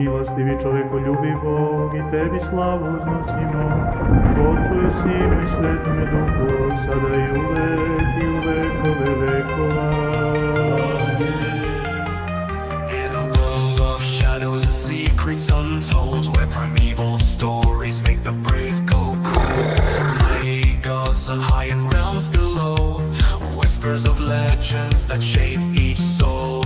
Milostivi čovekoljubi Bog, i tebi slavu uznosimo, Otcu i Sinu i Svetome Duhu, sada i u vekove vekova. In a world of shadows and secrets untold, where primeval stories make the brave go cold, mighty gods are high in realms below, whispers of legends that shape each soul.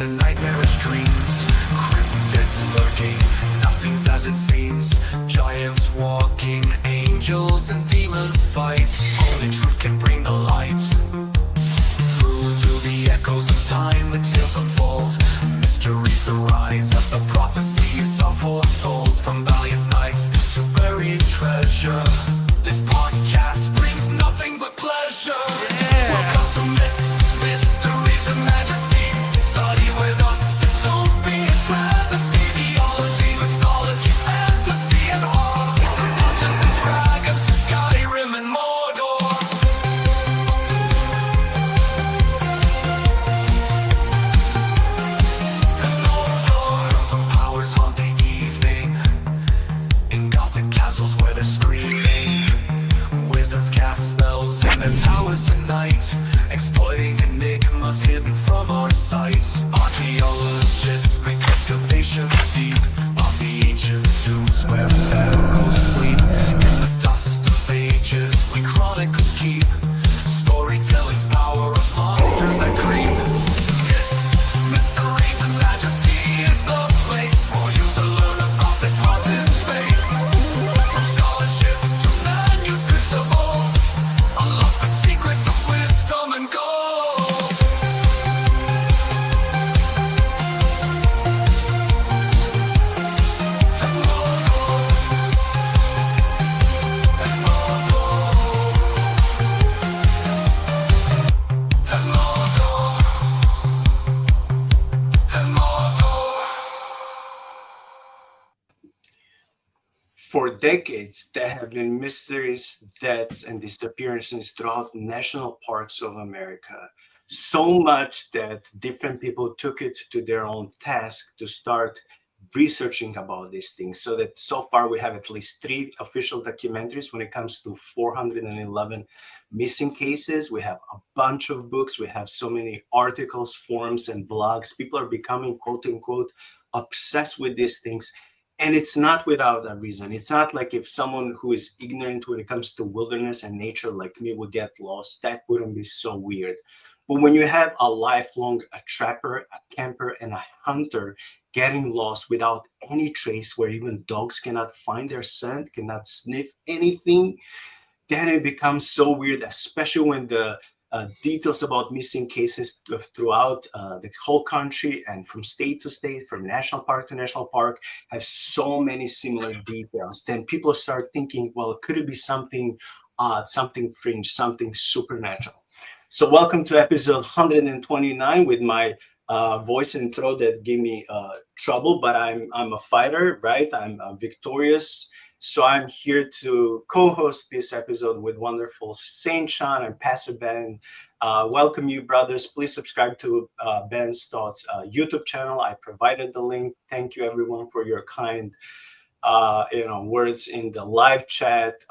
And nightmarish dreams, cryptids lurking, nothing's as it seems. Giants walking, angels and demons fight. Only truth can bring the light. Through the echoes of time, the tales unfold. Mysteries arise as the prophecies are foretold. From valiant knights to buried treasure, this podcast brings nothing but pleasure. Welcome to Mysteries and Majesty. Study with us, don't be a travesty. Theology, mythology, fantasy, and horror. Dungeons and dragons, Skyrim and Mordor. And Mordor. Phantom powers haunt the evening in gothic castles where they're screaming. Wizards cast spells in their towers tonight, exploiting enigmas hidden from our sight. Archaeologists make excavations deep of the ancient tombs where pharaohs sleep. In the dust of ages we chronicles keep, storytelling's power of monsters that creep. Mysteries and Majesty is the place for you to learn about this haunted space. From scholarship to manuscripts of old, unlock the secrets of wisdom and gold. And Mordor. And Mordor. And Mordor. And Mordor. For decades, there have been mysteries, deaths, and disappearances throughout national parks of America. So much that different people took it to their own task to start researching about these things. So that so far we have at least 3 official documentaries when it comes to 411 missing cases. We have a bunch of books. We have so many articles, forums, and blogs. People are becoming, quote unquote, obsessed with these things. And it's not without a reason. It's not like if someone who is ignorant when it comes to wilderness and nature like me would get lost, that wouldn't be so weird. But when you have a lifelong, a trapper, a camper, and a hunter getting lost without any trace, where even dogs cannot find their scent, cannot sniff anything, then it becomes so weird, especially when the details about missing cases throughout the whole country and from state to state, from national park to national park, have so many similar details. Then people start thinking, well, could it be something odd, something fringe, something supernatural? So welcome to episode 129 with my voice and throat that give me trouble, but I'm a fighter, right? I'm victorious. So I'm here to co-host this episode with wonderful Saint Shaun and Pastor Ben. Welcome you, brothers. Please subscribe to Ben's Thoughts YouTube channel. I provided the link. Thank you, everyone, for your kind words in the live chat.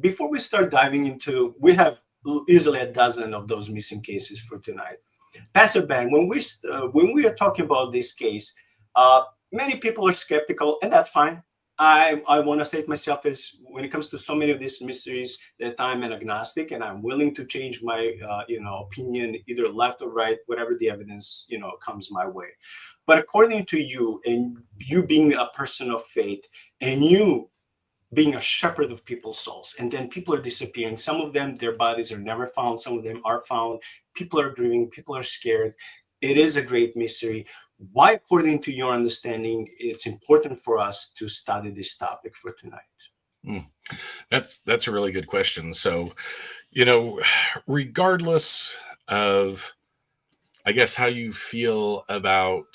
Before we start diving into, we have easily a dozen of those missing cases for tonight. Pastor Ben, when we are talking about this case, many people are skeptical, and that's fine. I want to state myself as, when it comes to so many of these mysteries, that I'm an agnostic and I'm willing to change my opinion, either left or right, whatever the evidence comes my way. But according to you, and you being a person of faith, and you being a shepherd of people's souls, and then people are disappearing. Some of them, their bodies are never found. Some of them are found. People are grieving. People are scared. It is a great mystery. Why, according to your understanding, it's important for us to study this topic for tonight? That's a really good question. So, regardless of, I guess, how you feel about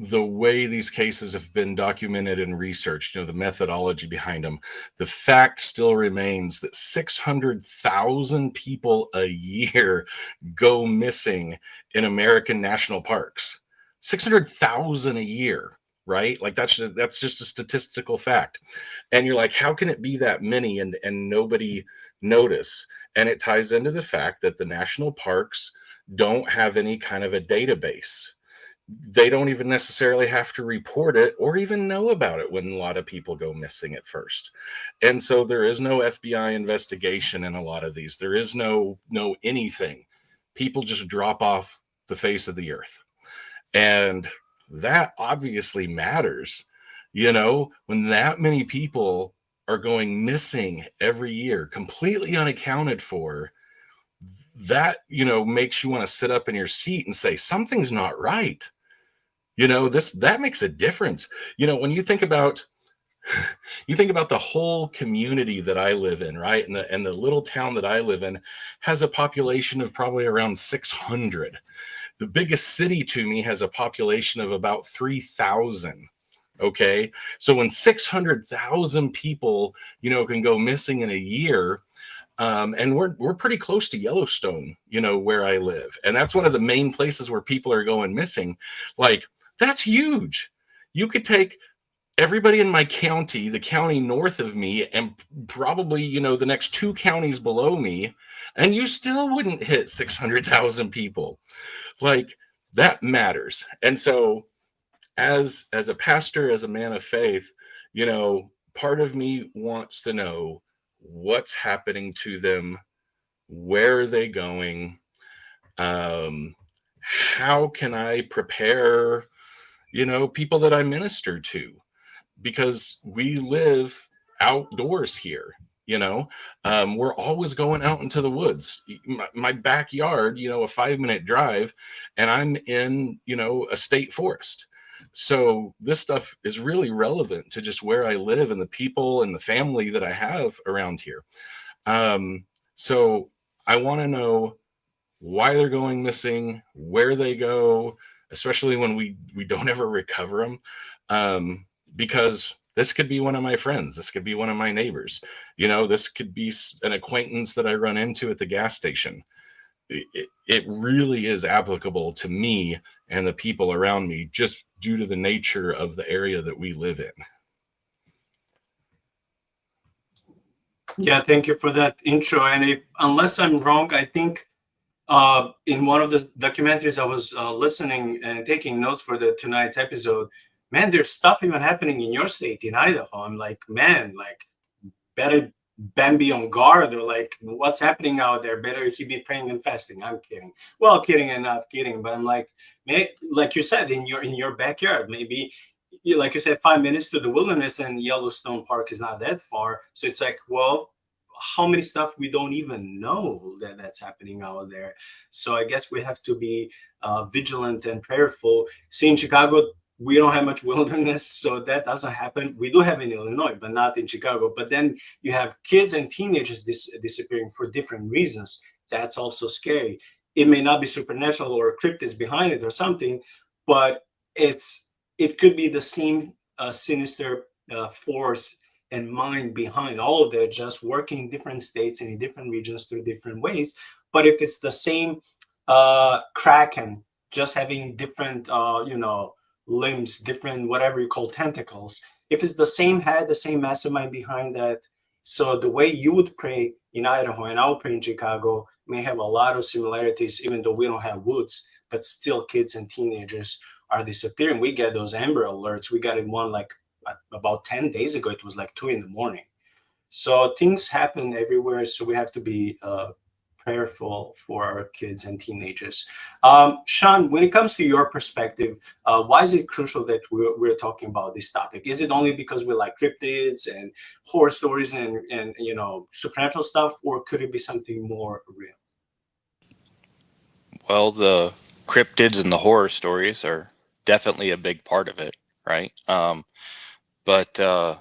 the way these cases have been documented and researched, the methodology behind them, the fact still remains that 600,000 people a year go missing in American national parks. 600,000 a year, right? Like that's just a statistical fact. And you're like, how can it be that many and nobody notice? And it ties into the fact that the national parks don't have any kind of a database. They don't even necessarily have to report it or even know about it when a lot of people go missing at first. And so there is no FBI investigation in a lot of these. There is no anything. People just drop off the face of the earth. And that obviously matters, when that many people are going missing every year, completely unaccounted for. That, makes you want to sit up in your seat and say, something's not right. That makes a difference. When you think about the whole community that I live in, right? And the little town that I live in has a population of probably around 600. The biggest city to me has a population of about 3,000. Okay. So when 600,000 people, can go missing in a year, and we're pretty close to Yellowstone, where I live. And that's one of the main places where people are going missing. Like, that's huge. You could take everybody in my county, the county north of me, and probably, the next 2 counties below me, and you still wouldn't hit 600,000 people. Like, that matters. And so as a pastor, as a man of faith, part of me wants to know what's happening to them, where are they going, how can I prepare, people that I minister to, because we live outdoors here. We're always going out into the woods. My backyard, a 5-minute drive, and I'm in, a state forest. So this stuff is really relevant to just where I live and the people and the family that I have around here. So I want to know why they're going missing, where they go, especially when we don't ever recover them. Because this could be one of my friends. This could be one of my neighbors. This could be an acquaintance that I run into at the gas station. It really is applicable to me and the people around me, just due to the nature of the area that we live in. Yeah, thank you for that intro. And unless I'm wrong, I think in one of the documentaries I was listening and taking notes for tonight's episode, man, there's stuff even happening in your state, in Idaho. I'm like, man, better Ben be on guard, or like, what's happening out there? Better he be praying and fasting. I'm kidding. Well, kidding and not kidding, but I'm like, like you said, in your backyard, maybe, like you said, 5 minutes to the wilderness, and Yellowstone Park is not that far. So it's like, well, how many stuff we don't even know that's happening out there. So I guess we have to be vigilant and prayerful. See, in Chicago, we don't have much wilderness, so that doesn't happen. We do have in Illinois, but not in Chicago. But then you have kids and teenagers disappearing for different reasons. That's also scary. It may not be supernatural or cryptids behind it or something, but it could be the same sinister force and mind behind all of that, just working in different states and in different regions through different ways. But if it's the same kraken, just having different, limbs, different, whatever you call tentacles, if it's the same head, the same mastermind behind that, so the way you would pray in Idaho and I'll pray in Chicago may have a lot of similarities, even though we don't have woods, but still kids and teenagers are disappearing. We get those Amber Alerts. We got it one like about 10 days ago. It was like 2 a.m. So things happen everywhere. So we have to be prayerful for our kids and teenagers. Shaun, when it comes to your perspective, why is it crucial that we're talking about this topic? Is it only because we like cryptids and horror stories and supernatural stuff, or could it be something more real? Well, the cryptids and the horror stories are definitely a big part of it, right? But it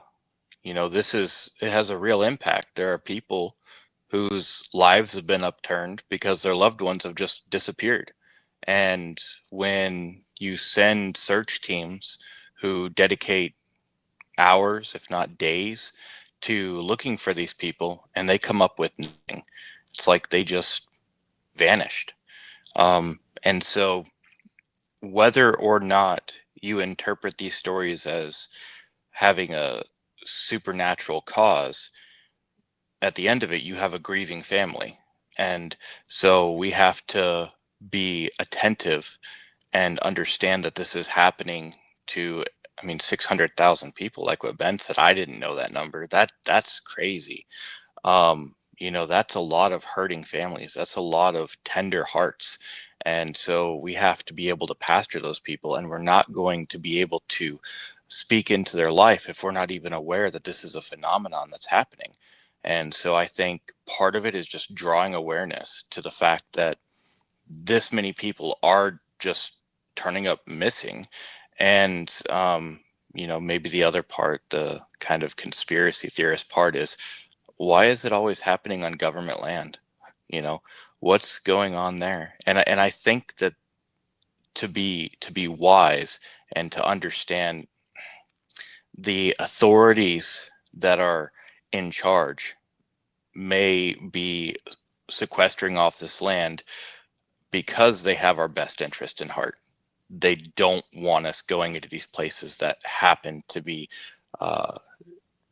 has a real impact. There are people whose lives have been upturned because their loved ones have just disappeared. And when You send search teams who dedicate hours, if not days, to looking for these people, and they come up with nothing. It's like they just vanished. And so, whether or not you interpret these stories as having a supernatural cause, at the end of it, you have a grieving family. And so we have to be attentive and understand that this is happening to, I mean, 600,000 people, like what Ben said. I didn't know that number. That's crazy. That's a lot of hurting families. That's a lot of tender hearts. And so we have to be able to pastor those people, and we're not going to be able to speak into their life if we're not even aware that this is a phenomenon that's happening. And so I think part of it is just drawing awareness to the fact that this many people are just turning up missing. And, maybe the other part, the kind of conspiracy theorist part, is why is it always happening on government land? What's going on there? And I think that to be wise and to understand the authorities that are in charge may be sequestering off this land because they have our best interest in heart. They don't want us going into these places that happen to be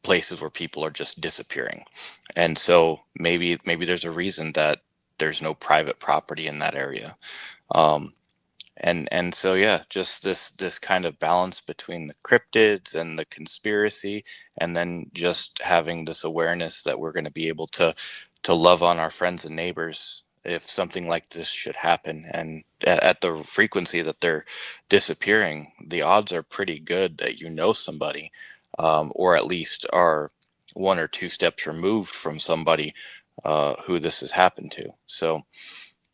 places where people are just disappearing. And so maybe there's a reason that there's no private property in that area. And so, yeah, just this kind of balance between the cryptids and the conspiracy, and then just having this awareness that we're going to be able to love on our friends and neighbors if something like this should happen. And at the frequency that they're disappearing, the odds are pretty good that somebody, or at least are one or two steps removed from somebody who this has happened to. So,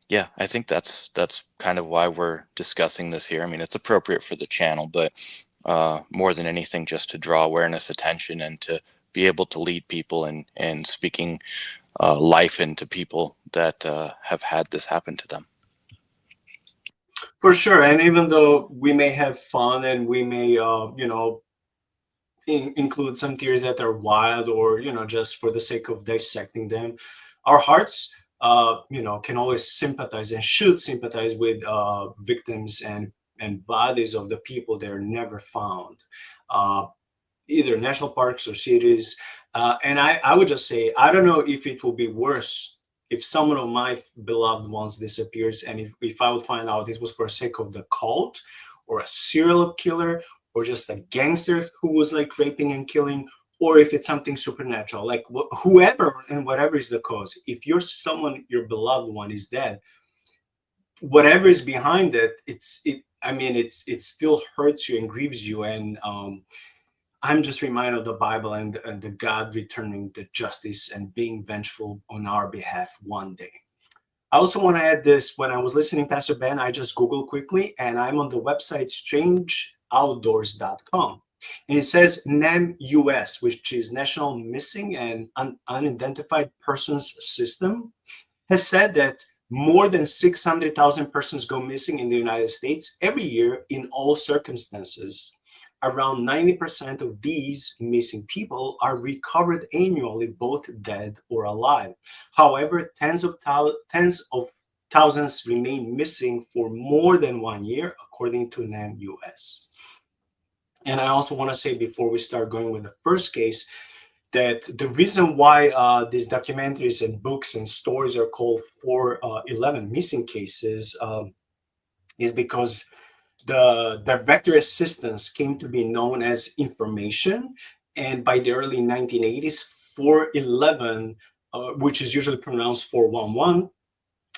yeah, I think that's kind of why we're discussing this here. I mean, it's appropriate for the channel, but more than anything, just to draw awareness, attention, and to be able to lead people and speaking life into people that have had this happen to them. For sure. And even though we may have fun and we may, include some theories that are wild, or, just for the sake of dissecting them, our hearts, can always sympathize and should sympathize with victims and bodies of the people that are never found, either national parks or cities. And I would just say, I don't know if it will be worse if someone of my beloved ones disappears, and if I would find out it was for the sake of the cult, or a serial killer, or just a gangster who was like raping and killing, or if it's something supernatural, like whoever and whatever is the cause. If your beloved one is dead, whatever is behind it, it still hurts you and grieves you. And I'm just reminded of the Bible and the God returning the justice and being vengeful on our behalf one day. I also want to add this. When I was listening, Pastor Ben, I just Googled quickly, and I'm on the website strangeoutdoors.com. And it says NAM-US, which is National Missing and Unidentified Persons System, has said that more than 600,000 persons go missing in the United States every year in all circumstances. Around 90% of these missing people are recovered annually, both dead or alive. However, tens of thousands remain missing for more than 1 year, according to NAM-US. And I also want to say, before we start going with the first case, that the reason why these documentaries and books and stories are called 411 missing cases is because the director assistants came to be known as information. And by the early 1980s, 411, which is usually pronounced 411,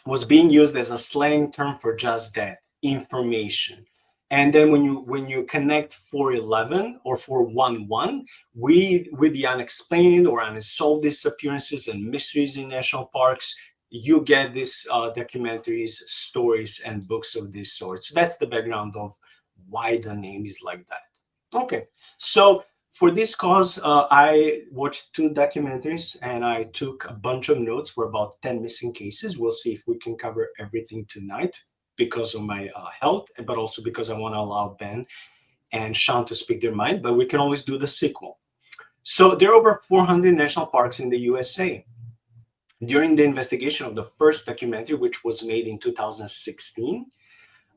was being used as a slang term for just that, information. And then when you connect 411 or 411 with the unexplained or unsolved disappearances and mysteries in national parks, you get these documentaries, stories, and books of this sort. So that's the background of why the name is like that. Okay, so for this cause, I watched 2 documentaries and I took a bunch of notes for about 10 missing cases. We'll see if we can cover everything tonight. because of my health, but also because I want to allow Ben and Shaun to speak their mind, but we can always do the sequel. So there are over 400 national parks in the USA. During the investigation of the first documentary, which was made in 2016,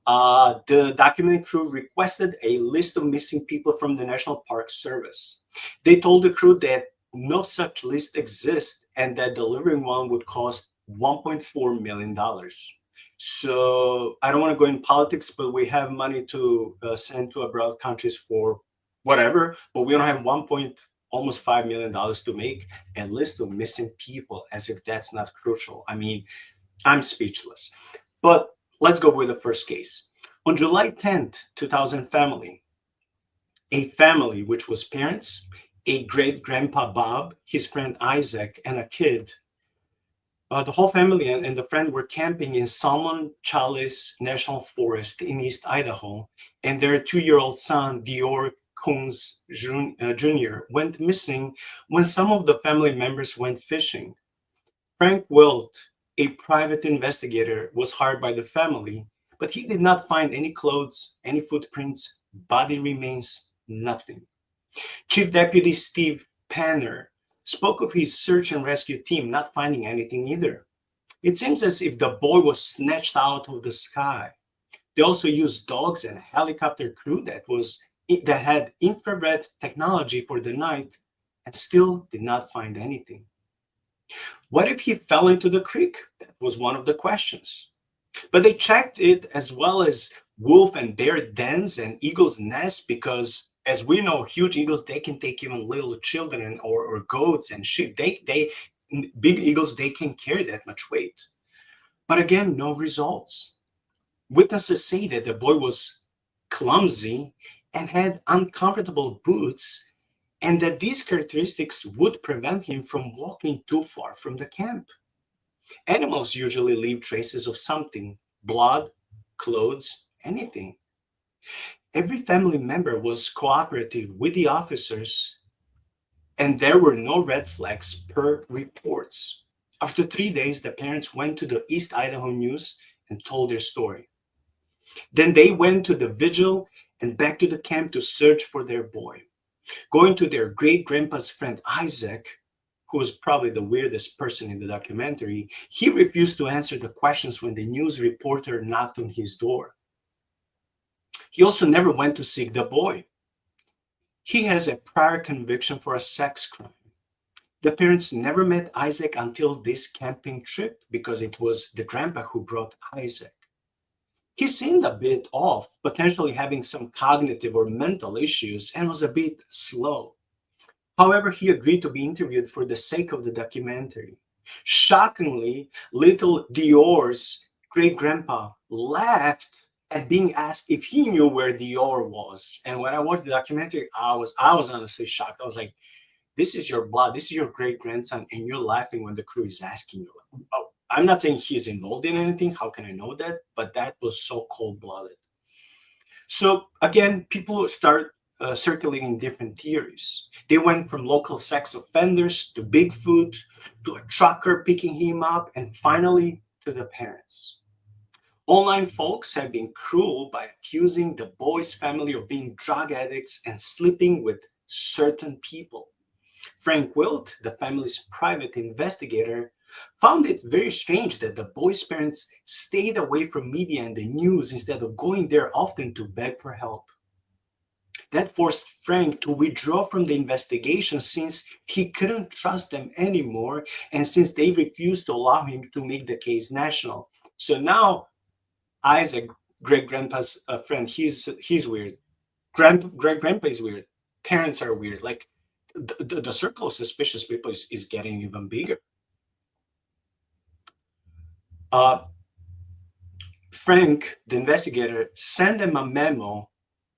the documentary crew requested a list of missing people from the National Park Service. They told the crew that no such list exists and that delivering one would cost $1.4 million. So I don't want to go in politics, but we have money to send to abroad countries for whatever, but we don't have almost $5 million to make a list of missing people, as if that's not crucial. I mean, I'm speechless. But let's go with the first case. On July 10th, 2000, a family which was parents, a great-grandpa Bob, his friend Isaac, and a kid. The whole family and the friend were camping in Salmon Chalice National Forest in East Idaho, and their 2-year-old son, Dior Coons Jr., went missing when some of the family members went fishing. Frank Wilt, a private investigator, was hired by the family, but he did not find any clothes, any footprints, body remains, nothing. Chief Deputy Steve Panner spoke of his search and rescue team not finding anything either. It seems as if the boy was snatched out of the sky. They also used dogs and a helicopter crew that had infrared technology for the night and still did not find anything. What if he fell into the creek? That was one of the questions. But they checked it as well as wolf and bear dens and eagle's nests because, as we know, huge eagles, they can take even little children or goats and sheep. Big eagles, they can carry that much weight. But again, no results. Witnesses say that the boy was clumsy and had uncomfortable boots, and that these characteristics would prevent him from walking too far from the camp. Animals usually leave traces of something: blood, clothes, anything. Every family member was cooperative with the officers, and there were no red flags per reports. After 3 days, the parents went to the East Idaho News and told their story. Then they went to the vigil and back to the camp to search for their boy. Going to their great-grandpa's friend Isaac, who was probably the weirdest person in the documentary, he refused to answer the questions when the news reporter knocked on his door. He also never went to seek the boy. He has a prior conviction for a sex crime. The parents never met Isaac until this camping trip because it was the grandpa who brought Isaac. He seemed a bit off, potentially having some cognitive or mental issues, and was a bit slow. However, he agreed to be interviewed for the sake of the documentary. Shockingly, little Dior's great-grandpa laughed at being asked if he knew where Dior was. And when I watched the documentary, I was honestly shocked. I was like, this is your blood, this is your great-grandson, and you're laughing when the crew is asking you. Oh, I'm not saying he's involved in anything. How can I know that? But that was so cold-blooded. So again, people start circulating different theories. They went from local sex offenders to Bigfoot, to a trucker picking him up, and finally to the parents. Online folks have been cruel by accusing the boy's family of being drug addicts and sleeping with certain people. Frank Wilt, the family's private investigator, found it very strange that the boy's parents stayed away from media and the news instead of going there often to beg for help. That forced Frank to withdraw from the investigation since he couldn't trust them anymore and since they refused to allow him to make the case national. So now Isaac, great-grandpa's friend, he's weird. Great-grandpa is weird. Parents are weird. Like the circle of suspicious people is getting even bigger. Frank, the investigator, sent them a memo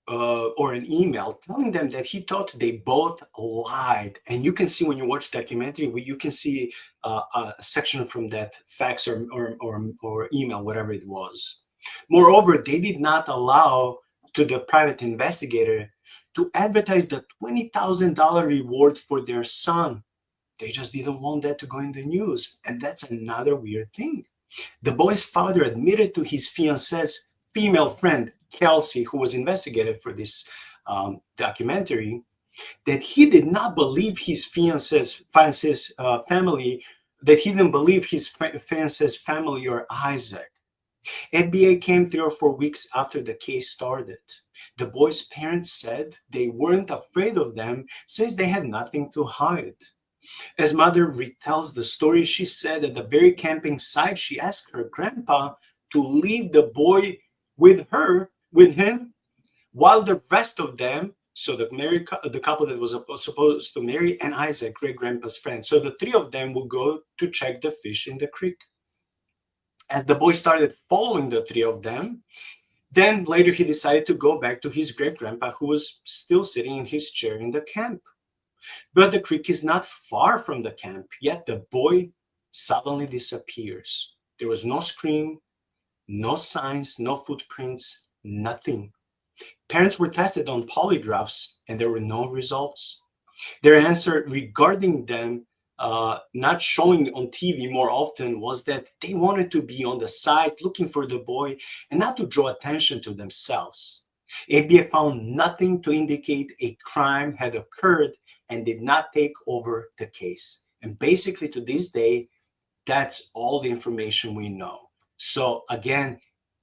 or an email telling them that he thought they both lied. And you can see when you watch the documentary, you can see a section from that fax or email, whatever it was. Moreover, they did not allow to the private investigator to advertise the $20,000 reward for their son. They just didn't want that to go in the news. And that's another weird thing. The boy's father admitted to his fiance's female friend, Kelsey, who was investigated for this documentary, that he did not believe his fiance's family, that he didn't believe his fiance's family or Isaac. FBI came 3 or 4 weeks after the case started. The boy's parents said they weren't afraid of them since they had nothing to hide. As mother retells the story, she said at the very camping site, she asked her grandpa to leave the boy with him, while the rest of them, so the couple that was supposed to marry, and Isaac, great grandpa's friend, so the three of them would go to check the fish in the creek. As the boy started following the three of them, then later he decided to go back to his great grandpa, who was still sitting in his chair in the camp. But the creek is not far from the camp, yet the boy suddenly disappears. There was no scream, no signs, no footprints, nothing. Parents were tested on polygraphs and there were no results. Their answer regarding them not showing on TV more often was that they wanted to be on the site looking for the boy and not to draw attention to themselves. FBI found nothing to indicate a crime had occurred and did not take over the case. And basically to this day, that's all the information we know. So again,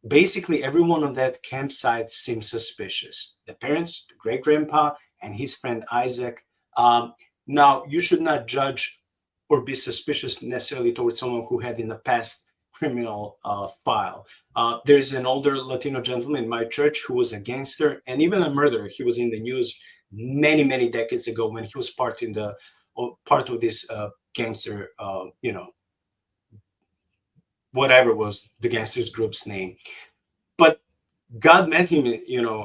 basically everyone on that campsite seems suspicious. The parents, the great grandpa, and his friend Isaac. Now, you should not judge or be suspicious necessarily towards someone who had in the past criminal file. There's an older Latino gentleman in my church who was a gangster and even a murderer. He was in the news many, many decades ago when he was part of this gangster, whatever was the gangsters group's name. But God met him,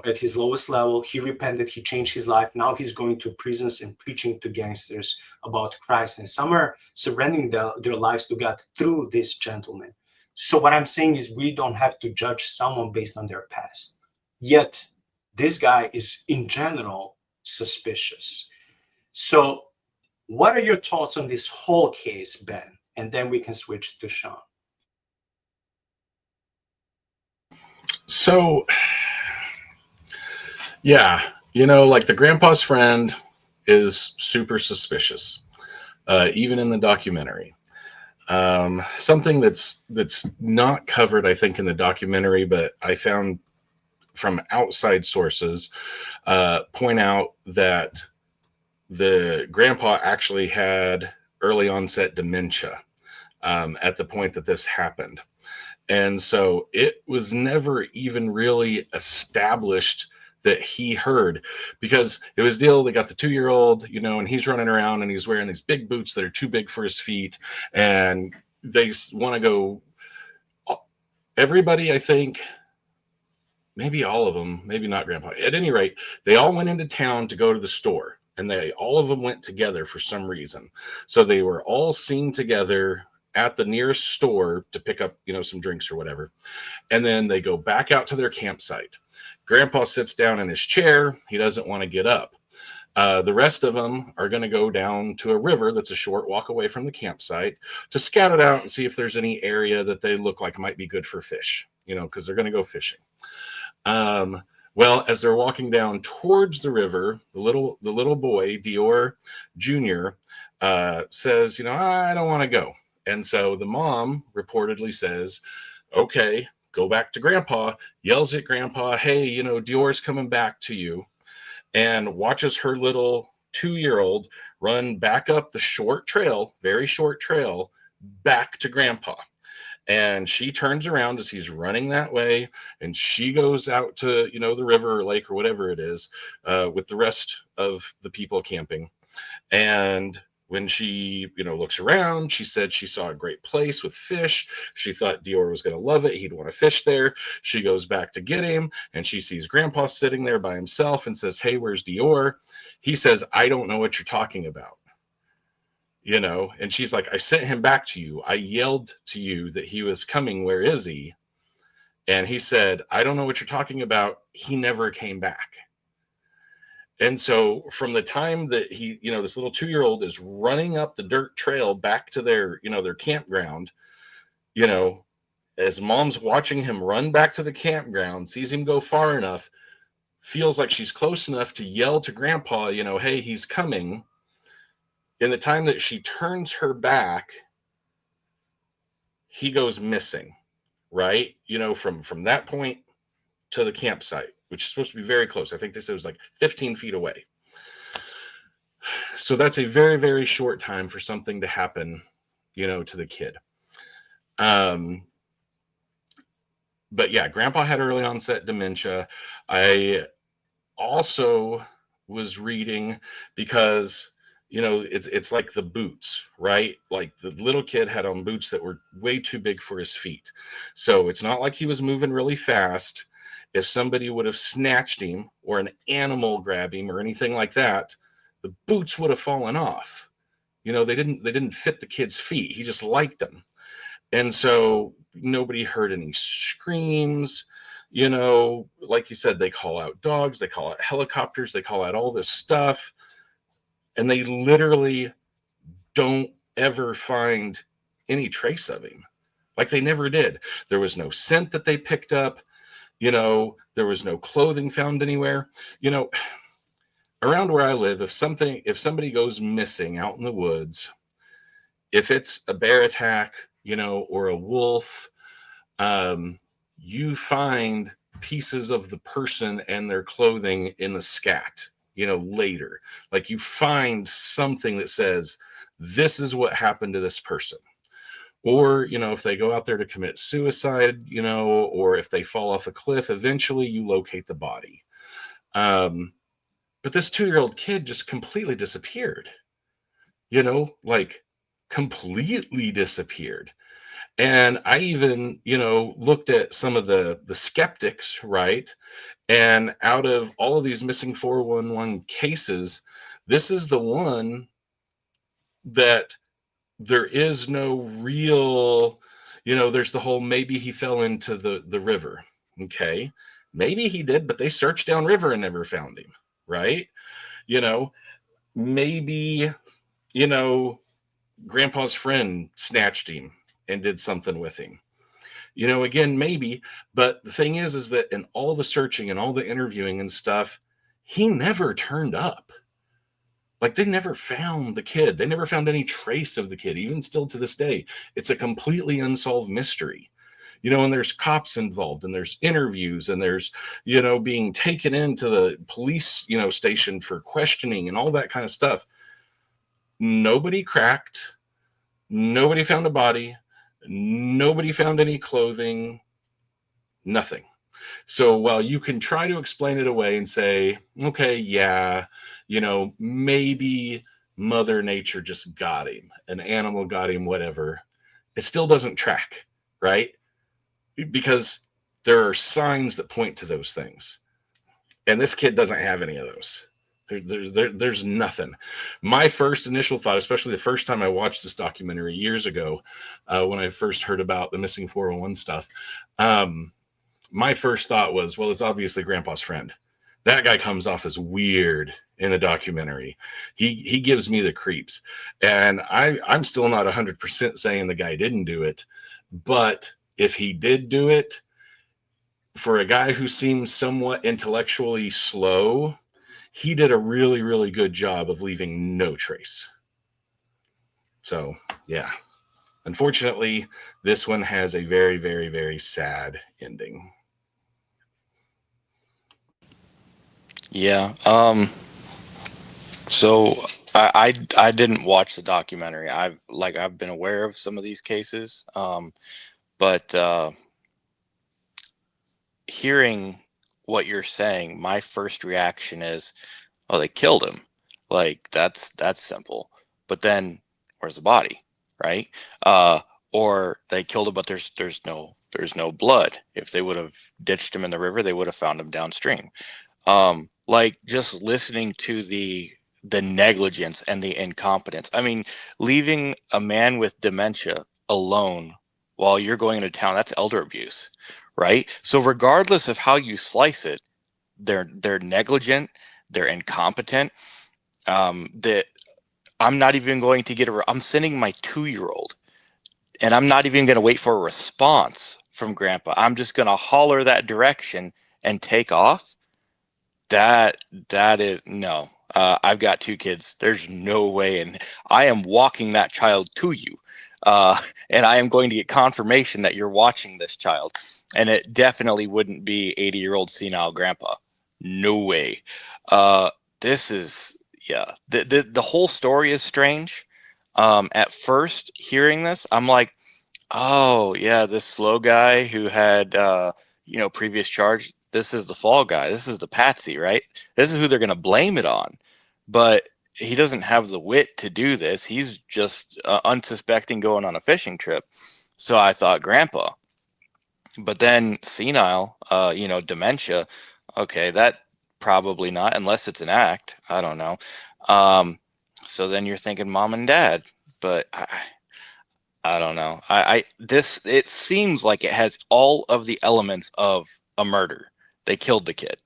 at his lowest level. He repented. He changed his life. Now he's going to prisons and preaching to gangsters about Christ. And some are surrendering their lives to God through this gentleman. So what I'm saying is we don't have to judge someone based on their past. Yet this guy is in general suspicious. So what are your thoughts on this whole case, Ben? And then we can switch to Shaun. So, yeah, like the grandpa's friend is super suspicious, even in the documentary. Something that's not covered, I think, in the documentary, but I found from outside sources point out that the grandpa actually had early onset dementia at the point that this happened. And so it was never even really established that he heard, because it was deal they got the 2-year-old, and he's running around and he's wearing these big boots that are too big for his feet, and they want to go. Everybody, I think, maybe all of them, maybe not grandpa. At any rate, they all went into town to go to the store, and all of them went together for some reason. So they were all seen together at the nearest store to pick up, some drinks or whatever. And then they go back out to their campsite. Grandpa sits down in his chair. He doesn't want to get up. The rest of them are going to go down to a river that's a short walk away from the campsite to scout it out and see if there's any area that they look like might be good for fish, because they're going to go fishing. Well, as they're walking down towards the river, the little boy, Dior Jr., says, I don't want to go. And so the mom reportedly says, okay, go back to grandpa, yells at grandpa, hey, Dior's coming back to you, and watches her little 2-year-old run back up the short trail, very short trail, back to grandpa. And she turns around as he's running that way, and she goes out to, the river or lake or whatever it is, with the rest of the people camping. And when she, looks around, she said she saw a great place with fish. She thought Dior was going to love it. He'd want to fish there. She goes back to get him, and she sees grandpa sitting there by himself and says, hey, where's Dior? He says, I don't know what you're talking about. And she's like, I sent him back to you. I yelled to you that he was coming. Where is he? And he said, I don't know what you're talking about. He never came back. And so from the time that he, this little 2-year-old is running up the dirt trail back to their, their campground, as mom's watching him run back to the campground, sees him go far enough, feels like she's close enough to yell to grandpa, hey, he's coming. In the time that she turns her back, he goes missing, right? From that point to the campsite, which is supposed to be very close. I think they said it was like 15 feet away. So that's a very, very short time for something to happen, to the kid. But yeah, grandpa had early onset dementia. I also was reading because, it's like the boots, right? Like the little kid had on boots that were way too big for his feet. So it's not like he was moving really fast. If somebody would have snatched him or an animal grabbed him or anything like that, the boots would have fallen off. They didn't fit the kid's feet. He just liked them. And so nobody heard any screams. Like you said, they call out dogs, they call out helicopters, they call out all this stuff. And they literally don't ever find any trace of him. Like they never did. There was no scent that they picked up. There was no clothing found anywhere. Around where I live, if somebody goes missing out in the woods, if it's a bear attack, or a wolf, you find pieces of the person and their clothing in the scat, later. Like you find something that says, this is what happened to this person. Or, if they go out there to commit suicide, or if they fall off a cliff, eventually you locate the body. But this 2-year-old kid just completely disappeared, like completely disappeared. And I even, looked at some of the skeptics, right? And out of all of these missing 411 cases, this is the one that there is no real, there's the whole maybe he fell into the river. Okay. Maybe he did, but they searched downriver and never found him, right? Maybe, grandpa's friend snatched him and did something with him. Again, maybe, but the thing is that in all the searching and all the interviewing and stuff, he never turned up. Like they never found the kid. They never found any trace of the kid, even still to this day. It's a completely unsolved mystery. And there's cops involved and there's interviews and there's, being taken into the police, station for questioning and all that kind of stuff. Nobody cracked. Nobody found a body. Nobody found any clothing. Nothing. So while you can try to explain it away and say, okay, yeah, maybe Mother Nature just got him, an animal got him, whatever, it still doesn't track, right? Because there are signs that point to those things. And this kid doesn't have any of those. There's nothing. My first initial thought, especially the first time I watched this documentary years ago, when I first heard about the missing 401 stuff, my first thought was, well, it's obviously grandpa's friend. That guy comes off as weird in the documentary. He gives me the creeps. And I'm still not 100% saying the guy didn't do it. But if he did do it, for a guy who seems somewhat intellectually slow, he did a really, really good job of leaving no trace. So, yeah. Unfortunately, this one has a very, very, very sad ending. Yeah. So I didn't watch the documentary. I've been aware of some of these cases. But hearing what you're saying, my first reaction is, oh, they killed him. Like that's simple. But then where's the body? Right? Or they killed him, but there's no blood. If they would have ditched him in the river, they would have found him downstream. Like just listening to the negligence and the incompetence. I mean, leaving a man with dementia alone while you're going into town, that's elder abuse, right? So regardless of how you slice it, they're negligent, they're incompetent. That I'm not even going to I'm sending my 2-year-old, and I'm not even going to wait for a response from Grandpa. I'm just gonna holler that direction and take off. That is no. I've got 2 kids. There's no way, and I am walking that child to you, and I am going to get confirmation that you're watching this child. And it definitely wouldn't be 80-year-old senile grandpa. No way. This is The whole story is strange. At first, hearing this, I'm like, oh yeah, this slow guy who had previous charge. This is the fall guy. This is the patsy, right? This is who they're going to blame it on. But he doesn't have the wit to do this. He's just unsuspecting going on a fishing trip. So I thought grandpa. But then senile, dementia. Okay, that probably not, unless it's an act. I don't know. So then you're thinking mom and dad. But I don't know. It seems like it has all of the elements of a murder. They killed the kid,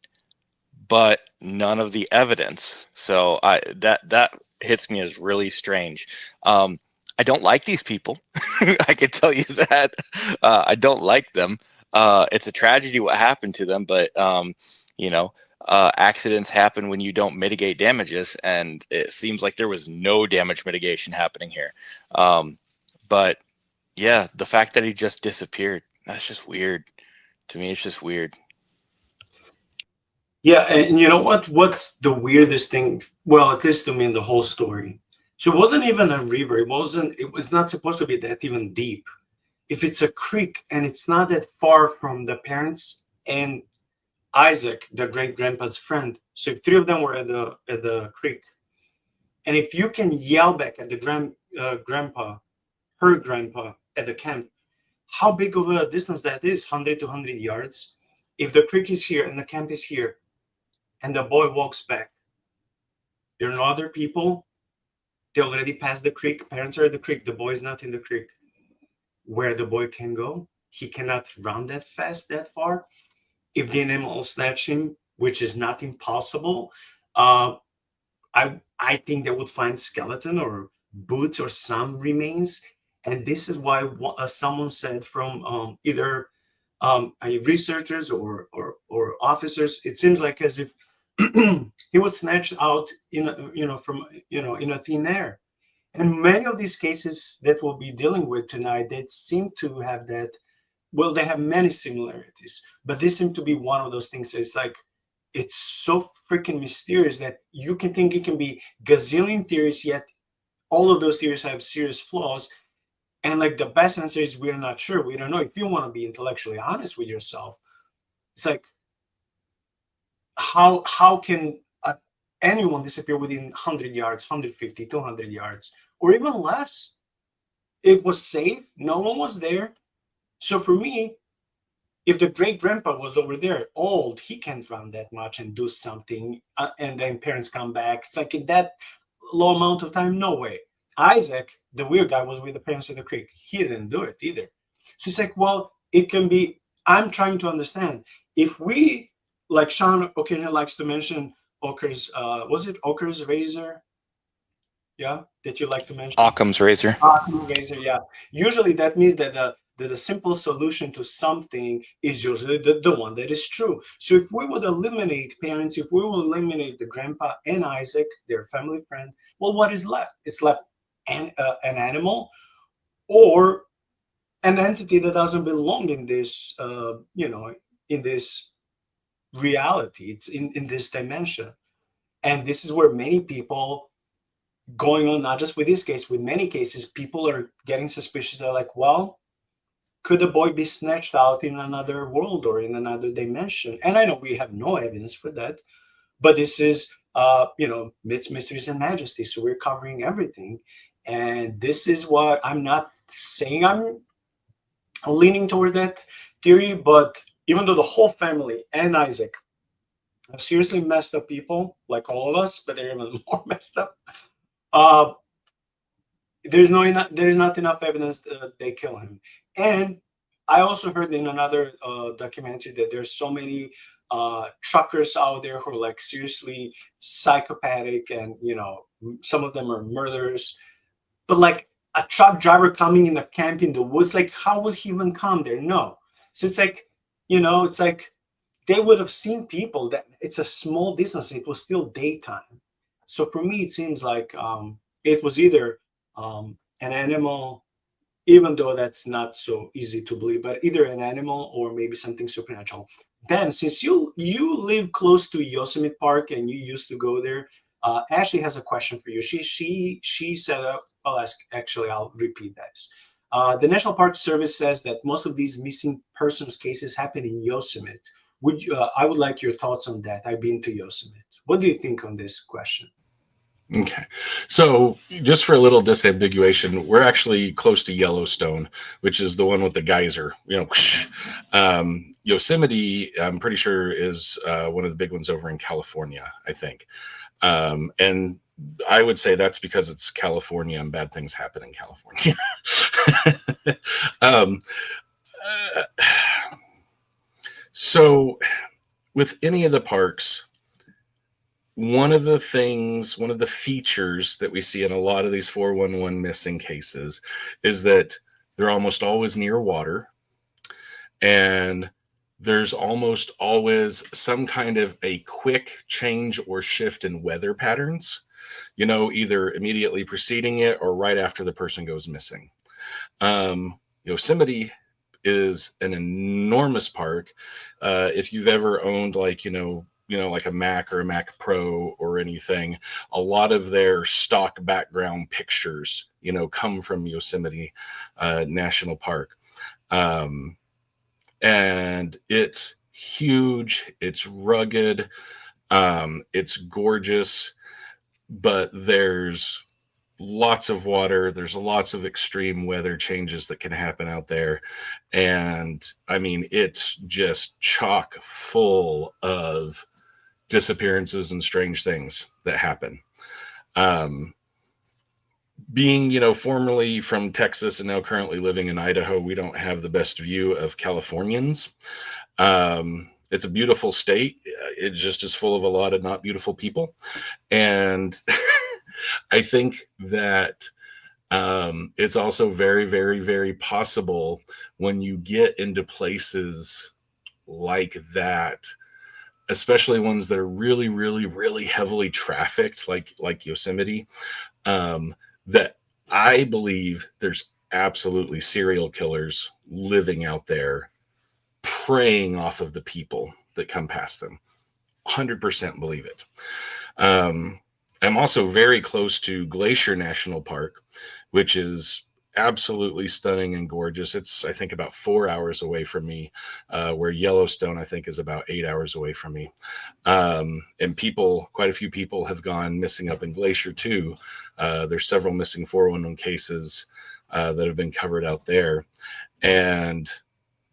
but none of the evidence. So that hits me as really strange. I don't like these people. I can tell you that. I don't like them. It's a tragedy what happened to them, but accidents happen when you don't mitigate damages, and it seems like there was no damage mitigation happening here. But yeah, the fact that he just disappeared, that's just weird. To me, it's just weird. Yeah, and you know what? What's the weirdest thing? Well, at least to me in the whole story. So it wasn't even a river. It was not supposed to be that even deep. If it's a creek and it's not that far from the parents and Isaac, the great grandpa's friend. So if 3 of them were at the creek, and if you can yell back at the grandpa, her grandpa at the camp, how big of a distance that is, 100 to 100 yards. If the creek is here and the camp is here, and the boy walks back, there are no other people. They already passed the creek. Parents are at the creek. The boy is not in the creek. Where the boy can go, he cannot run that fast, that far. If the animal snatch him, which is not impossible, I think they would find skeleton or boots or some remains. And this is why someone said from either researchers or officers, it seems like as if he was snatched out in a thin air. And many of these cases that we'll be dealing with tonight, they seem to have that. Well, they have many similarities, but this seems to be one of those things. It's like it's so freaking mysterious that you can think it can be gazillion theories, yet all of those theories have serious flaws. And like the best answer is we're not sure. We don't know. If you want to be intellectually honest with yourself, it's like how can anyone disappear within 100 yards, 150, 200 yards, or even less? It was safe. No one was there. So for me, if the great grandpa was over there, old, he can't run that much and do something, and then parents come back. It's like in that low amount of time, no way. Isaac, the weird guy, was with the parents at the creek. He didn't do it either. So it's like, well, it can be. I'm trying to understand if we, like Shaun occasionally likes to mention Occam's, was it Occam's razor? Yeah, that you like to mention. Occam's razor. Occam's razor, yeah. Usually that means that the simple solution to something is usually the one that is true. So if we would eliminate parents, if we will eliminate the grandpa and Isaac, their family friend, well, what is left? It's left an animal or an entity that doesn't belong in this, in this reality. It's in this dimension. And this is where many people going on, not just with this case, with many cases, people are getting suspicious. They're like, well, could the boy be snatched out in another world or in another dimension? And I know we have no evidence for that, but this is, myths, mysteries, and majesty. So we're covering everything. And this is what I'm not saying I'm leaning towards that theory, but even though the whole family and Isaac are seriously messed up people, like all of us, but they're even more messed up, there's not enough evidence that they kill him. And I also heard in another documentary that there's so many truckers out there who are like seriously psychopathic, and some of them are murderers. But like a truck driver coming in a camp in the woods, like how would he even come there? No. So it's like, it's like they would have seen people. That it's a small distance. It was still daytime. So for me, it seems like it was either an animal, even though that's not so easy to believe, but either an animal or maybe something supernatural. Ben, since you live close to Yosemite Park and you used to go there, Ashley has a question for you. She said, I'll repeat this. The National Park Service says that most of these missing persons cases happen in Yosemite. I would like your thoughts on that. I've been to Yosemite. What do you think on this question? Okay. So just for a little disambiguation, we're actually close to Yellowstone, which is the one with the geyser, Yosemite, I'm pretty sure, is one of the big ones over in California, I think. And I would say that's because it's California and bad things happen in California. So with any of the parks, one of the features that we see in a lot of these 411 missing cases is that they're almost always near water, and there's almost always some kind of a quick change or shift in weather patterns, either immediately preceding it or right after the person goes missing. Yosemite is an enormous park. If you've ever owned like a Mac or a Mac Pro or anything, a lot of their stock background pictures, come from Yosemite National Park. And it's huge, it's rugged, it's gorgeous, but there's lots of water, there's lots of extreme weather changes that can happen out there. And I mean, it's just chock full of disappearances and strange things that happen. Being, formerly from Texas and now currently living in Idaho, we don't have the best view of Californians. It's a beautiful state. It just is full of a lot of not beautiful people. And I think that it's also very, very, very possible when you get into places like that, especially ones that are really, really, really heavily trafficked, like Yosemite, that I believe there's absolutely serial killers living out there preying off of the people that come past them. 100% believe it. I'm also very close to Glacier National Park, which is absolutely stunning and gorgeous. It's, I think, about 4 hours away from me, where Yellowstone, I think, is about 8 hours away from me. And quite a few people have gone missing up in Glacier too. There's several missing 411 cases that have been covered out there. And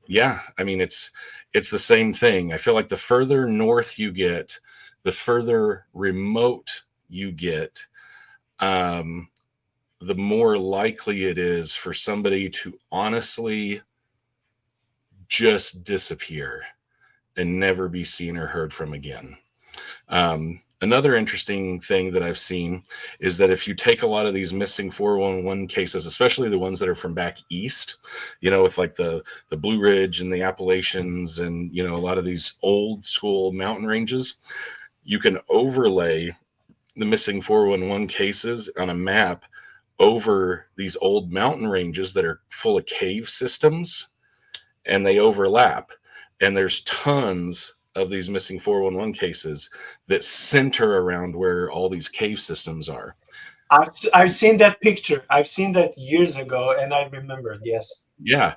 yeah, I mean, it's the same thing. I feel like the further north you get, the further remote you get, the more likely it is for somebody to honestly just disappear and never be seen or heard from again. Another interesting thing that I've seen is that if you take a lot of these missing 411 cases, especially the ones that are from back east, with like the Blue Ridge and the Appalachians and, a lot of these old school mountain ranges, you can overlay the missing 411 cases on a map over these old mountain ranges that are full of cave systems, and they overlap. And there's tons of these missing 411 cases that center around where all these cave systems are. I've seen that picture. I've seen that years ago, and I remember. Yes. Yeah.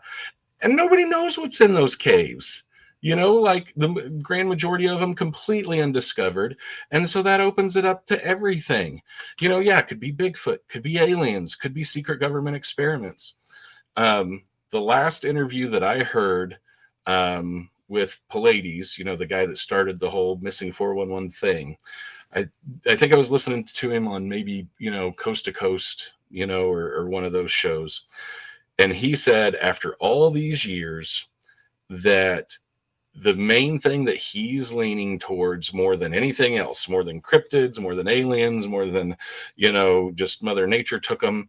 And nobody knows what's in those caves. Like the grand majority of them completely undiscovered. And so that opens it up to everything. It could be Bigfoot, could be aliens, could be secret government experiments. The last interview that I heard with Pallades, the guy that started the whole missing 411 thing, I think I was listening to him on maybe, Coast to Coast, or one of those shows. And he said after all these years that the main thing that he's leaning towards more than anything else, more than cryptids, more than aliens, more than, just Mother Nature took them,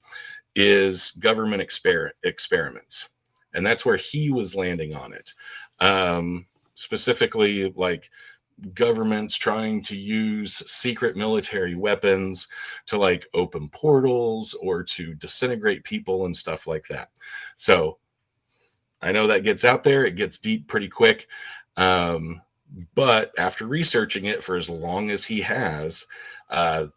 is government experiments. and that's where he was landing on it. Specifically, like governments trying to use secret military weapons to like open portals or to disintegrate people and stuff like that. So I know that gets out there, it gets deep pretty quick. But after researching it for as long as he has, I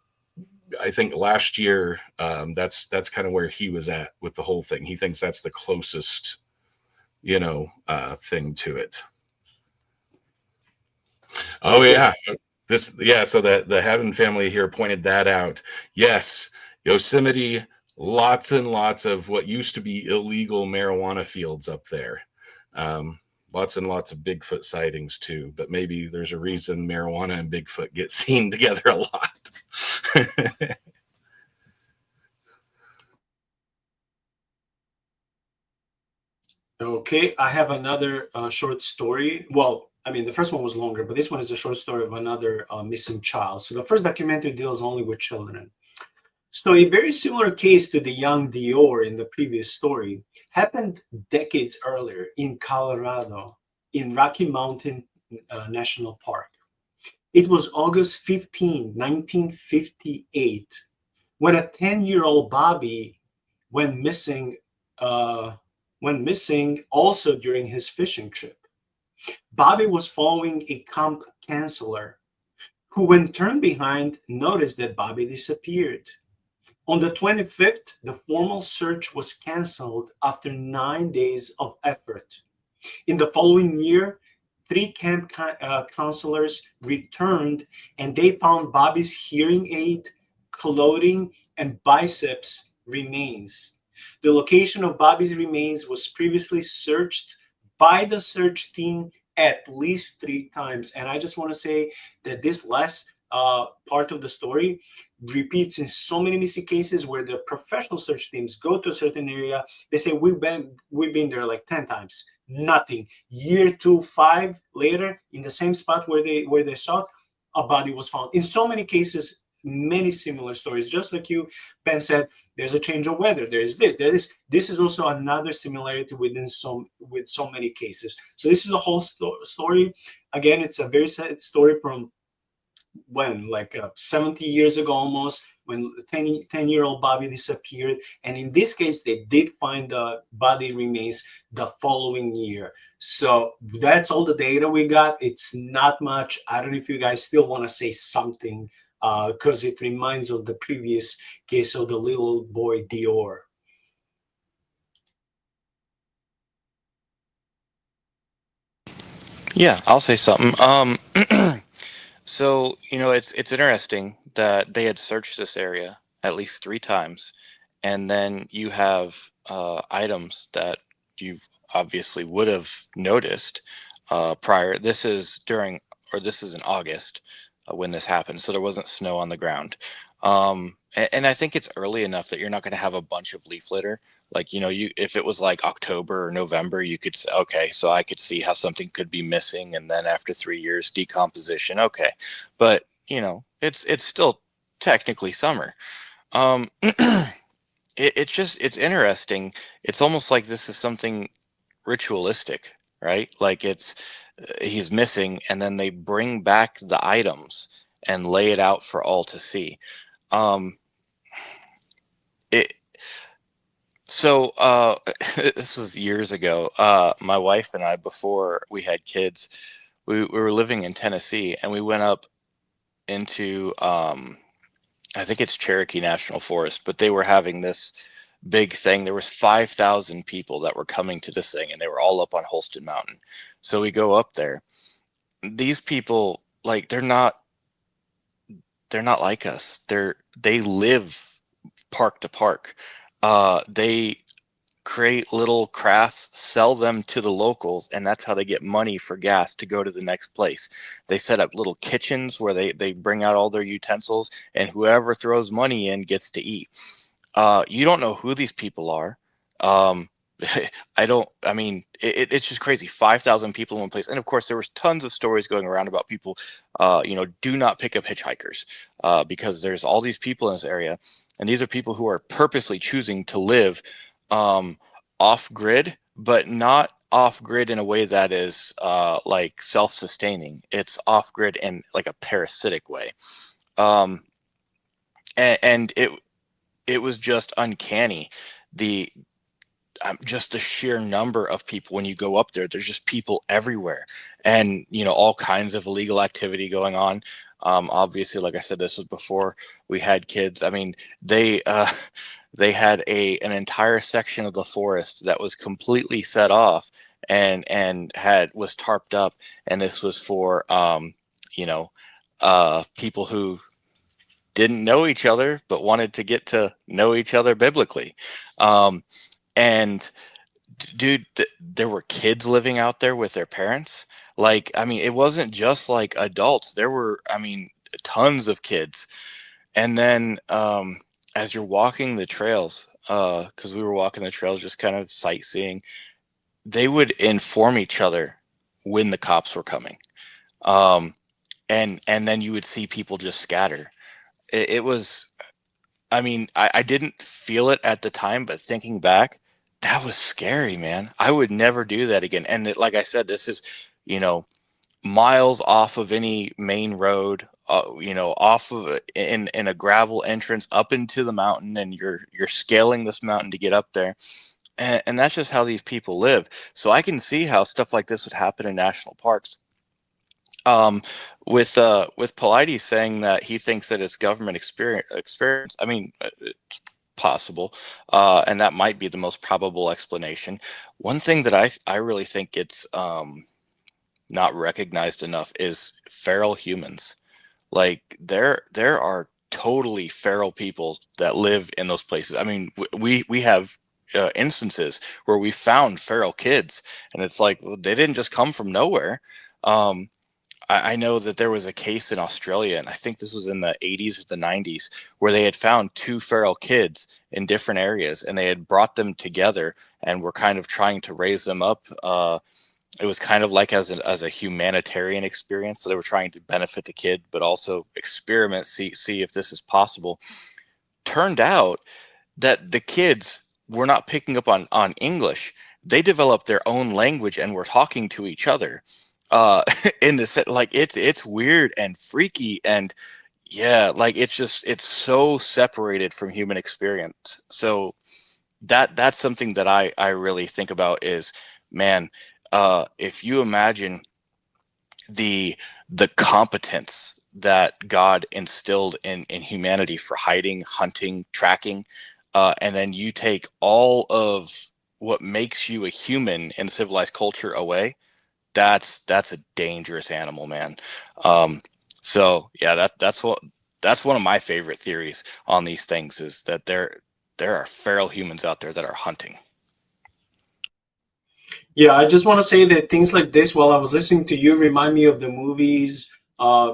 think last year, that's kind of where he was at with the whole thing. He thinks that's the closest, thing to it. Oh yeah, so that the Heaven family here pointed that out. Yes, Yosemite, lots and lots of what used to be illegal marijuana fields up there. Lots and lots of Bigfoot sightings too, but maybe there's a reason marijuana and Bigfoot get seen together a lot. Okay, I have another short story. Well, I mean, the first one was longer, but this one is a short story of another missing child. So the first documentary deals only with children. So a very similar case to the young Dior in the previous story happened decades earlier in Colorado, in Rocky Mountain National Park. It was August 15, 1958, when a 10-year-old Bobby went missing also during his fishing trip. Bobby was following a camp counselor who, when turned behind, noticed that Bobby disappeared. On the 25th, the formal search was canceled after 9 days of effort. In the following year, 3 camp counselors returned, and they found Bobby's hearing aid, clothing, and biceps remains. The location of Bobby's remains was previously searched by the search team at least 3 times. And I just want to say that this last part of the story repeats in so many missing cases where the professional search teams go to a certain area. They say, we've been there like 10 times. Nothing. Year 2, 5 later, in the same spot where they sought, a body was found. In so many cases, many similar stories. Just like you, Ben, said, there's a change of weather. There's this. This is also another similarity with so many cases. So this is a whole story. Again, it's a very sad story from when, like 70 years ago almost, when 10-year-old Bobby disappeared. And in this case, they did find the body remains the following year. So that's all the data we got. It's not much. I don't know if you guys still want to say something, because it reminds of the previous case of the little boy Dior. Yeah, I'll say something. So, it's interesting that they had searched this area at least 3 times, and then you have items that you obviously would have noticed prior. This is in August when this happened, so there wasn't snow on the ground. And I think it's early enough that you're not going to have a bunch of leaf litter. Like, if it was like October or November, you could say, okay, so I could see how something could be missing. And then after 3 years, decomposition. Okay. But, it's still technically summer. It's interesting. It's almost like this is something ritualistic, right? Like he's missing, and then they bring back the items and lay it out for all to see. So this was years ago. My wife and I, before we had kids, we were living in Tennessee, and we went up into I think it's Cherokee National Forest, but they were having this big thing. There was 5,000 people that were coming to this thing, and they were all up on Holston Mountain. So we go up there. These people, like, they're not like us. They live park to park. They create little crafts, sell them to the locals, and that's how they get money for gas to go to the next place. They set up little kitchens where they bring out all their utensils, and whoever throws money in gets to eat. You don't know who these people are. It's just crazy. 5,000 people in one place. And of course, there was tons of stories going around about people, do not pick up hitchhikers, because there's all these people in this area. And these are people who are purposely choosing to live off grid, but not off grid in a way that is like self-sustaining. It's off grid in like a parasitic way. Um, and it was just uncanny. The just the sheer number of people when you go up there. There's just people everywhere, and all kinds of illegal activity going on. Obviously, like I said, this was before we had kids. I mean, they they had an entire section of the forest that was completely set off and was tarped up, and this was for you know people who didn't know each other but wanted to get to know each other biblically. And dude, there were kids living out there with their parents. Like, I mean, it wasn't just like adults. There were, I mean, tons of kids. And then as you're walking the trails, because we were walking the trails, just kind of sightseeing, they would inform each other when the cops were coming. Um, and then you would see people just scatter. It was, I mean, I didn't feel it at the time, but thinking back, that was scary, man. I would never do that again. And like I said, this is, you know, miles off of any main road, off of in a gravel entrance up into the mountain, and you're scaling this mountain to get up there. And that's just how these people live. So I can see how stuff like this would happen in national parks. Um, with Polides saying that he thinks that it's government experience. I mean, it's possible, and that might be the most probable explanation. One thing that I really think it's not recognized enough is feral humans. Like there are totally feral people that live in those places. I mean, we have instances where we found feral kids, and it's like, well, they didn't just come from nowhere. Um, I know that there was a case in Australia, and I think this was in the 80s or the 90s, where they had found two feral kids in different areas, and they had brought them together and were kind of trying to raise them up. It was kind of like as a humanitarian experience. So they were trying to benefit the kid, but also experiment, see if this is possible. Turned out that the kids were not picking up on English. They developed their own language and were talking to each other. In the set, like it's weird and freaky, and yeah, like it's so separated from human experience. So that's something that I really think about is, man, if you imagine the competence that God instilled in humanity for hiding, hunting, tracking, and then you take all of what makes you a human in civilized culture away, that's a dangerous animal, man. So yeah, that's one of my favorite theories on these things, is that there are feral humans out there that are hunting. Yeah, I just want to say that things like this, while I was listening to you, remind me of the movies,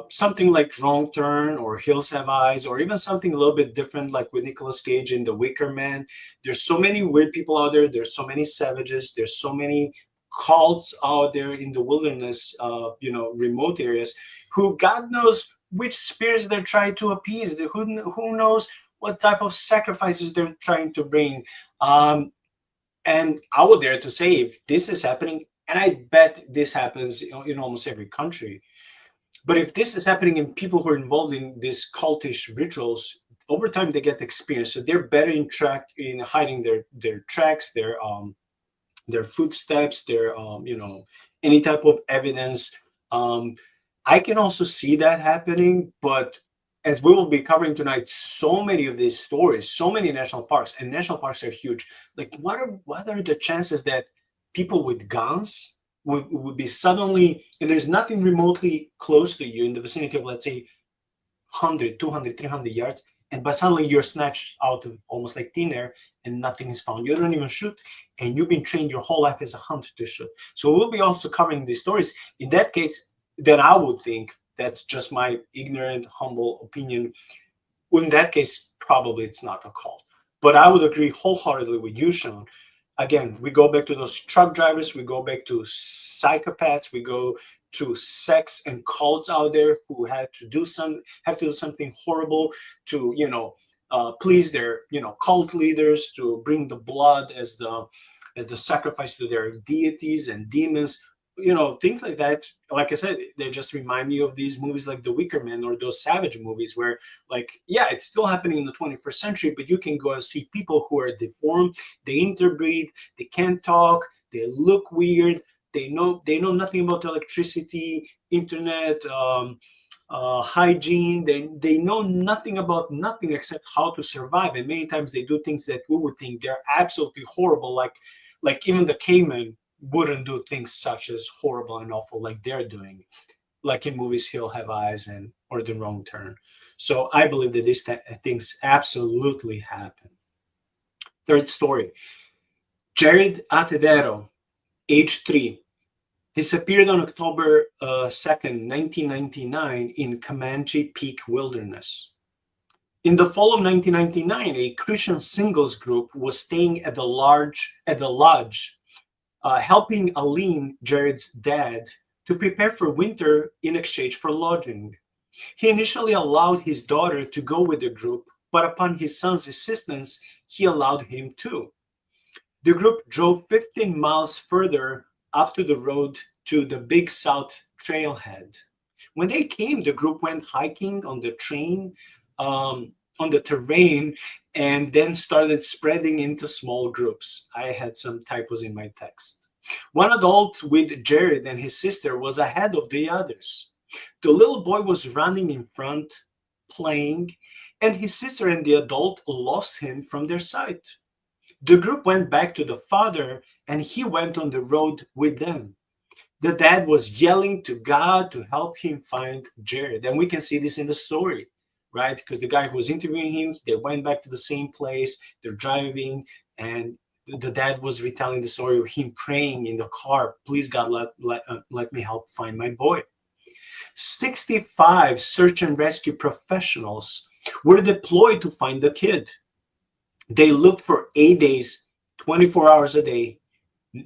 something like Wrong Turn or Hills Have Eyes, or even something a little bit different, like with Nicolas Cage in The Wicker Man. There's so many weird people out there. There's so many savages. There's so many cults out there in the wilderness, remote areas, who God knows which spirits they're trying to appease. Who knows what type of sacrifices they're trying to bring. And I would dare to say, if this is happening, and I bet this happens in almost every country, but if this is happening in people who are involved in these cultish rituals, over time they get experience. So they're better in hiding their tracks, their footsteps, their any type of evidence. I can also see that happening, but as we will be covering tonight, so many of these stories, so many national parks, and national parks are huge. Like, what are the chances that people with guns would be suddenly, and there's nothing remotely close to you in the vicinity of, let's say, 100, 200, 300 yards, but suddenly you're snatched out of almost like thin air and nothing is found. You don't even shoot, and you've been trained your whole life as a hunter to shoot. So we'll be also covering these stories. In that case, then I would think, that's just my ignorant, humble opinion, in that case, probably it's not a cult. But I would agree wholeheartedly with you, Shaun. Again, we go back to those truck drivers, we go back to psychopaths, we go to sects and cults out there who have to do something horrible to please their cult leaders, to bring the blood as as the sacrifice to their deities and demons, you know, things like that. Like I said, they just remind me of these movies like The Wicker Man or those Savage movies where, like, yeah, it's still happening in the 21st century, but you can go and see people who are deformed, they interbreed, they can't talk, they look weird, they know nothing about electricity, internet, hygiene. They know nothing about nothing except how to survive, and many times they do things that we would think they're absolutely horrible, like even the cavemen wouldn't do things such as horrible and awful like they're doing, like in movies He'll Have Eyes and or The Wrong Turn. So I believe that these things absolutely happen. Third story. Jared Atedero, age 3, disappeared on October 2nd, 1999 in Comanche Peak Wilderness. In the fall of 1999, a Christian singles group was staying at the lodge, helping Aline, Jared's dad, to prepare for winter in exchange for lodging. He initially allowed his daughter to go with the group, but upon his son's insistence, he allowed him too. The group drove 15 miles further up to the road to the Big South Trailhead. When they came, the group went hiking on the terrain, and then started spreading into small groups. I had some typos in my text. One adult with Jared and his sister was ahead of the others. The little boy was running in front, playing, and his sister and the adult lost him from their sight. The group went back to the father, and he went on the road with them. The dad was yelling to God to help him find Jared. And we can see this in the story, right? Because the guy who was interviewing him, they went back to the same place, they're driving, and the dad was retelling the story of him praying in the car, please God, let me help find my boy. 65 search and rescue professionals were deployed to find the kid. They looked for 8 days, 24 hours a day,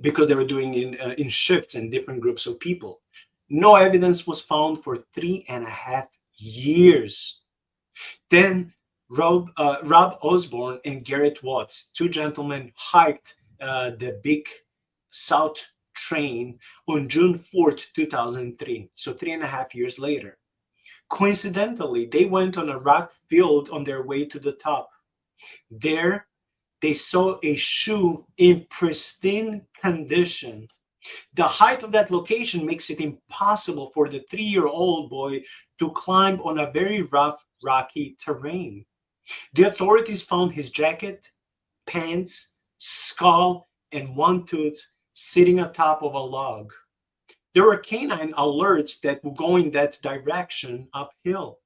because they were doing in shifts and different groups of people. No evidence was found for 3.5 years. Then Rob Osborne and Garrett Watts, two gentlemen, hiked the Big South Train on June 4th, 2003, so 3.5 years later. Coincidentally, they went on a rock field on their way to the top. There, they saw a shoe in pristine condition. The height of that location makes it impossible for the 3-year-old boy to climb on a very rough, rocky terrain. The authorities found his jacket, pants, skull, and one tooth sitting atop of a log. There were canine alerts that were going that direction uphill.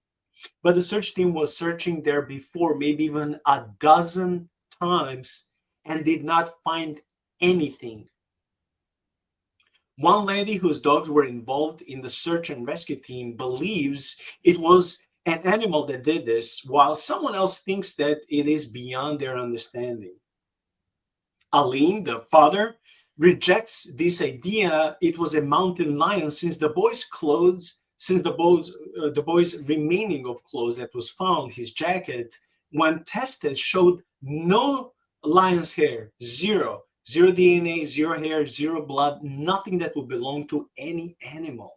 But the search team was searching there before, maybe even a dozen times, and did not find anything. One lady whose dogs were involved in the search and rescue team believes it was an animal that did this, while someone else thinks that it is beyond their understanding. Aline, the father, rejects this idea it was a mountain lion, since the boy's remaining of clothes that was found, his jacket, when tested, showed no lion's hair, zero DNA, zero hair, zero blood, nothing that would belong to any animal.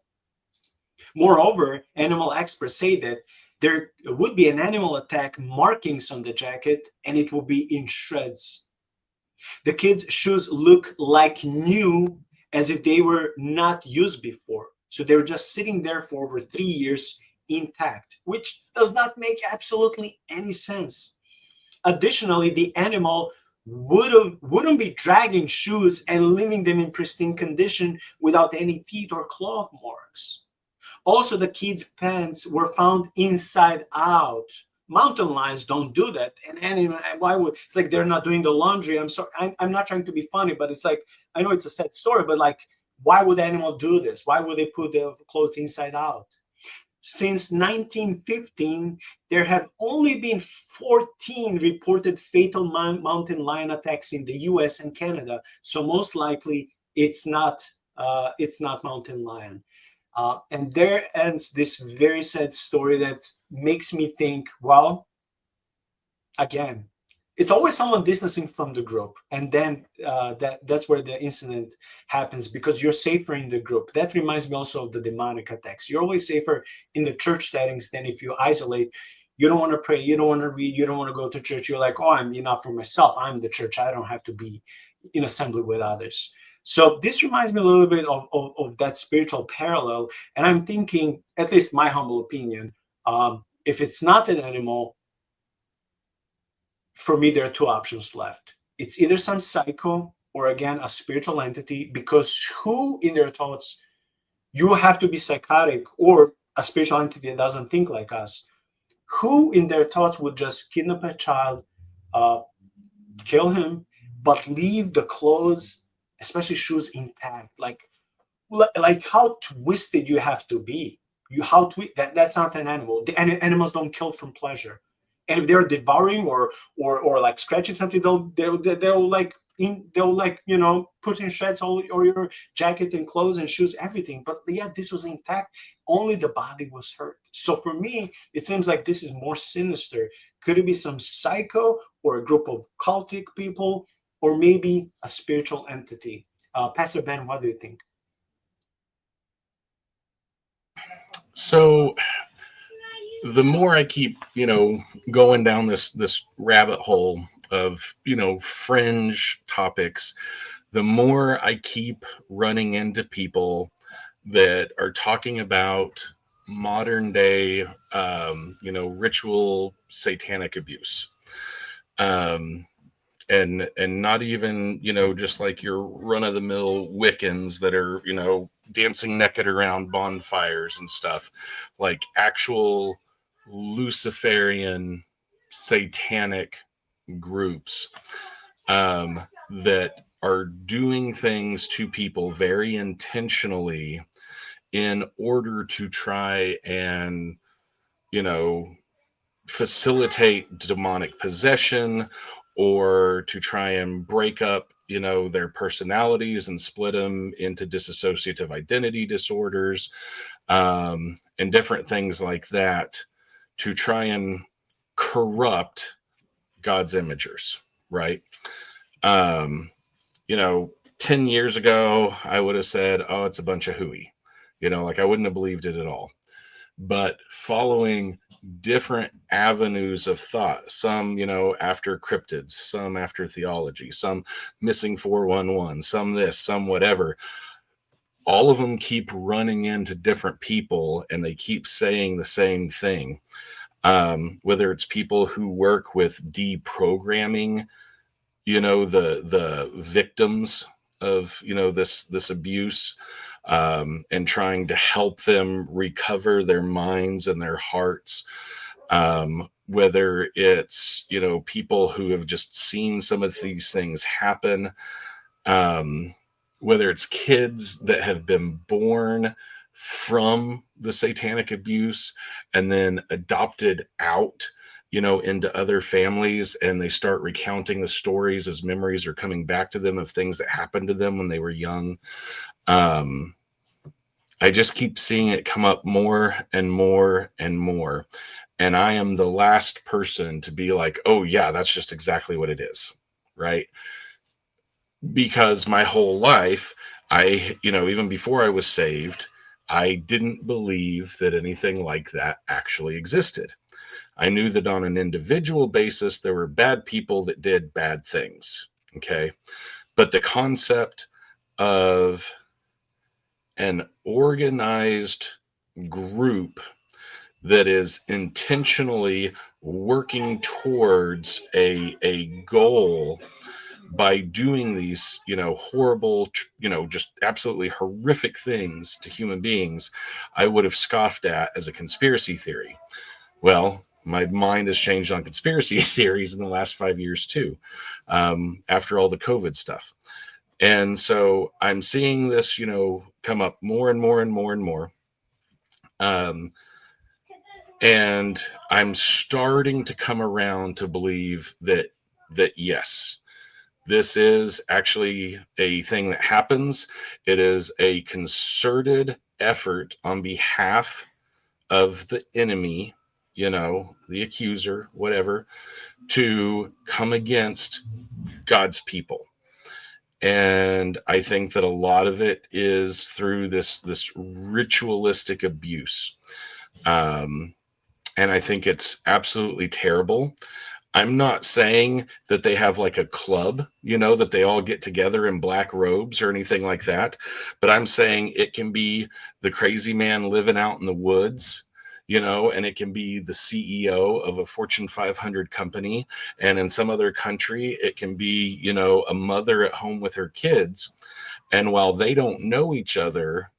Moreover, animal experts say that there would be an animal attack markings on the jacket, and it will be in shreds. The kids' shoes look like new, as if they were not used before. So they were just sitting there for over 3 years intact, which does not make absolutely any sense. Additionally, the animal wouldn't be dragging shoes and leaving them in pristine condition without any teeth or claw marks. Also, the kids' pants were found inside out. Mountain lions don't do that. And why would, it's like they're not doing the laundry. I'm sorry, I'm not trying to be funny, but it's like, I know it's a sad story, but like, why would the animal do this? Why would they put the clothes inside out? Since 1915, there have only been 14 reported fatal mountain lion attacks in the US and Canada. So most likely it's not mountain lion. And there ends this very sad story that makes me think, well, again, it's always someone distancing from the group, and then that's where the incident happens, because you're safer in the group. That reminds me also of the demonic attacks. You're always safer in the church settings than if you isolate. You don't want to pray, you don't want to read, you don't want to go to church. You're like, oh, I'm enough for myself, I'm the church, I don't have to be in assembly with others. So this reminds me a little bit of that spiritual parallel. And I'm thinking, at least my humble opinion, if it's not an animal, for me, there are two options left. It's either some psycho or, again, a spiritual entity, because who in their thoughts, you have to be psychotic or a spiritual entity that doesn't think like us, who in their thoughts would just kidnap a child, kill him, but leave the clothes, especially shoes, intact? Like how twisted you have to be. That's not an animal. The animals don't kill from pleasure. And if they're devouring or like scratching something, they'll like put in shreds all or your jacket and clothes and shoes, everything. But yeah, this was intact. Only the body was hurt. So for me, it seems like this is more sinister. Could it be some psycho or a group of cultic people, or maybe a spiritual entity? Pastor Ben, what do you think? So the more I keep, going down this rabbit hole of, fringe topics, the more I keep running into people that are talking about modern day, ritual satanic abuse. And not even, just like your run-of-the-mill Wiccans that are, dancing naked around bonfires and stuff, like actual Luciferian satanic groups that are doing things to people very intentionally in order to try and, facilitate demonic possession, or to try and break up, their personalities and split them into dissociative identity disorders, and different things like that, to try and corrupt God's imagers, right? 10 years ago, I would have said, oh, it's a bunch of hooey. I wouldn't have believed it at all. But following different avenues of thought, some after cryptids, some after theology, some missing 411, some this, some whatever, all of them keep running into different people, and they keep saying the same thing. Whether it's people who work with deprogramming the victims of this abuse, and trying to help them recover their minds and their hearts, whether it's people who have just seen some of these things happen, whether it's kids that have been born from the satanic abuse and then adopted out into other families, and they start recounting the stories as memories are coming back to them of things that happened to them when they were young. I just keep seeing it come up more and more and more. And I am the last person to be like, oh yeah, that's just exactly what it is, right? Because my whole life, even before I was saved, I didn't believe that anything like that actually existed. I knew that on an individual basis, there were bad people that did bad things, okay? But the concept of an organized group that is intentionally working towards a goal by doing these, horrible, just absolutely horrific things to human beings, I would have scoffed at as a conspiracy theory. Well, my mind has changed on conspiracy theories in the last 5 years too, after all the COVID stuff. And so I'm seeing this, come up more and more and more and more. And I'm starting to come around to believe that yes, this is actually a thing that happens. It is a concerted effort on behalf of the enemy, the accuser, whatever, to come against God's people. And I think that a lot of it is through this ritualistic abuse. And I think it's absolutely terrible. I'm not saying that they have like a club, that they all get together in black robes or anything like that. But I'm saying it can be the crazy man living out in the woods, and it can be the CEO of a Fortune 500 company. And in some other country, it can be, a mother at home with her kids. And while they don't know each other,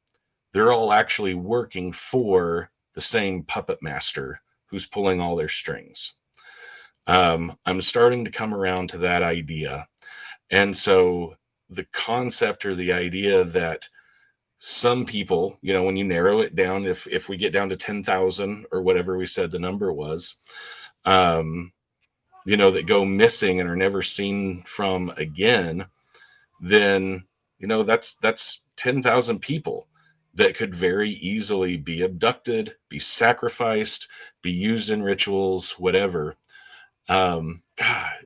they're all actually working for the same puppet master who's pulling all their strings. I'm starting to come around to that idea. And so the concept or the idea that some people, when you narrow it down, if we get down to 10,000 or whatever we said the number was, that go missing and are never seen from again, then, that's 10,000 people that could very easily be abducted, be sacrificed, be used in rituals, whatever. God,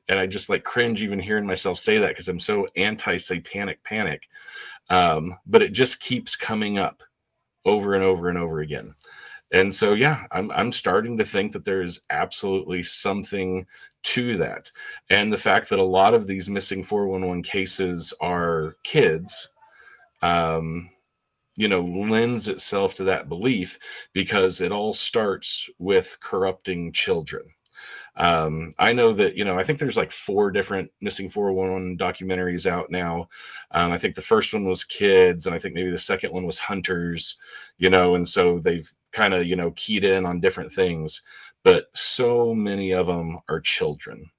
and I just like cringe even hearing myself say that because I'm so anti-satanic panic. But it just keeps coming up over and over and over again. And so, yeah, I'm starting to think that there is absolutely something to that. And the fact that a lot of these missing 411 cases are kids, lends itself to that belief because it all starts with corrupting children. I know that, I think there's like 4 different missing 411 documentaries out now. I think the first one was kids, and I think maybe the second one was hunters, and so they've kind of, keyed in on different things, but so many of them are children.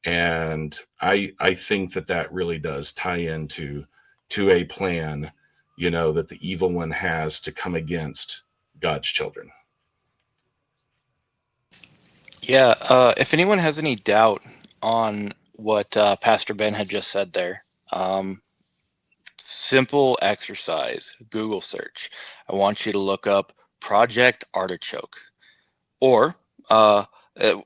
And I think that really does tie into a plan, that the evil one has to come against God's children. Yeah, if anyone has any doubt on what Pastor Ben had just said there, simple exercise, Google search. I want you to look up Project Artichoke. Or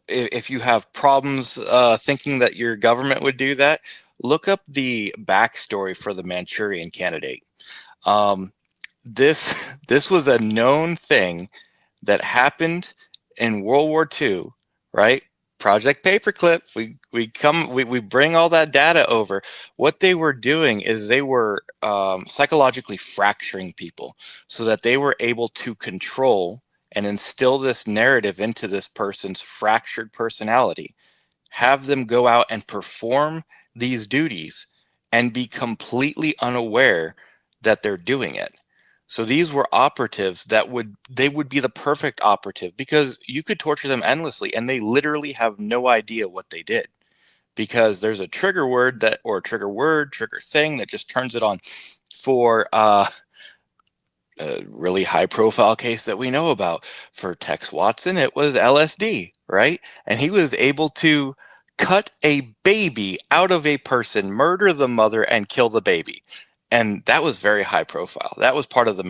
if you have problems thinking that your government would do that, look up the backstory for the Manchurian Candidate. This was a known thing that happened in World War II. Right? Project Paperclip. We bring all that data over. What they were doing is they were psychologically fracturing people so that they were able to control and instill this narrative into this person's fractured personality, have them go out and perform these duties and be completely unaware that they're doing it. So these were operatives that would be the perfect operative because you could torture them endlessly and they literally have no idea what they did because there's a trigger word trigger thing that just turns it on. For a really high profile case that we know about, for Tex Watson, it was LSD, right? And he was able to cut a baby out of a person, murder the mother, and kill the baby. And that was very high profile. That was part of the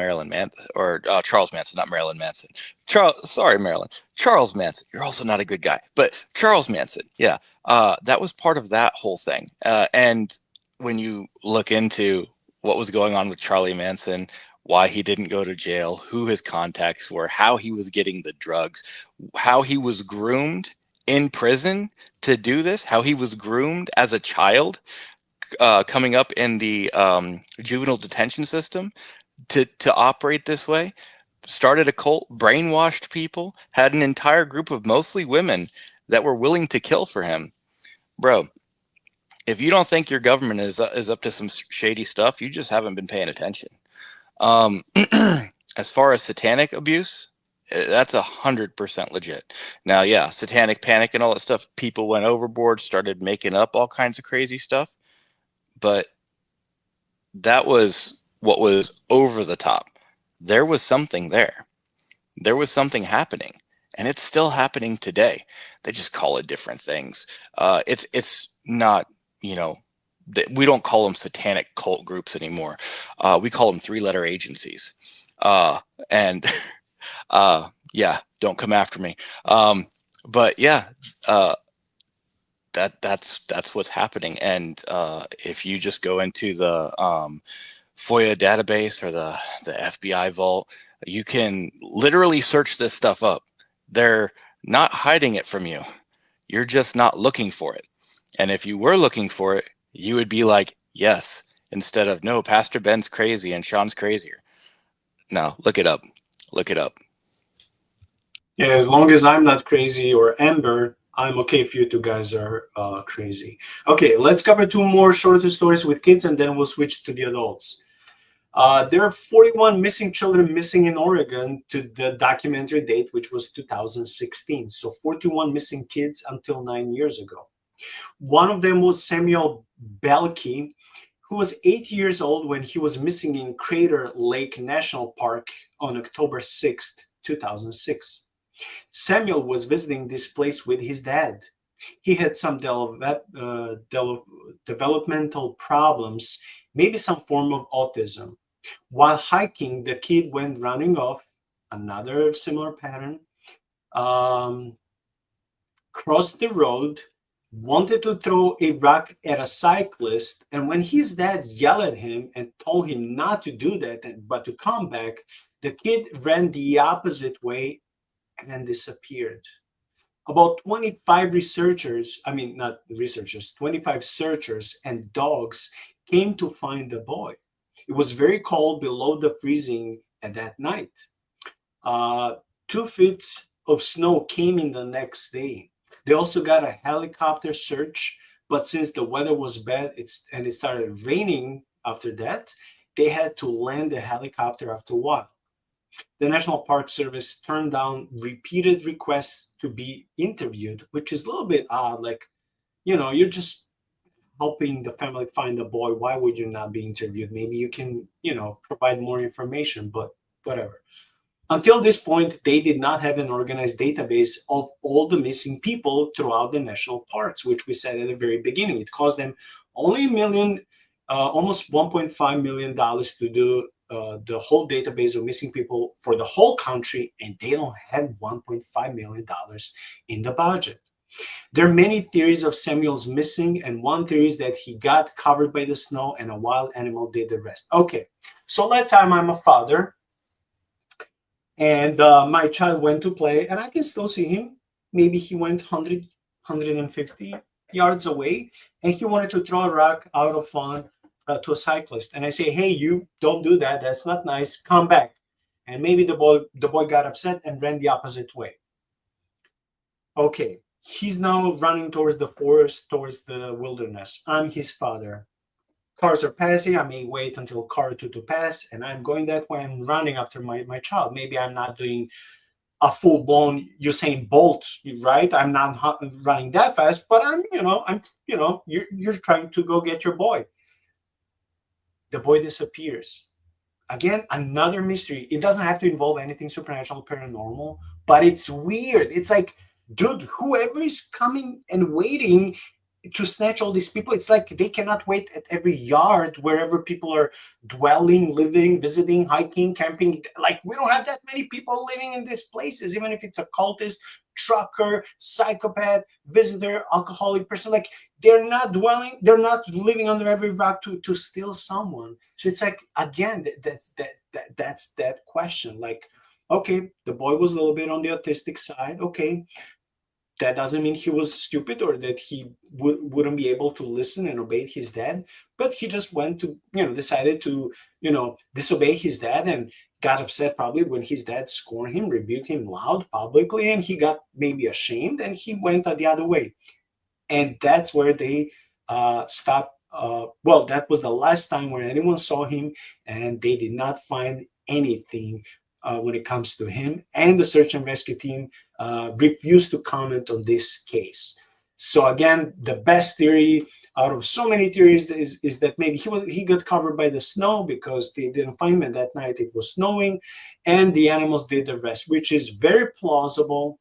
Charles Manson, not Marilyn Manson. Charles Manson. You're also not a good guy, but Charles Manson. Yeah. That was part of that whole thing. And when you look into what was going on with Charlie Manson, why he didn't go to jail, who his contacts were, how he was getting the drugs, how he was groomed in prison to do this, how he was groomed as a child, coming up in the juvenile detention system to operate this way, started a cult, brainwashed people, had an entire group of mostly women that were willing to kill for him. Bro, if you don't think your government is up to some shady stuff, you just haven't been paying attention. As far as satanic abuse, that's 100% legit. Now, yeah, satanic panic and all that stuff, people went overboard, started making up all kinds of crazy stuff. But that was what was over the top. There was something there. There was something happening, and it's still happening today. They just call it different things. It's not, we don't call them satanic cult groups anymore. We call them 3-letter agencies. And Yeah, don't come after me. But yeah, uh, that's what's happening. And if you just go into the FOIA database or the FBI vault, you can literally search this stuff up. They're not hiding it from you. You're just not looking for it. And if you were looking for it, you would be like, yes, instead of no, Pastor Ben's crazy and Shaun's crazier. No, look it up. Look it up. Yeah, as long as I'm not crazy or Amber, I'm okay if you two guys are crazy. Okay, let's cover two more shorter stories with kids and then we'll switch to the adults. There are 41 missing children missing in Oregon to the documentary date, which was 2016. So 41 missing kids until 9 years ago. One of them was Samuel Belkey, who was 8 years old when he was missing in Crater Lake National Park on October 6th, 2006. Samuel was visiting this place with his dad. He had some developmental problems, maybe some form of autism. While hiking, the kid went running off, another similar pattern, crossed the road, wanted to throw a rock at a cyclist, and when his dad yelled at him and told him not to do that, but to come back, the kid ran the opposite way and then disappeared. About 25 researchers, I mean, not researchers, 25 searchers and dogs came to find the boy. It was very cold below the freezing at that night. 2 feet of snow came in the next day. They also got a helicopter search, but since the weather was bad and it started raining after that, they had to land the helicopter after a while. The National Park Service turned down repeated requests to be interviewed, which is a little bit odd. Like, you're just helping the family find the boy. Why would you not be interviewed? Maybe you can, provide more information, but whatever. Until this point, they did not have an organized database of all the missing people throughout the national parks, which we said at the very beginning. It cost them only almost $1.5 million to do the whole database of missing people for the whole country, and they don't have $1.5 million in the budget. There are many theories of Samuel's missing, and one theory is that he got covered by the snow and a wild animal did the rest. Okay, so let's say I'm a father, and my child went to play, and I can still see him. Maybe he went 150 yards away, and he wanted to throw a rock out of fun to a cyclist. And I say, hey, you don't do that. That's not nice. Come back. And maybe the boy got upset and ran the opposite way. Okay, he's now running towards the forest, towards the wilderness. I'm his father. Cars are passing. I may wait until car two to pass, and I'm going that way. I'm running after my child. Maybe I'm not doing a full-blown Usain Bolt, right? I'm not running that fast, but you're trying to go get your boy. The boy disappears. Again, another mystery. It doesn't have to involve anything supernatural, paranormal, but it's weird. It's like, dude, whoever is coming and waiting to snatch all these people, it's like they cannot wait at every yard wherever people are dwelling, living, visiting, hiking, camping. Like, we don't have that many people living in these places, even if it's a cultist, trucker, psychopath, visitor, alcoholic person. Like, they're not living under every rock to steal someone. So it's like, again, that's that question. Like, okay, the boy was a little bit on the autistic side. Okay, that doesn't mean he was stupid or that he wouldn't be able to listen and obey his dad, but he just decided to disobey his dad and got upset probably when his dad scorned him, rebuked him loud publicly, and he got maybe ashamed and he went the other way. And that's where they stopped. That was the last time where anyone saw him, and they did not find anything when it comes to him. And the search and rescue team refused to comment on this case. So again, the best theory out of so many theories is that maybe he got covered by the snow because they didn't find him, and that night it was snowing, and the animals did the rest, which is very plausible.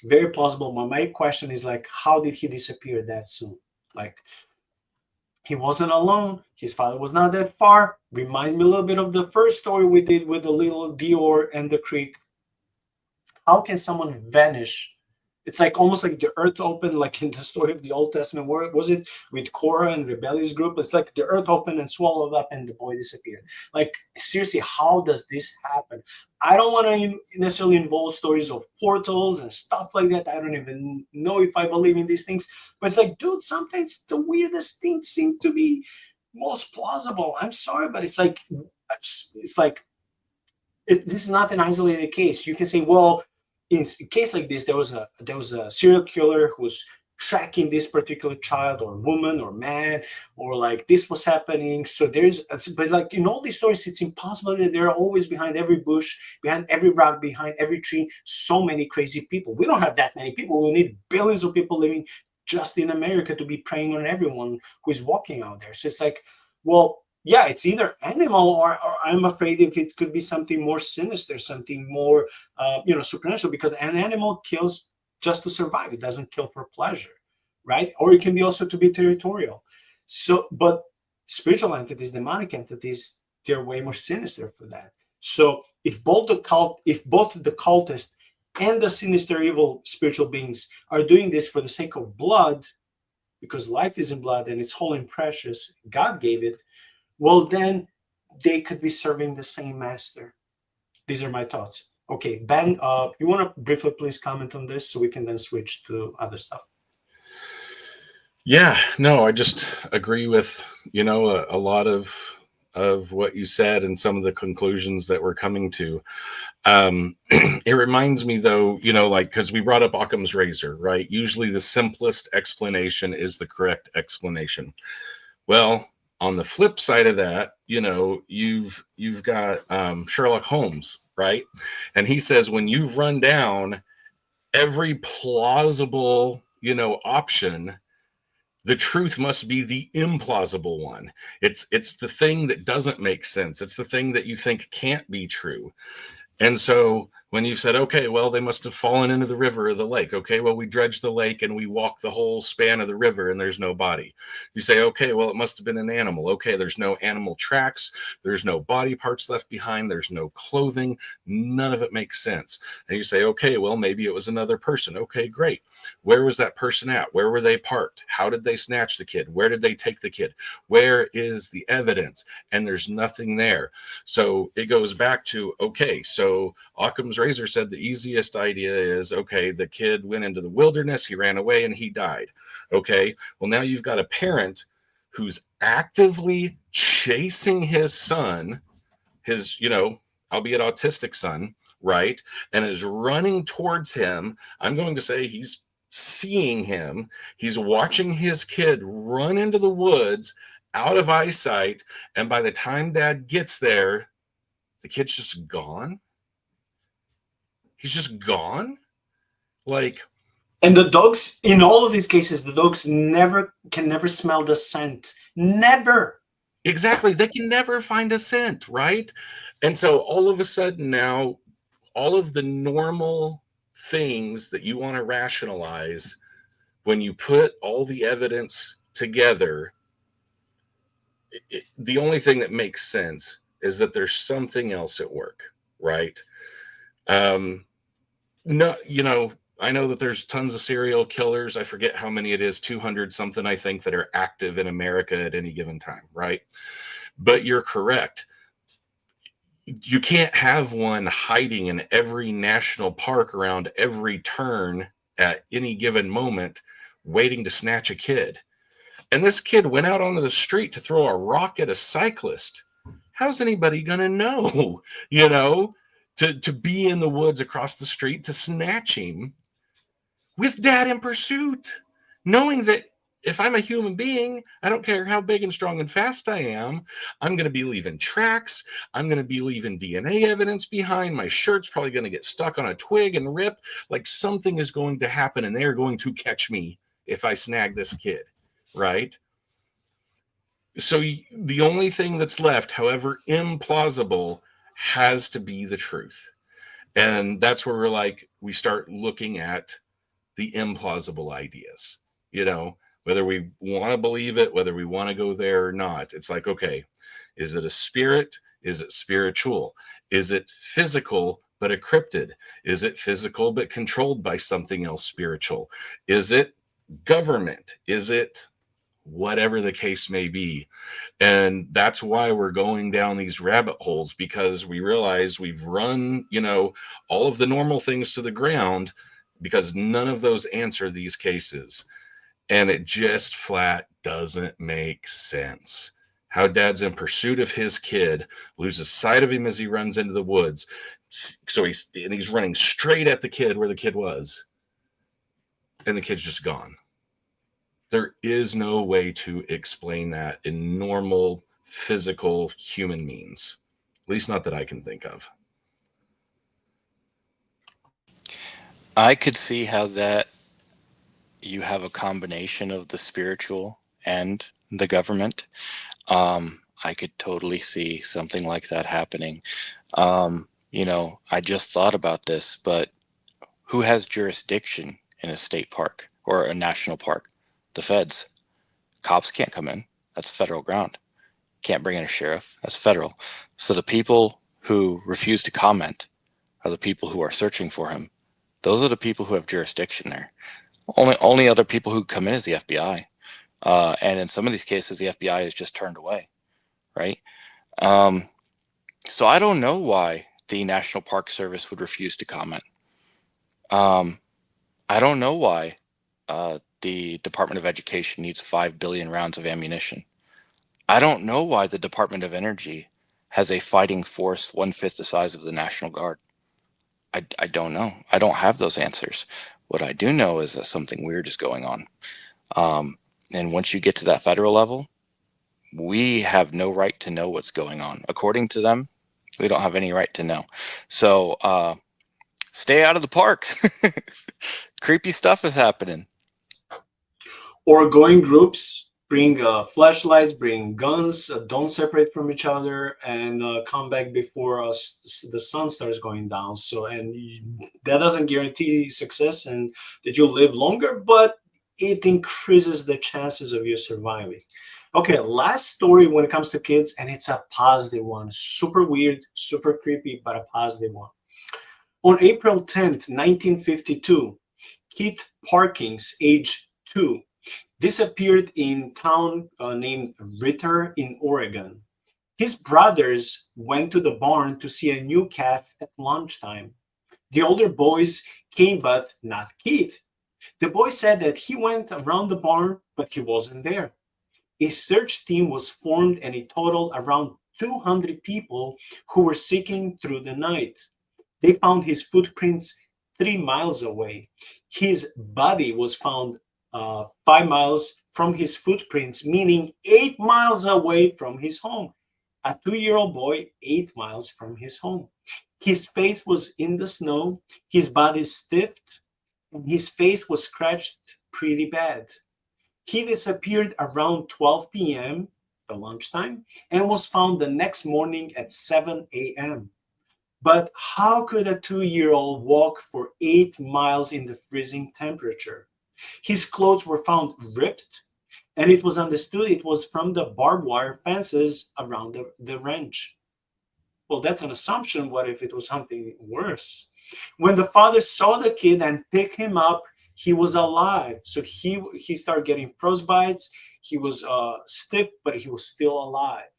Very plausible. But my question is, like, how did he disappear that soon? Like, he wasn't alone. His father was not that far. Reminds me a little bit of the first story we did with the little Dior and the creek. how can someone vanish? It's like almost like the earth opened, like in the story of the Old Testament. Where was it with Korah and rebellious group? It's like the earth opened and swallowed up, and the boy disappeared. Like seriously, how does this happen? I don't want to necessarily involve stories of portals and stuff like that. I don't even know if I believe in these things. But it's like, dude, sometimes the weirdest things seem to be most plausible. I'm sorry, but it's like this is not an isolated case. You can say, well, in a case like this, there was a serial killer who was tracking this particular child or woman or man, or like this was happening. So but like in all these stories, it's impossible that they're always behind every bush, behind every rock, behind every tree. So many crazy people. We don't have that many people. We need billions of people living just in America to be preying on everyone who is walking out there. So it's like, well, yeah, it's either animal or I'm afraid if it could be something more sinister, something more, supernatural, because an animal kills just to survive. It doesn't kill for pleasure, right? Or it can be also to be territorial. So, but spiritual entities, demonic entities, they're way more sinister for that. So if both the cultist and the sinister evil spiritual beings are doing this for the sake of blood, because life is in blood and it's holy and precious, God gave it, well, then they could be serving the same master. These are my thoughts. Okay, Ben, you want to briefly please comment on this so we can then switch to other stuff? Yeah, no, I just agree with, a lot of what you said and some of the conclusions that we're coming to. It reminds me though, because we brought up Occam's razor, right? Usually the simplest explanation is the correct explanation. Well, on the flip side of that, you've got Sherlock Holmes, right? And he says when you've run down every plausible, option, the truth must be the implausible one. It's the thing that doesn't make sense. It's the thing that you think can't be true. And so when you said, okay, well, they must have fallen into the river or the lake. Okay, well, we dredged the lake and we walked the whole span of the river and there's no body. You say, okay, well, it must have been an animal. Okay, there's no animal tracks. There's no body parts left behind. There's no clothing. None of it makes sense. And you say, okay, well, maybe it was another person. Okay, great. Where was that person at? Where were they parked? How did they snatch the kid? Where did they take the kid? Where is the evidence? And there's nothing there. So it goes back to, okay, so Occam's razor said the easiest idea is, okay, the kid went into the wilderness, he ran away and he died. Okay, well, now you've got a parent who's actively chasing his son, his, albeit autistic son, right? And is running towards him. I'm going to say he's seeing him. He's watching his kid run into the woods out of eyesight. And by the time dad gets there, the kid's just gone. He's just gone. And the dogs, in all of these cases, the dogs can never smell the scent. Never. Exactly. They can never find a scent, right? And so all of a sudden now, all of the normal things that you want to rationalize, when you put all the evidence together, the only thing that makes sense is that there's something else at work, right? No, I know that there's tons of serial killers. I forget how many it is, 200 something, I think, that are active in America at any given time, right? But you're correct. You can't have one hiding in every national park around every turn at any given moment, waiting to snatch a kid. And this kid went out onto the street to throw a rock at a cyclist. How's anybody going to know, to be in the woods across the street to snatch him with dad in pursuit, knowing that if I'm a human being, I don't care how big and strong and fast I am, I'm going to be leaving tracks. I'm going to be leaving DNA evidence behind. My shirt's probably going to get stuck on a twig and rip. Like something is going to happen and they're going to catch me if I snag this kid, right? So the only thing that's left, however implausible, has to be the truth. And that's where we start looking at the implausible ideas, whether we want to believe it, whether we want to go there or not. It's like, okay, is it a spirit? Is it spiritual? Is it physical but a cryptid? Is it physical but controlled by something else spiritual? Is it government? Is it whatever the case may be? And that's why we're going down these rabbit holes, because we realize we've run, all of the normal things to the ground, because none of those answer these cases. And it just flat doesn't make sense. How dad's in pursuit of his kid, loses sight of him as he runs into the woods. So he's running straight at the kid where the kid was, and the kid's just gone. There is no way to explain that in normal physical human means, at least not that I can think of. I could see how that you have a combination of the spiritual and the government. I could totally see something like that happening. I just thought about this, but who has jurisdiction in a state park or a national park? The feds. Cops can't come in. That's federal ground. Can't bring in a sheriff. That's federal. So the people who refuse to comment are the people who are searching for him. Those are the people who have jurisdiction there. Only other people who come in is the FBI. And in some of these cases, the FBI is just turned away, right? So I don't know why the National Park Service would refuse to comment. I don't know why the Department of Education needs 5 billion rounds of ammunition. I don't know why the Department of Energy has a fighting force 1/5 the size of the National Guard. I don't know. I don't have those answers. What I do know is that something weird is going on. And once you get to that federal level, we have no right to know what's going on. According to them, we don't have any right to know. So stay out of the parks. Creepy stuff is happening. Or go in groups, bring flashlights, bring guns, don't separate from each other, and come back before the sun starts going down. That doesn't guarantee success and that you'll live longer, but it increases the chances of you surviving. Okay, last story when it comes to kids, and it's a positive one. Super weird, super creepy, but a positive one. On April 10th, 1952, Keith Parkins, age 2, disappeared in town named Ritter in Oregon. His brothers went to the barn to see a new calf at lunchtime. The older boys came, but not Keith. The boy said that he went around the barn, but he wasn't there. A search team was formed, and it totaled around 200 people who were seeking through the night. They found his footprints 3 miles away. His body was found 5 miles from his footprints, meaning 8 miles away from his home. A 2-year-old boy, 8 miles from his home. His face was in the snow, his body stiffed, and his face was scratched pretty bad. He disappeared around 12 p.m., the lunchtime, and was found the next morning at 7 a.m. But how could a 2-year-old walk for 8 miles in the freezing temperature? His clothes were found ripped, and it was understood it was from the barbed wire fences around the ranch. Well, that's an assumption. What if it was something worse? When the father saw the kid and picked him up, he was alive. So he started getting frostbites. He was stiff, but he was still alive.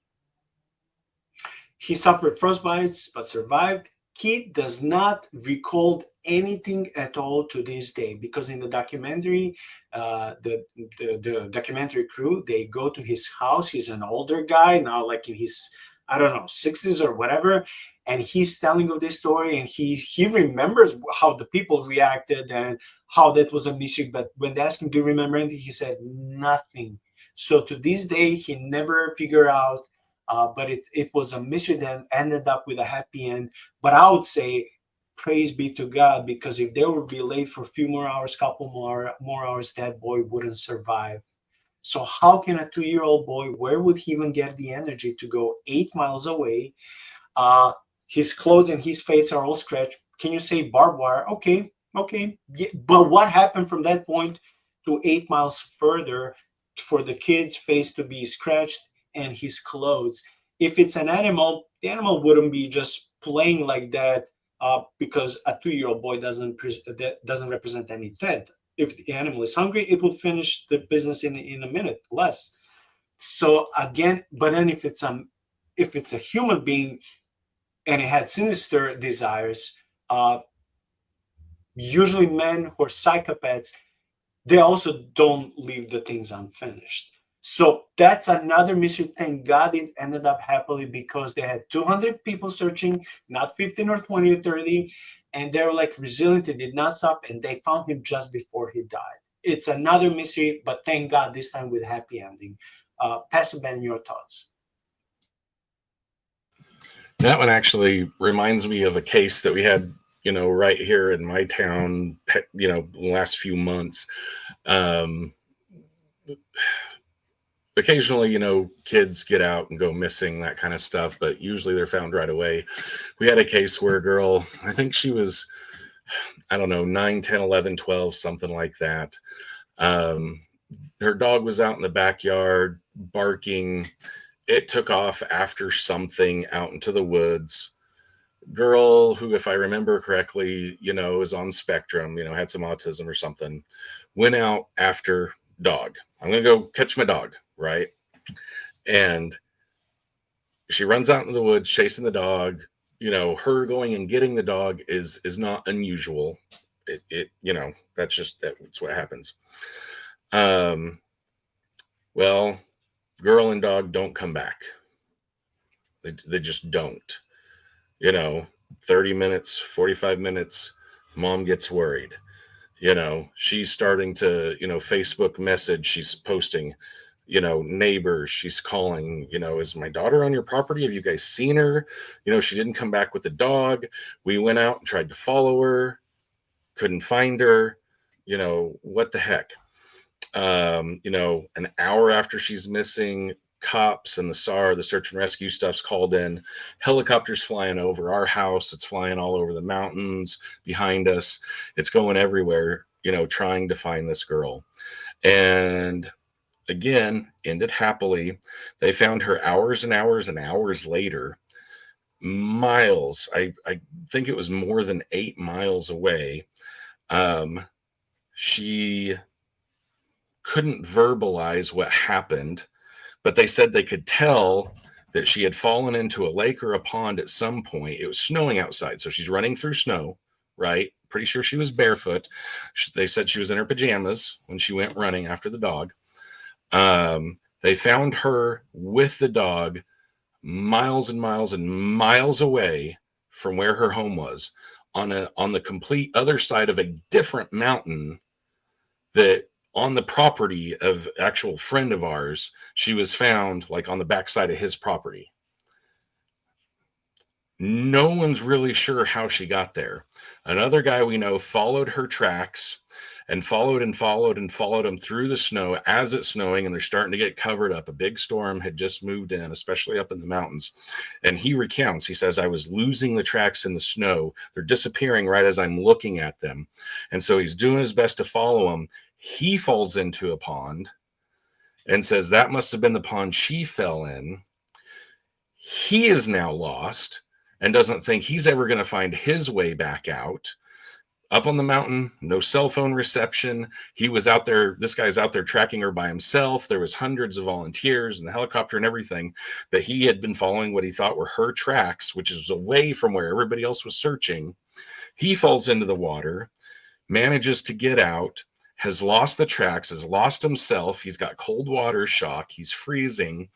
He suffered frostbites, but survived. Keith does not recall anything at all to this day, because in the documentary, the documentary crew, they go to his house. He's an older guy now, like in his, I don't know, 60s or whatever, and he's telling of this story, and he remembers how the people reacted and how that was a mystery. But when they asked him, do you remember anything, he said nothing. So to this day, he never figured out. But it was a mystery that ended up with a happy end. But I would say, praise be to God, because if they would be late for a few more hours, couple more hours, that boy wouldn't survive. So how can a 2-year-old boy, where would he even get the energy to go 8 miles away? His clothes and his face are all scratched. Can you say barbed wire? Okay. Yeah, but what happened from that point to 8 miles further for the kid's face to be scratched and his clothes? If it's an animal, the animal wouldn't be just playing like that because a 2-year-old boy doesn't represent any threat. If the animal is hungry, it will finish the business in a minute, less. So again, but then if it's a human being and it had sinister desires, usually men who are psychopaths, they also don't leave the things unfinished. So that's another mystery. Thank God it ended up happily, because they had 200 people searching, not 15 or 20 or 30. And they were like resilient. They did not stop. And they found him just before he died. It's another mystery, but thank God this time with happy ending. Pastor Ben, your thoughts? That one actually reminds me of a case that we had, right here in my town, the last few months. Occasionally, kids get out and go missing, that kind of stuff, but usually they're found right away. We had a case where a girl, I think she was, I don't know, 9, 10, 11, 12, something like that. Her dog was out in the backyard barking. It took off after something out into the woods. Girl who, if I remember correctly, is on spectrum, had some autism or something, went out after dog. I'm going to go catch my dog, right? And she runs out into the woods chasing the dog. Her going and getting the dog is not unusual. That's what happens. Well, girl and dog don't come back. They just don't. 30 minutes, 45 minutes, mom gets worried. She's starting to, Facebook message, she's posting, neighbors, she's calling, is my daughter on your property? Have you guys seen her? She didn't come back with the dog. We went out and tried to follow her, couldn't find her. What the heck? An hour after she's missing, cops and the SAR, the search and rescue stuff's called in. Helicopters flying over our house. It's flying all over the mountains behind us. It's going everywhere, trying to find this girl. And again, ended happily. They found her hours and hours and hours later, miles. I think it was more than 8 miles away. She couldn't verbalize what happened, but they said they could tell that she had fallen into a lake or a pond at some point. It was snowing outside, so she's running through snow, right? Pretty sure she was barefoot. They said she was in her pajamas when she went running after the dog. They found her with the dog miles and miles and miles away from where her home was, on the complete other side of a different mountain, that on the property of actual friend of ours. She was found like on the backside of his property. No one's really sure how she got there. Another guy we know followed her tracks and followed and followed and followed them through the snow as it's snowing, and they're starting to get covered up. A big storm had just moved in, especially up in the mountains. And he recounts, he says, I was losing the tracks in the snow. They're disappearing right as I'm looking at them. And so he's doing his best to follow them. He falls into a pond and says that must have been the pond she fell in. He is now lost and doesn't think he's ever going to find his way back out. Up on the mountain, no cell phone reception. He was out there, this guy's out there tracking her by himself. There was hundreds of volunteers and the helicopter and everything, but he had been following what he thought were her tracks, which is away from where everybody else was searching. He falls into the water, manages to get out, has lost the tracks, has lost himself. He's got cold water shock. He's freezing.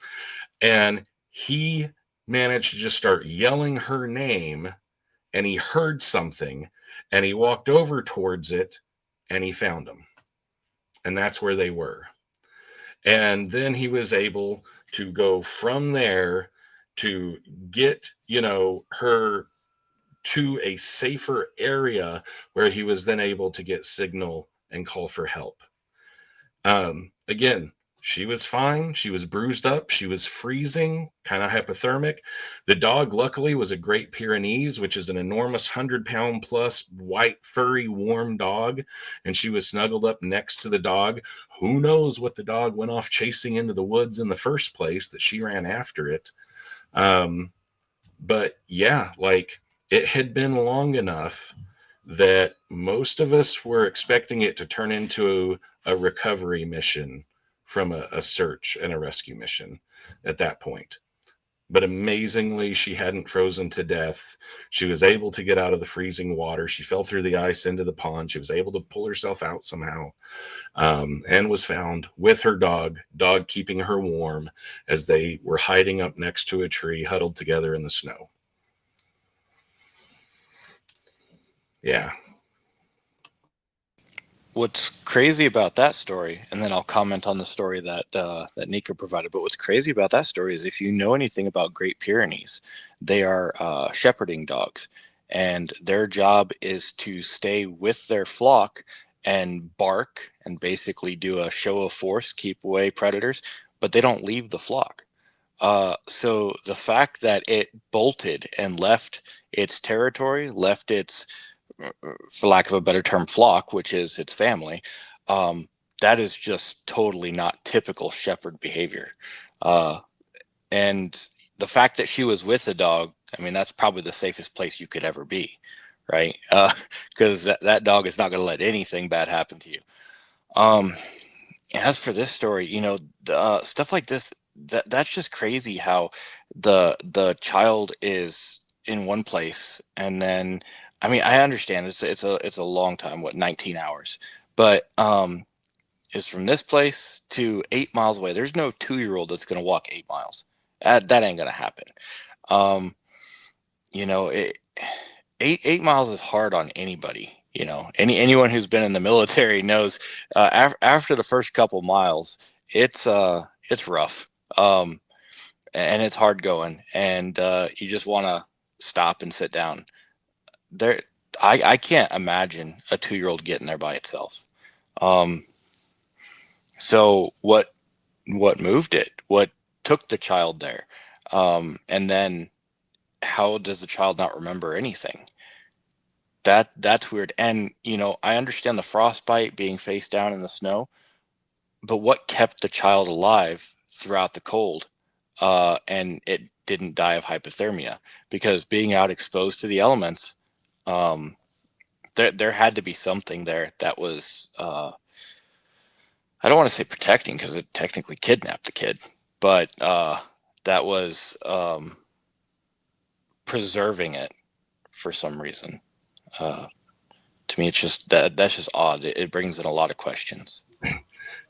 And he managed to just start yelling her name, and he heard something, and he walked over towards it, and he found them. And that's where they were. And then he was able to go from there to get, her to a safer area where he was then able to get signal and call for help. Again, she was fine. She was bruised up. She was freezing, kind of hypothermic. The dog, luckily, was a Great Pyrenees, which is an enormous 100-pound plus white, furry, warm dog. And she was snuggled up next to the dog. Who knows what the dog went off chasing into the woods in the first place, that she ran after it. But yeah, like, It had been long enough that most of us were expecting it to turn into a recovery mission from a search and a rescue mission at that point. But amazingly, she hadn't frozen to death. She was able to get out of the freezing water. She fell through the ice into the pond. She was able to pull herself out somehow, and was found with her dog keeping her warm as they were hiding up next to a tree, huddled together in the snow. Yeah. What's crazy about that story, and then I'll comment on the story that that Nico provided. But what's crazy about that story is if you know anything about Great Pyrenees, they are shepherding dogs, and their job is to stay with their flock and bark and basically do a show of force, keep away predators, but they don't leave the flock. So the fact that it bolted and left its territory, left its, for lack of a better term, flock, which is its family, that is just totally not typical shepherd behavior. And the fact that she was with a dog, I mean, that's probably the safest place you could ever be, right? Because that dog is not going to let anything bad happen to you. As for this story, you know, stuff like this, that's just crazy how the child is in one place, and then, I mean, I understand it's a long time, what, 19 hours, but it's from this place to 8 miles away. There's no 2-year-old that's going to walk 8 miles. That ain't going to happen. You know, 8 miles is hard on anybody. You know, anyone who's been in the military knows after the first couple miles, it's rough, and it's hard going, and you just want to stop and sit down. There, I can't imagine a 2-year-old getting there by itself. So what moved it? What took the child there? And then how does the child not remember anything? That's weird. And, you know, I understand the frostbite, being face down in the snow, but what kept the child alive throughout the cold? And it didn't die of hypothermia, because being out exposed to the elements, there had to be something there that was, I don't want to say protecting, because it technically kidnapped the kid, but that was preserving it for some reason. To me, it's just that's just odd. It brings in a lot of questions.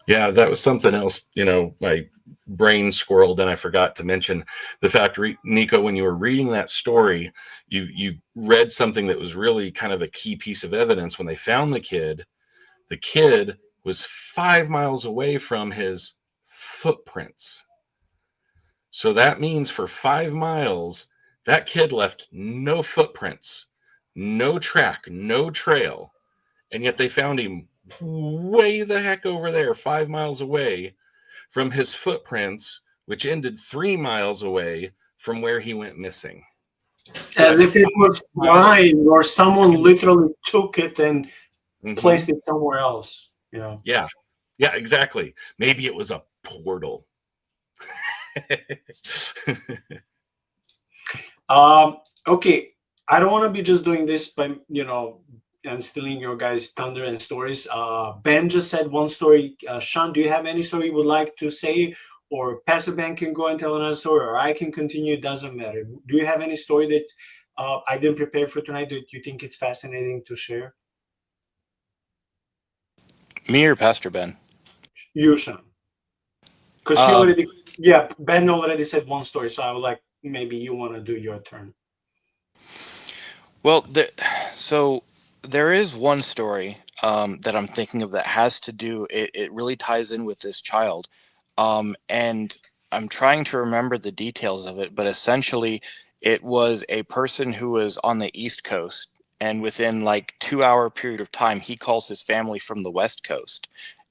Yeah, that was something else, you know, my brain squirreled and I forgot to mention the fact, Nico, when you were reading that story, you read something that was really kind of a key piece of evidence. When they found the kid was 5 miles away from his footprints. So that means for 5 miles, that kid left no footprints, no track, no trail. And yet they found him way the heck over there, 5 miles away from his footprints, which ended 3 miles away from where he went missing. So as if it was flying, or someone literally took it and placed it somewhere else. You know? Yeah, exactly. Maybe it was a portal. Okay, I don't want to be just doing this by, you know, and stealing your guys' thunder and stories. Ben just said one story. Shaun, do you have any story you would like to say? Or Pastor Ben can go and tell another story, or I can continue. It doesn't matter. Do you have any story that I didn't prepare for tonight that you think it's fascinating to share? Me or Pastor Ben? You, Shaun. Because he already, yeah, Ben already said one story, so I would like, maybe you want to do your turn. Well, so there is one story that I'm thinking of that has to do, it really ties in with this child. And I'm trying to remember the details of it, but essentially it was a person who was on the East Coast, and within like 2-hour period of time, he calls his family from the West Coast,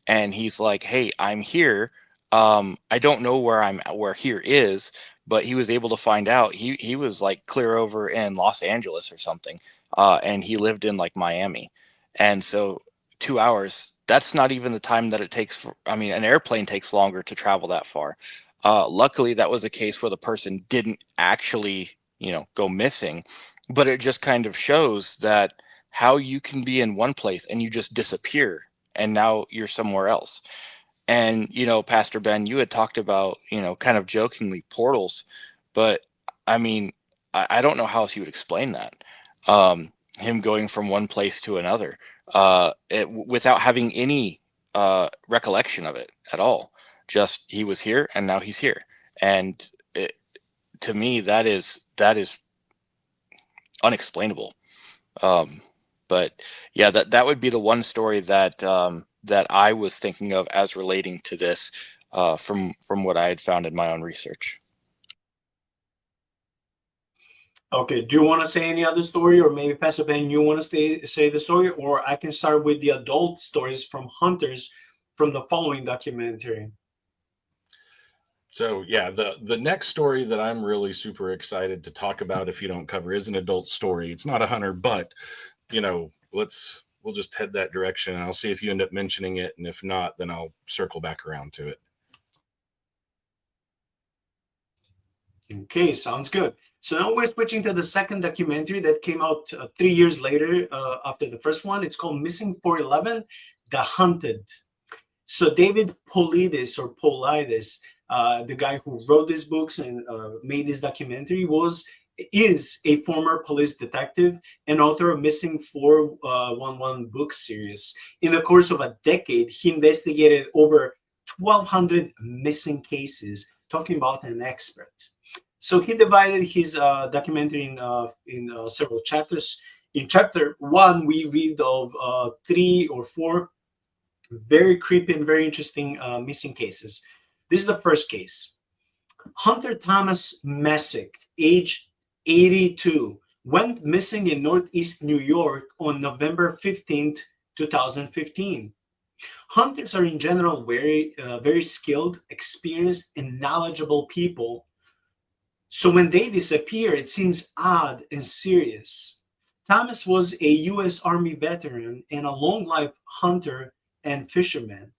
and he's like, "Hey, I'm here. I don't know where here is," but he was able to find out. He was like clear over in Los Angeles or something, and he lived in like Miami, and so 2 hours. That's not even the time that it takes for, I mean, an airplane takes longer to travel that far. Luckily, that was a case where the person didn't actually, you know, go missing. but it just kind of shows that how you can be in one place and you just disappear and now you're somewhere else. And, Pastor Ben, you had talked about, kind of jokingly portals, but I mean, I don't know how else you would explain that. Him going from one place to another, without having any recollection of it at all. Just he was here and now he's here. And to me, that is unexplainable. But yeah, that would be the one story that that I was thinking of as relating to this, from what I had found in my own research. Okay, do you want to say any other story, or maybe Pastor Ben, you want to say the story, or I can start with the adult stories from hunters from the following documentary. So yeah, the next story that I'm really super excited to talk about, if you don't cover, is an adult story. It's not a hunter, but we'll just head that direction, and I'll see if you end up mentioning it, and if not, then I'll circle back around to it. Okay, sounds good. So now we're switching to the second documentary that came out 3 years later after the first one. It's called Missing 411, The Hunted. So David Polides, the guy who wrote these books and made this documentary, is a former police detective and author of Missing 411 book series. In the course of a decade, he investigated over 1,200 missing cases, talking about an expert. So he divided his documentary in several chapters. In chapter 1, we read of 3 or 4 very creepy and very interesting missing cases. This is the first case. Hunter Thomas Messick, age 82, went missing in Northeast New York on November 15th, 2015. Hunters are in general very skilled, experienced, and knowledgeable people. So when they disappear, it seems odd and serious. Thomas was a U.S. Army veteran and a long-life hunter and fisherman.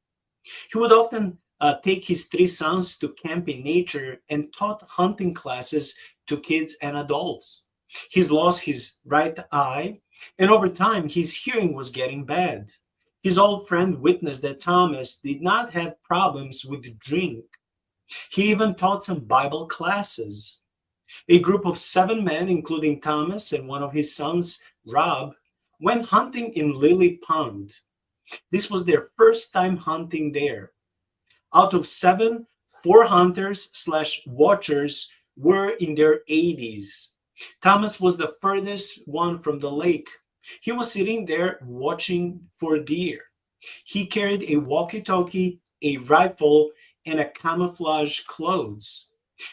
He would often take his 3 sons to camp in nature and taught hunting classes to kids and adults. He's lost his right eye, and over time, his hearing was getting bad. His old friend witnessed that Thomas did not have problems with drink. He even taught some Bible classes. A group of 7 men, including Thomas and one of his sons, Rob, went hunting in Lily Pond. This was their first time hunting there. Out of 7, 4 hunters/watchers were in their 80s. Thomas was the furthest one from the lake. He was sitting there watching for deer. He carried a walkie-talkie, a rifle, and a camouflage clothes.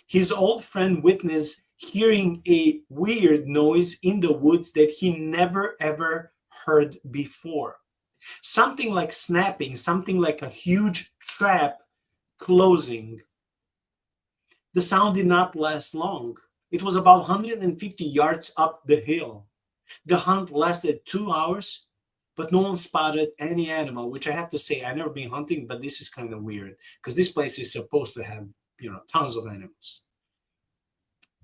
His old friend witnessed hearing a weird noise in the woods that he never ever heard before. Something like snapping, something like a huge trap closing. The sound did not last long. It was about 150 yards up the hill. The hunt lasted 2 hours, but no one spotted any animal, which I have to say, I've never been hunting, but this is kind of weird because this place is supposed to have, tons of animals.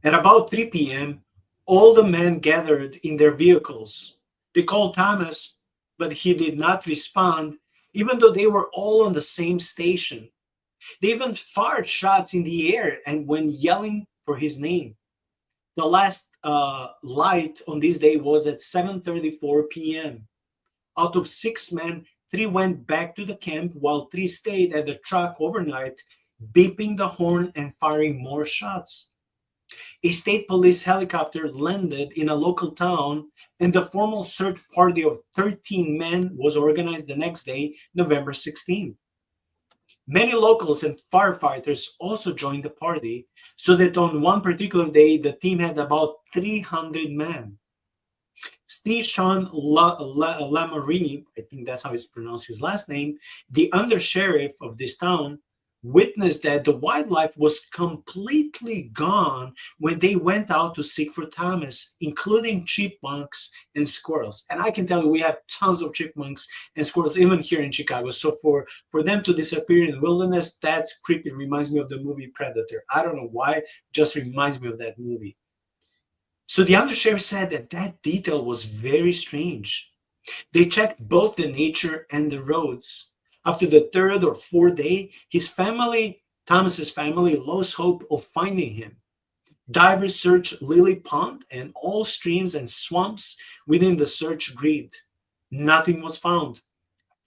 At about 3 p.m., all the men gathered in their vehicles. They called Thomas, but he did not respond, even though they were all on the same station. They even fired shots in the air and when yelling for his name. The last light on this day was at 7:34 p.m. Out of 6 men, 3 went back to the camp while 3 stayed at the truck overnight, beeping the horn and firing more shots. A state police helicopter landed in a local town, and the formal search party of 13 men was organized the next day, November 16th. Many locals and firefighters also joined the party, so that on one particular day, the team had about 300 men. Shaun Lamourie, I think that's how it's pronounced, his last name, the undersheriff of this town, witnessed that the wildlife was completely gone when they went out to seek for Thomas, including chipmunks and squirrels. And I can tell you, we have tons of chipmunks and squirrels, even here in Chicago. So for them to disappear in the wilderness, that's creepy. It reminds me of the movie Predator. I don't know why, it just reminds me of that movie. So the undersheriff said that that detail was very strange. They checked both the nature and the roads. After the third or fourth day, Thomas's family, lost hope of finding him. Divers searched Lily Pond and all streams and swamps within the search grid. Nothing was found.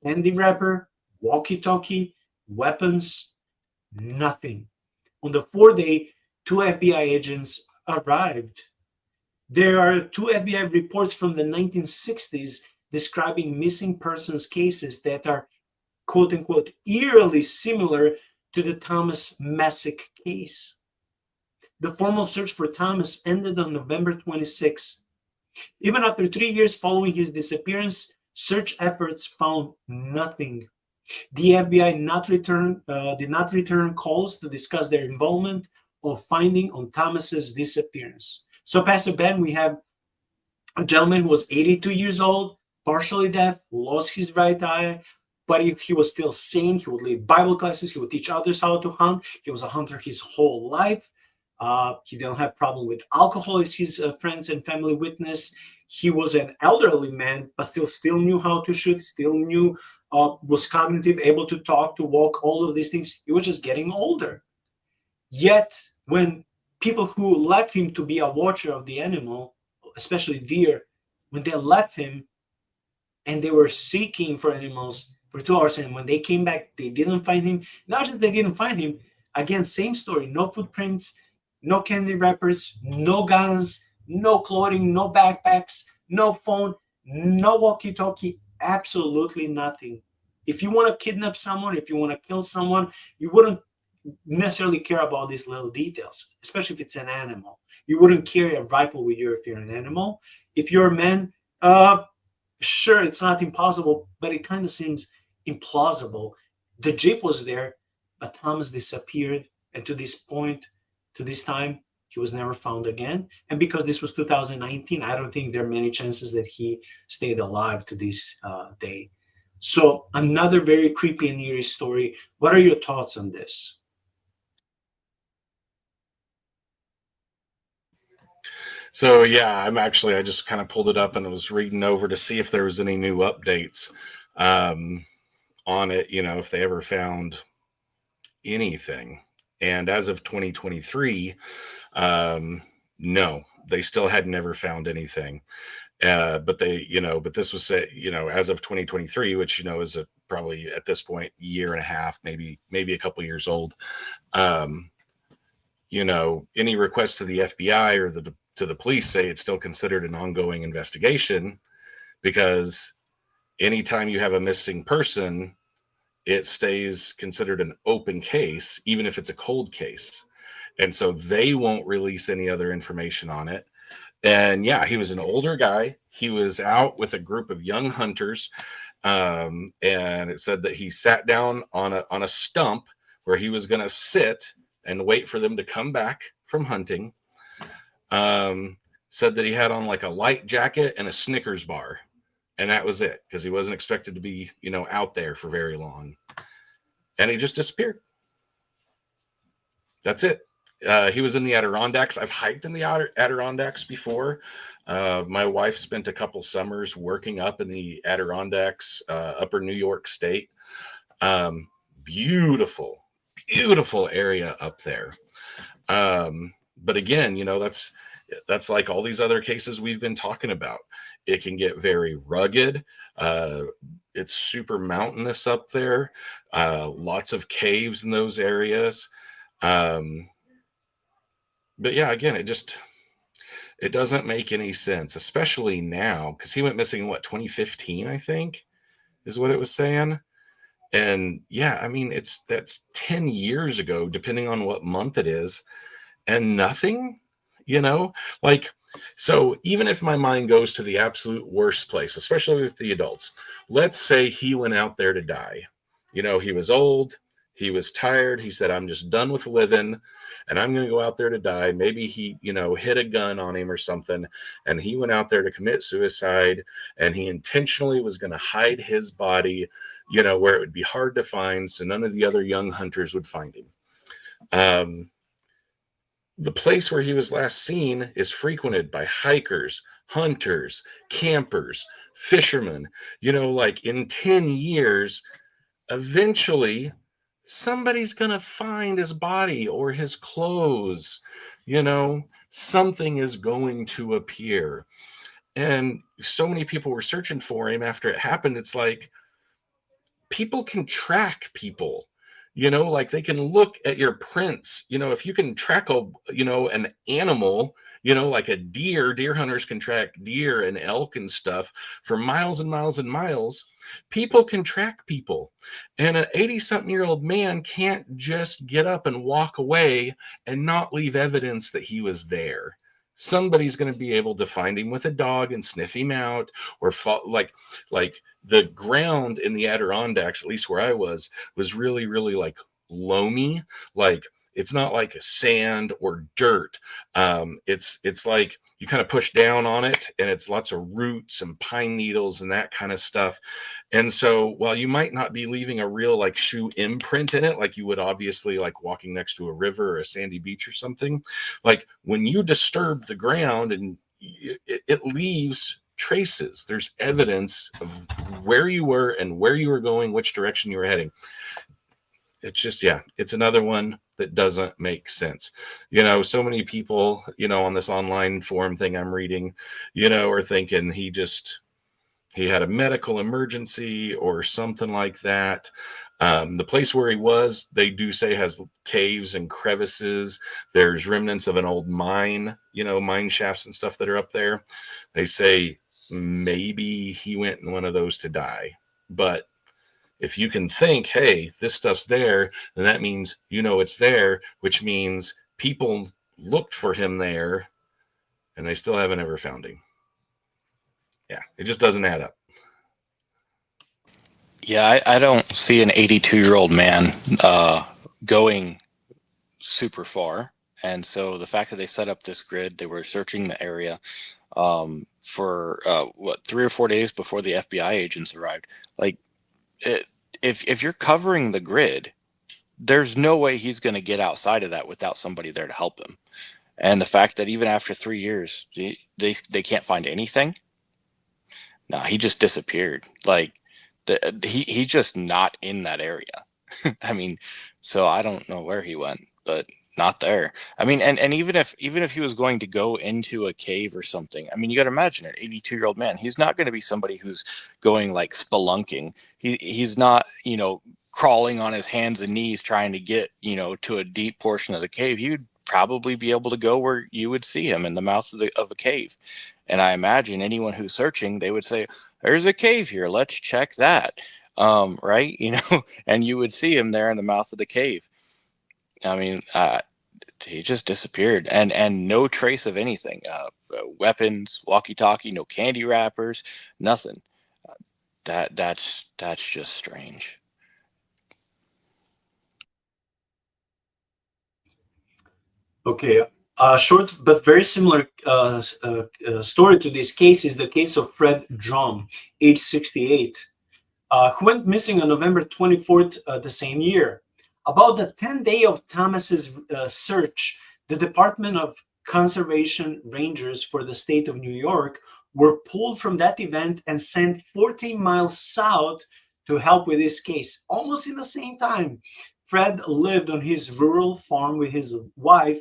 Candy wrapper, walkie-talkie, weapons, nothing. On the fourth day, two FBI agents arrived. There are two FBI reports from the 1960s describing missing persons cases that are quote unquote eerily similar to the Thomas Messick case. The formal search for Thomas ended on November 26th. Even after 3 years following his disappearance, search efforts found nothing. The FBI did not return calls to discuss their involvement or finding on Thomas's disappearance. So, Pastor Ben, we have a gentleman who was 82 years old, partially deaf, lost his right eye, but he was still sane. He would lead Bible classes. He would teach others how to hunt. He was a hunter his whole life. He didn't have problem with alcohol, as his friends and family witness. He was an elderly man, but still knew how to shoot, still knew, was cognitive, able to talk, to walk, all of these things. He was just getting older. Yet, when people who left him to be a watcher of the animal, especially deer, when they left him and they were seeking for animals for 2 hours, and when they came back, they didn't find him. Not just they didn't find him, again, same story, no footprints, no candy wrappers, no guns, no clothing, no backpacks, no phone, no walkie-talkie, absolutely nothing. If you want to kidnap someone, if you want to kill someone, you wouldn't necessarily care about these little details, especially if it's an animal. You wouldn't carry a rifle with you if you're an animal. If you're a man, sure, it's not impossible, but it kind of seems implausible. The jeep was there, but Thomas disappeared, and to this point, to this time, he was never found again. And because this was 2019, I don't think there are many chances that he stayed alive to this day. So another very creepy and eerie story. What are your thoughts on this? So yeah, I just kind of pulled it up and was reading over to see if there was any new updates on it, if they ever found anything. And as of 2023, no, they still had never found anything. But this was, as of 2023, which, is probably at this point, year and a half, maybe a couple years old. Any requests to the FBI or to the police say it's still considered an ongoing investigation, because anytime you have a missing person, it stays considered an open case, even if it's a cold case. And so they won't release any other information on it. And yeah, he was an older guy. He was out with a group of young hunters. And it said that he sat down on a stump where he was going to sit and wait for them to come back from hunting. Said that he had on like a light jacket and a Snickers bar. And that was it, because he wasn't expected to be, out there for very long. And he just disappeared. That's it. He was in the Adirondacks. I've hiked in the Adirondacks before. My wife spent a couple summers working up in the Adirondacks, upper New York State. Beautiful area up there. But again, that's like all these other cases we've been talking about. It can get very rugged. It's super mountainous up there. Lots of caves in those areas. But yeah, again, it doesn't make any sense, especially now, because he went missing in 2015, I think, is what it was saying. And yeah, I mean, that's 10 years ago, depending on what month it is, and nothing, so even if my mind goes to the absolute worst place, especially with the adults, let's say he went out there to die. He was old, he was tired. He said, I'm just done with living and I'm going to go out there to die. Maybe he, hit a gun on him or something. And he went out there to commit suicide, and he intentionally was going to hide his body, where it would be hard to find, so none of the other young hunters would find him. The place where he was last seen is frequented by hikers, hunters, campers, fishermen. Like in 10 years, eventually somebody's going to find his body or his clothes. Something is going to appear. And so many people were searching for him after it happened. It's like people can track people. Like they can look at your prints. If you can track an animal, like a deer hunters can track deer and elk and stuff for miles and miles and miles. People can track people, and an 80-something-year-old man can't just get up and walk away and not leave evidence that he was there. Somebody's going to be able to find him with a dog and sniff him out, or like the ground in the Adirondacks, at least where I was really, really like loamy. Like it's not like sand or dirt. It's like you kind of push down on it, and it's lots of roots and pine needles and that kind of stuff. And so while you might not be leaving a real like shoe imprint in it, like you would obviously like walking next to a river or a sandy beach or something, like when you disturb the ground and it leaves traces. There's evidence of where you were and where you were going, which direction you were heading. It's just, it's another one that doesn't make sense. So many people, on this online forum thing I'm reading, are thinking he had a medical emergency or something like that. The place where he was, they do say, has caves and crevices. There's remnants of an old mine, mine shafts and stuff that are up there. They say maybe he went in one of those to die. But if you can think, hey, this stuff's there, then that means it's there, which means people looked for him there and they still haven't ever found him. Yeah, it just doesn't add up. Yeah, I don't see an 82-year-old man going super far. And so the fact that they set up this grid, they were searching the area for 3 or 4 days before the FBI agents arrived. Like, if you're covering the grid, there's no way he's going to get outside of that without somebody there to help him. And the fact that even after 3 years, they can't find anything. Nah, he just disappeared. Like, he's just not in that area. I mean, so I don't know where he went, but not there. I mean, and even if he was going to go into a cave or something, I mean, you got to imagine an 82-year-old man. He's not going to be somebody who's going like spelunking. He's not, crawling on his hands and knees trying to get, to a deep portion of the cave. He would probably be able to go where you would see him in the mouth of a cave. And I imagine anyone who's searching, they would say, there's a cave here. Let's check that. Right. And you would see him there in the mouth of the cave. I mean, he just disappeared, and no trace of anything, weapons, walkie-talkie, no candy wrappers, nothing. That's just strange. Okay, short but very similar story to this case is the case of Fred Drum, age 68, who went missing on November 24th the same year. About the 10th day of Thomas's search, the Department of Conservation Rangers for the state of New York were pulled from that event and sent 14 miles south to help with this case. Almost in the same time, Fred lived on his rural farm with his wife,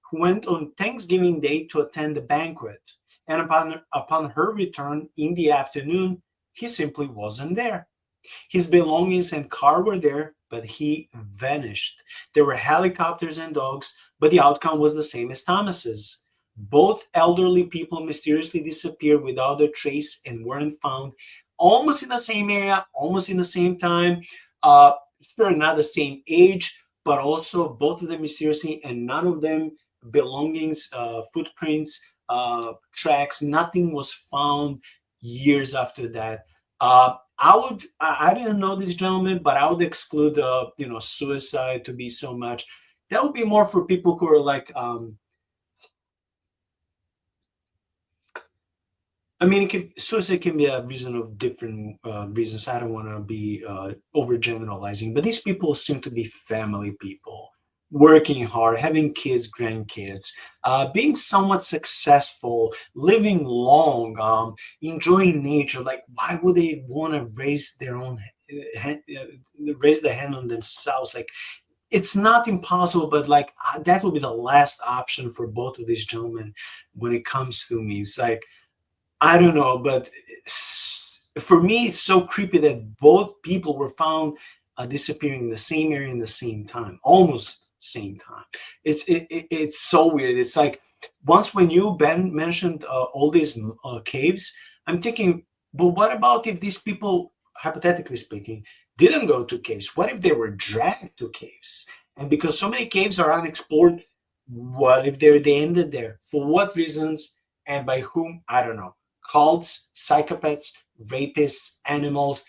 who went on Thanksgiving Day to attend the banquet. And upon her return in the afternoon, he simply wasn't there. His belongings and car were there, but he vanished. There were helicopters and dogs, but the outcome was the same as Thomas's. Both elderly people mysteriously disappeared without a trace and weren't found almost in the same area, almost in the same time. Still not the same age, but also both of them mysteriously, and none of them belongings, footprints, tracks, nothing was found years after that. I didn't know this gentleman, but I would exclude suicide to be so much. That would be more for people who are like suicide can be a reason of different reasons. I don't want to be overgeneralizing, but these people seem to be family people. working hard, having kids, grandkids, being somewhat successful, living long, enjoying nature. Like, why would they want to raise their own raise the hand on themselves? Like, it's not impossible, but like that would be the last option for both of these gentlemen when it comes to me. It's like, I don't know, but for me, it's so creepy that both people were found disappearing in the same area in the same time, almost same time. It's so weird. It's like, once when you Ben mentioned all these caves, I'm thinking, but what about if these people, hypothetically speaking, didn't go to caves? What if they were dragged to caves? And because so many caves are unexplored, what if they ended there? For what reasons and by whom? I don't know. Cults, psychopaths, rapists, animals,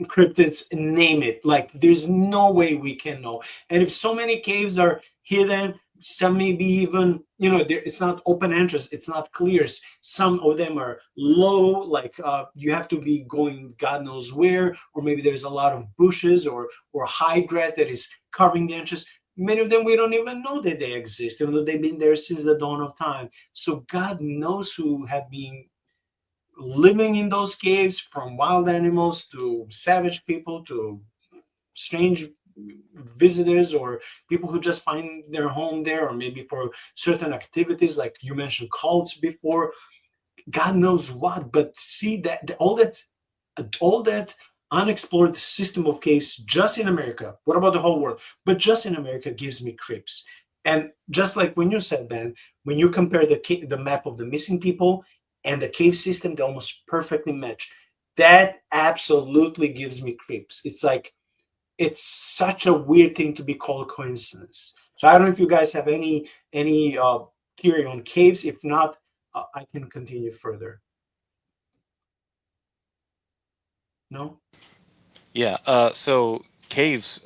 cryptids, name it. Like, there's no way we can know. And if so many caves are hidden, some maybe even, it's not open entrance, it's not clear. Some of them are low, like you have to be going God knows where, or maybe there's a lot of bushes or high grass that is covering the entrance. Many of them we don't even know that they exist, even though they've been there since the dawn of time. So God knows who have been living in those caves, from wild animals to savage people to strange visitors or people who just find their home there, or maybe for certain activities like you mentioned cults before. God knows what. But see that all that unexplored system of caves just in America, what about the whole world, but just in America, gives me creeps. And just like when you said, Ben, when you compare the map of the missing people and the cave system, they almost perfectly match. That absolutely gives me creeps. It's like, it's such a weird thing to be called coincidence. So I don't know if you guys have any theory on caves. If not, I can continue further. No? Yeah. So caves,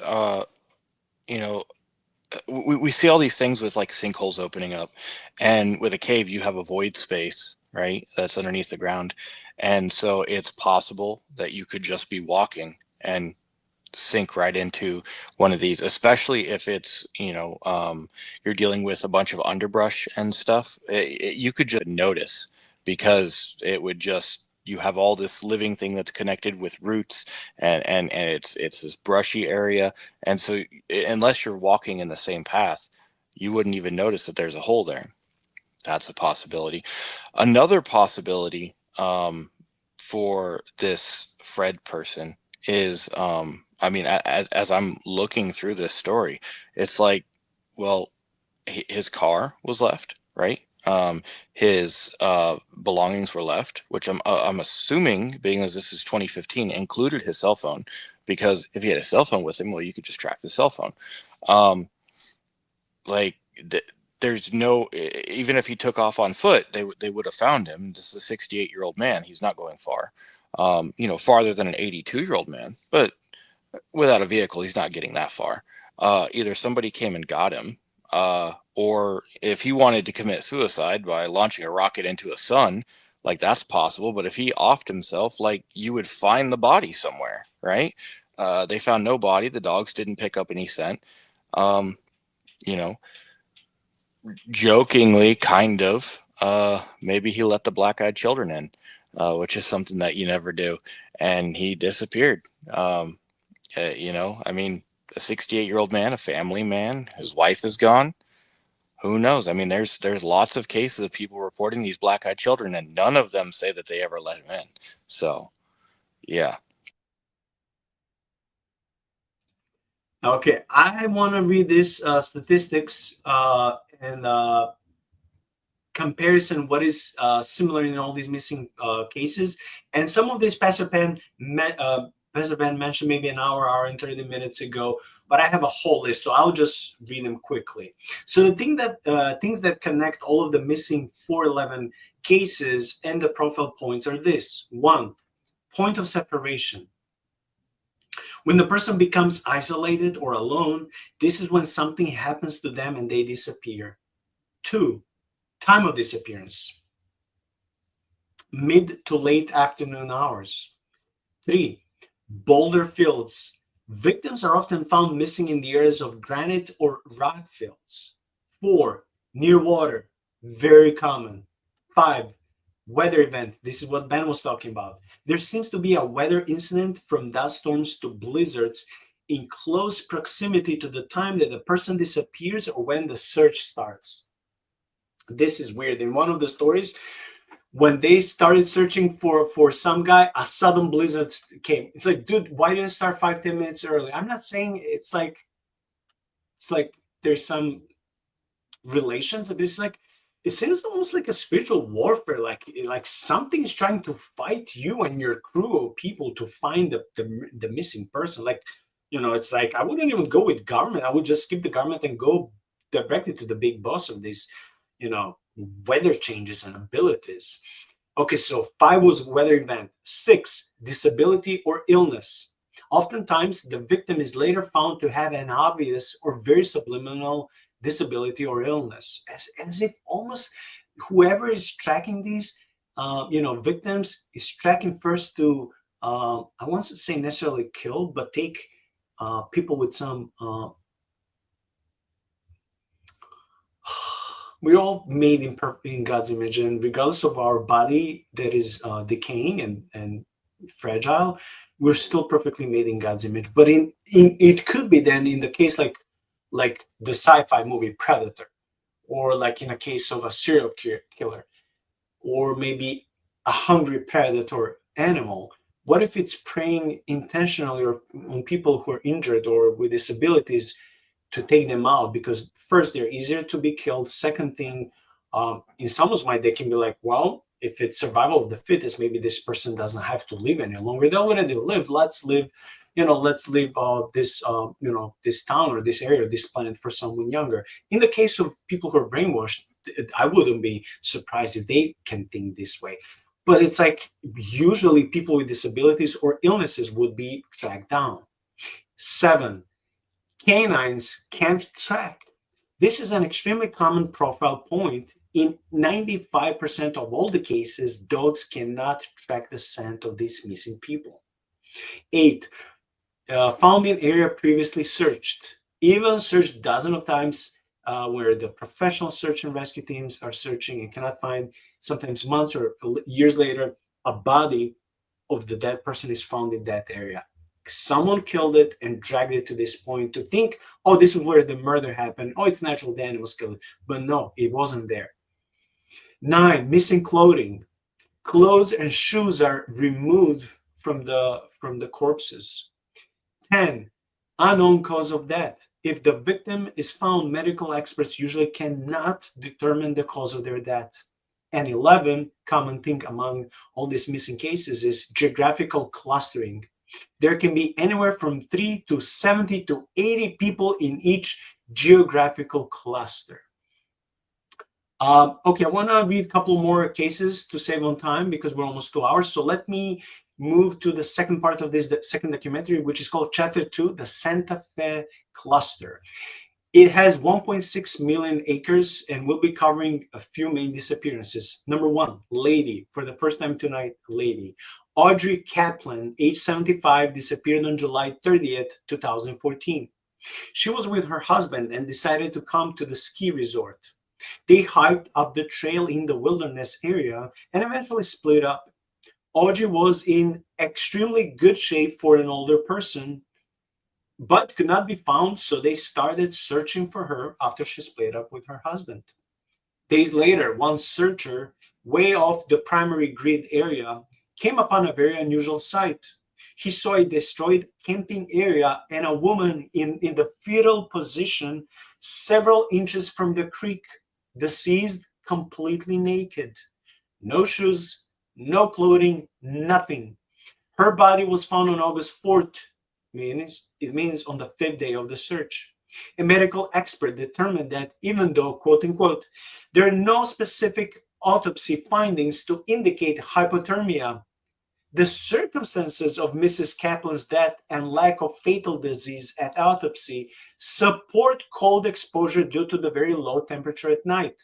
you know, we see all these things with like sinkholes opening up, and with a cave, you have a void space, right? That's underneath the ground. And so it's possible that you could just be walking and sink right into one of these, especially if it's, you're dealing with a bunch of underbrush and stuff. You could just notice, because it would just, you have all this living thing that's connected with roots, and it's this brushy area. And so unless you're walking in the same path, you wouldn't even notice that there's a hole there. That's a possibility. Another possibility, for this Fred person is, I mean, as I'm looking through this story, it's like, well, his car was left, right? His belongings were left, which I'm assuming, being as this is 2015, included his cell phone, because if he had a cell phone with him, well, you could just track the cell phone. Um, like there's no, even if he took off on foot, they would have found him. This is a 68-year-old man. He's not going far, farther than an 82-year-old man, but without a vehicle, he's not getting that far. Either somebody came and got him, or if he wanted to commit suicide by launching a rocket into a sun, like, that's possible. But if he offed himself, like, you would find the body somewhere, right? They found no body. The dogs didn't pick up any scent. Um, you know, Jokingly, kind of, maybe he let the black-eyed children in, which is something that you never do. And he disappeared. I mean, a 68-year-old man, a family man, his wife is gone. Who knows? I mean, there's lots of cases of people reporting these black-eyed children, and none of them say that they ever let him in. So, yeah. Okay, I want to read this statistics and comparison, what is similar in all these missing cases. And some of this Pastor Ben mentioned maybe an hour and 30 minutes ago, but I have a whole list, so I'll just read them quickly. So the things that connect all of the missing 411 cases and the profile points are this. One, point of separation. When the person becomes isolated or alone, this is when something happens to them and they disappear. Two, time of disappearance, mid to late afternoon hours. Three, boulder fields, Victims are often found missing in the areas of granite or rock fields. 4, near water, very common. 5, weather event. This is what Ben was talking about. There seems to be a weather incident from dust storms to blizzards in close proximity to the time that the person disappears or when the search starts. This is weird. In one of the stories, when they started searching for some guy, a sudden blizzard came. It's like, dude, why didn't you start 5-10 minutes early? I'm not saying it's like there's some relations, but it's like, it seems almost like a spiritual warfare, like something is trying to fight you and your crew of people to find the missing person. Like, it's like, I wouldn't even go with government. I would just skip the government and go directly to the big boss of this, weather changes and abilities. Okay, so 5 was weather event. 6, disability or illness. Oftentimes, the victim is later found to have an obvious or very subliminal disability or illness, as if almost whoever is tracking these, victims is tracking first to, I want to say necessarily kill, but take people with some, we're all made in God's image, and regardless of our body that is decaying and fragile, we're still perfectly made in God's image. But it could be then in the case like the sci-fi movie Predator, or like in a case of a serial killer, or maybe a hungry predator animal. What if it's preying intentionally on people who are injured or with disabilities to take them out? Because first, they're easier to be killed. Second thing, in someone's mind, they can be like, well, if it's survival of the fittest, maybe this person doesn't have to live any longer. They already live. Let's live, this town or this area, or this planet for someone younger. In the case of people who are brainwashed, I wouldn't be surprised if they can think this way. But it's like usually people with disabilities or illnesses would be tracked down. 7, canines can't track. This is an extremely common profile point. In 95% of all the cases, dogs cannot track the scent of these missing people. 8, found in area previously searched. Even searched dozens of times, where the professional search and rescue teams are searching and cannot find, sometimes months or years later, a body of the dead person is found in that area. Someone killed it and dragged it to this point to think, oh, this is where the murder happened. Oh, it's natural, the animals killed it. But no, it wasn't there. 9, missing clothing. Clothes and shoes are removed from the corpses. 10, unknown cause of death. If the victim is found, medical experts usually cannot determine the cause of their death. And 11, common thing among all these missing cases is geographical clustering. There can be anywhere from 3 to 70 to 80 people in each geographical cluster. Okay, I want to read a couple more cases to save on time because we're almost 2 hours. So let me move to the second part of this, the second documentary, which is called Chapter 2, the Santa Fe Cluster. It has 1.6 million acres and we'll be covering a few main disappearances. Number 1, lady. For the first time tonight, lady. Audrey Kaplan, age 75, disappeared on July 30th, 2014. She was with her husband and decided to come to the ski resort. They hiked up the trail in the wilderness area and eventually split up. Audrey was in extremely good shape for an older person, but could not be found, so they started searching for her after she split up with her husband. Days later, one searcher, way off the primary grid area, came upon a very unusual sight. He saw a destroyed camping area and a woman in the fetal position several inches from the creek, deceased, completely naked. No shoes, no clothing, nothing. Her body was found on August 4th. It means on the 5th day of the search. A medical expert determined that even though, quote unquote, there are no specific autopsy findings to indicate hypothermia, the circumstances of Mrs. Kaplan's death and lack of fatal disease at autopsy support cold exposure due to the very low temperature at night.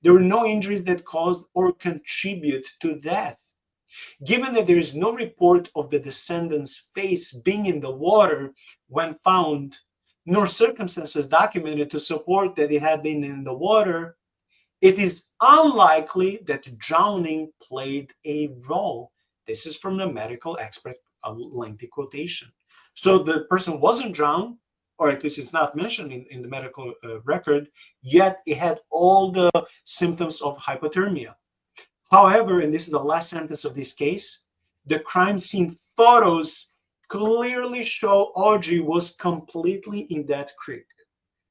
There were no injuries that caused or contribute to death. Given that there is no report of the descendant's face being in the water when found, nor circumstances documented to support that it had been in the water, it is unlikely that drowning played a role. This is from the medical expert, a lengthy quotation. So the person wasn't drowned, or at least it's not mentioned in the medical record, yet it had all the symptoms of hypothermia. However, and this is the last sentence of this case, the crime scene photos clearly show Audrey was completely in that creek.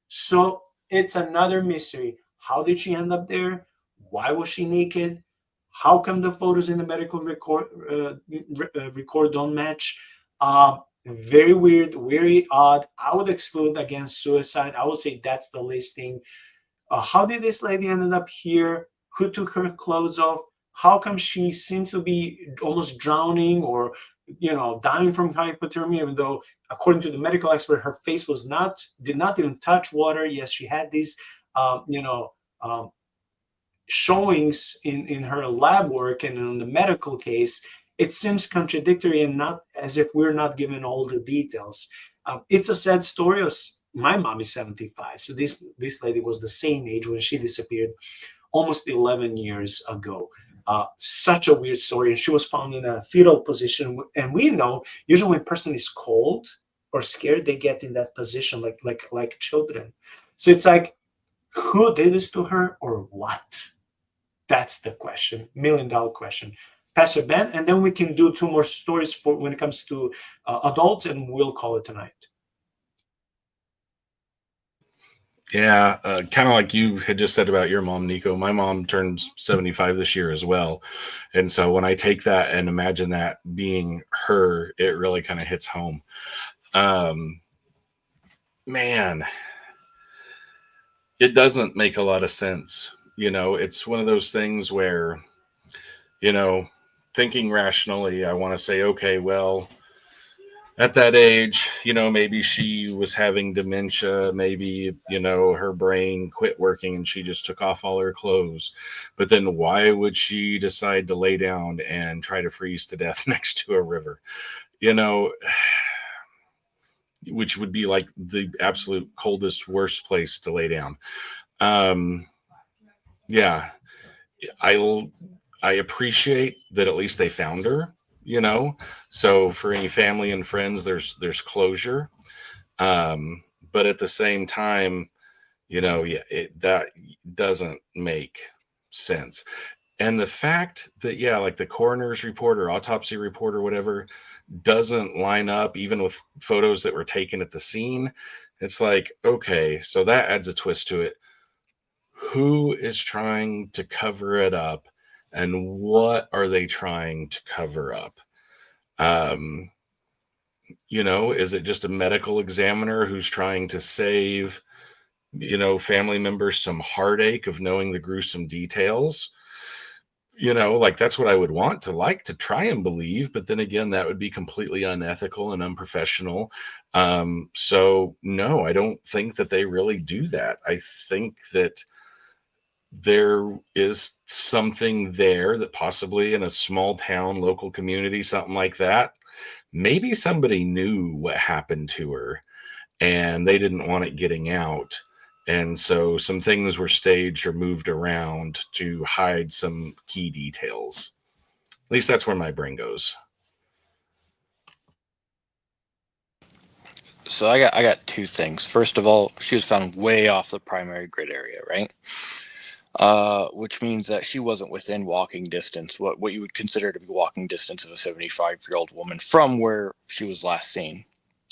So it's another mystery. How did she end up there? Why was she naked? How come the photos in the medical record don't match? Very weird, very odd. I would exclude against suicide. I would say that's the listing. How did this lady ended up here? Who took her clothes off? How come she seems to be almost drowning or dying from hypothermia, even though according to the medical expert, her face did not even touch water. Yes, she had these showings in her lab work and in the medical case. It seems contradictory and not as if we're not given all the details. It's a sad story. My mom is 75, so this lady was the same age when she disappeared almost 11 years ago. Such a weird story. And she was found in a fetal position. And we know usually when a person is cold or scared, they get in that position like children. So it's like, who did this to her or what? That's the question, $1 million question. Pastor Ben, and then we can do 2 more stories for when it comes to adults, and we'll call it tonight. Yeah, kind of like you had just said about your mom, Nico. My mom turns 75 this year as well. And so when I take that and imagine that being her, it really kind of hits home. Man, it doesn't make a lot of sense. It's one of those things where, thinking rationally, I want to say, okay, well, at that age, maybe she was having dementia, maybe, her brain quit working and she just took off all her clothes. But then why would she decide to lay down and try to freeze to death next to a river? Which would be like the absolute coldest, worst place to lay down. Yeah, I appreciate that at least they found her. So for any family and friends, there's closure. But at the same time, that doesn't make sense. And the fact that, like the coroner's report or autopsy report or whatever doesn't line up even with photos that were taken at the scene, it's like, okay, so that adds a twist to it. Who is trying to cover it up? And what are they trying to cover up? Is it just a medical examiner who's trying to save, family members some heartache of knowing the gruesome details? That's what I would want to try and believe. But then again, that would be completely unethical and unprofessional. So no, I don't think that they really do that. I think that there is something there that possibly in a small town, local community, something like that, maybe somebody knew what happened to her and they didn't want it getting out. And so some things were staged or moved around to hide some key details. At least that's where my brain goes. So I got 2 things. First of all, she was found way off the primary grid area, right? Which means that she wasn't within walking distance, what you would consider to be walking distance of a 75-year-old woman from where she was last seen.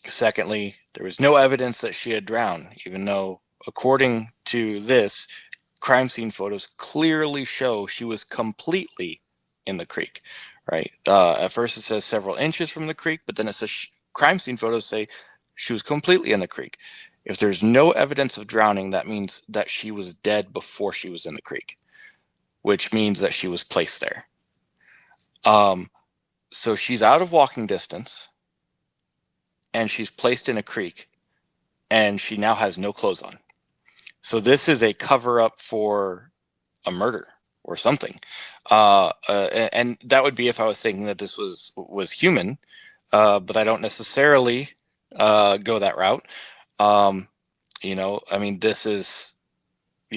Secondly, there was no evidence that she had drowned, even though, according to this, crime scene photos clearly show she was completely in the creek, right? At first it says several inches from the creek, but then it says crime scene photos say she was completely in the creek. If there's no evidence of drowning, that means that she was dead before she was in the creek, which means that she was placed there. So she's out of walking distance and she's placed in a creek and she now has no clothes on. So this is a cover up for a murder or something. And that would be if I was thinking that this was human, but I don't necessarily go that route. I mean, this is,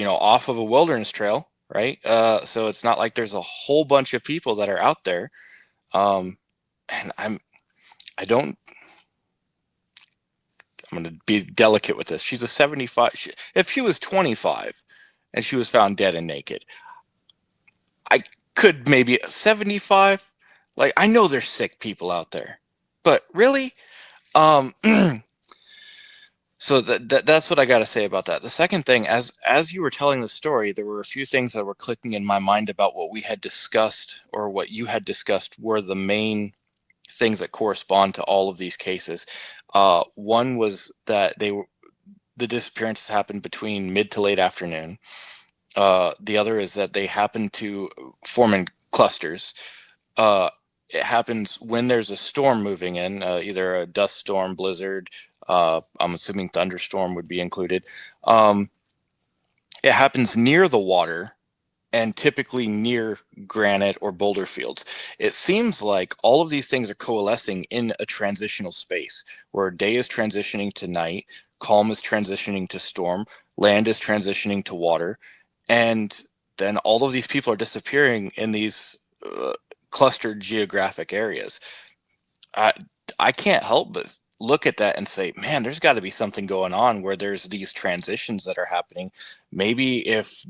off of a wilderness trail, right? So it's not like there's a whole bunch of people that are out there. And I don't, I'm going to be delicate with this. She's a 75. If she was 25 and she was found dead and naked, I could maybe 75. Like, I know there's sick people out there, but really, um, so that's what I got to say about that. The second thing, as you were telling the story, there were a few things that were clicking in my mind about what we had discussed, or what you had discussed were the main things that correspond to all of these cases. One was that the disappearances happened between mid to late afternoon. The other is that they happen to form in clusters. It happens when there's a storm moving in, either a dust storm, blizzard. I'm assuming thunderstorm would be included. It happens near the water, and typically near granite or boulder fields. It seems like all of these things are coalescing in a transitional space where day is transitioning to night, calm is transitioning to storm, land is transitioning to water, and then all of these people are disappearing in these clustered geographic areas. I can't help but look at that and say, man, there's got to be something going on where there's these transitions that are happening. Maybe if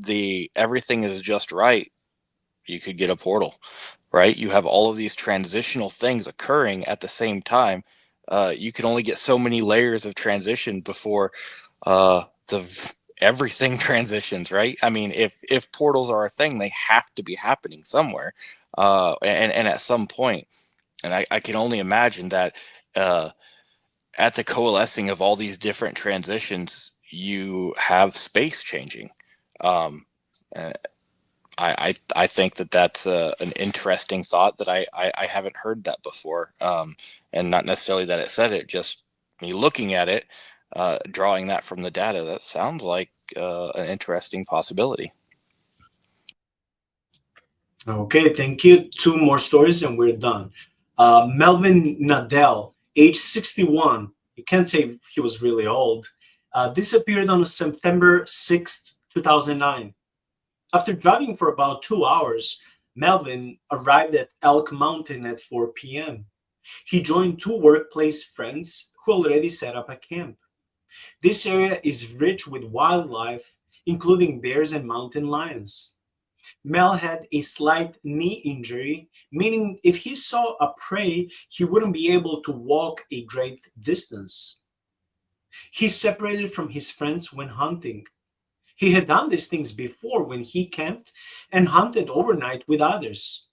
everything is just right, you could get a portal, right? You have all of these transitional things occurring at the same time. You can only get so many layers of transition before everything transitions, right? I mean, if portals are a thing, they have to be happening somewhere, and at some point. And I can only imagine that at the coalescing of all these different transitions, you have space changing. I think that's an interesting thought that I haven't heard that before, and not necessarily that it said it, just me looking at it, drawing that from the data. That sounds like an interesting possibility. Okay, thank you. Two more stories and we're done. Melvin Nadell, age 61, you can't say he was really old, disappeared on September 6th, 2009. After driving for about 2 hours, Melvin arrived at Elk Mountain at 4 p.m. He joined two workplace friends who already set up a camp. This area is rich with wildlife, including bears and mountain lions. Mel had a slight knee injury, meaning if he saw a prey, he wouldn't be able to walk a great distance. He separated from his friends when hunting. He had done these things before when he camped and hunted overnight with others.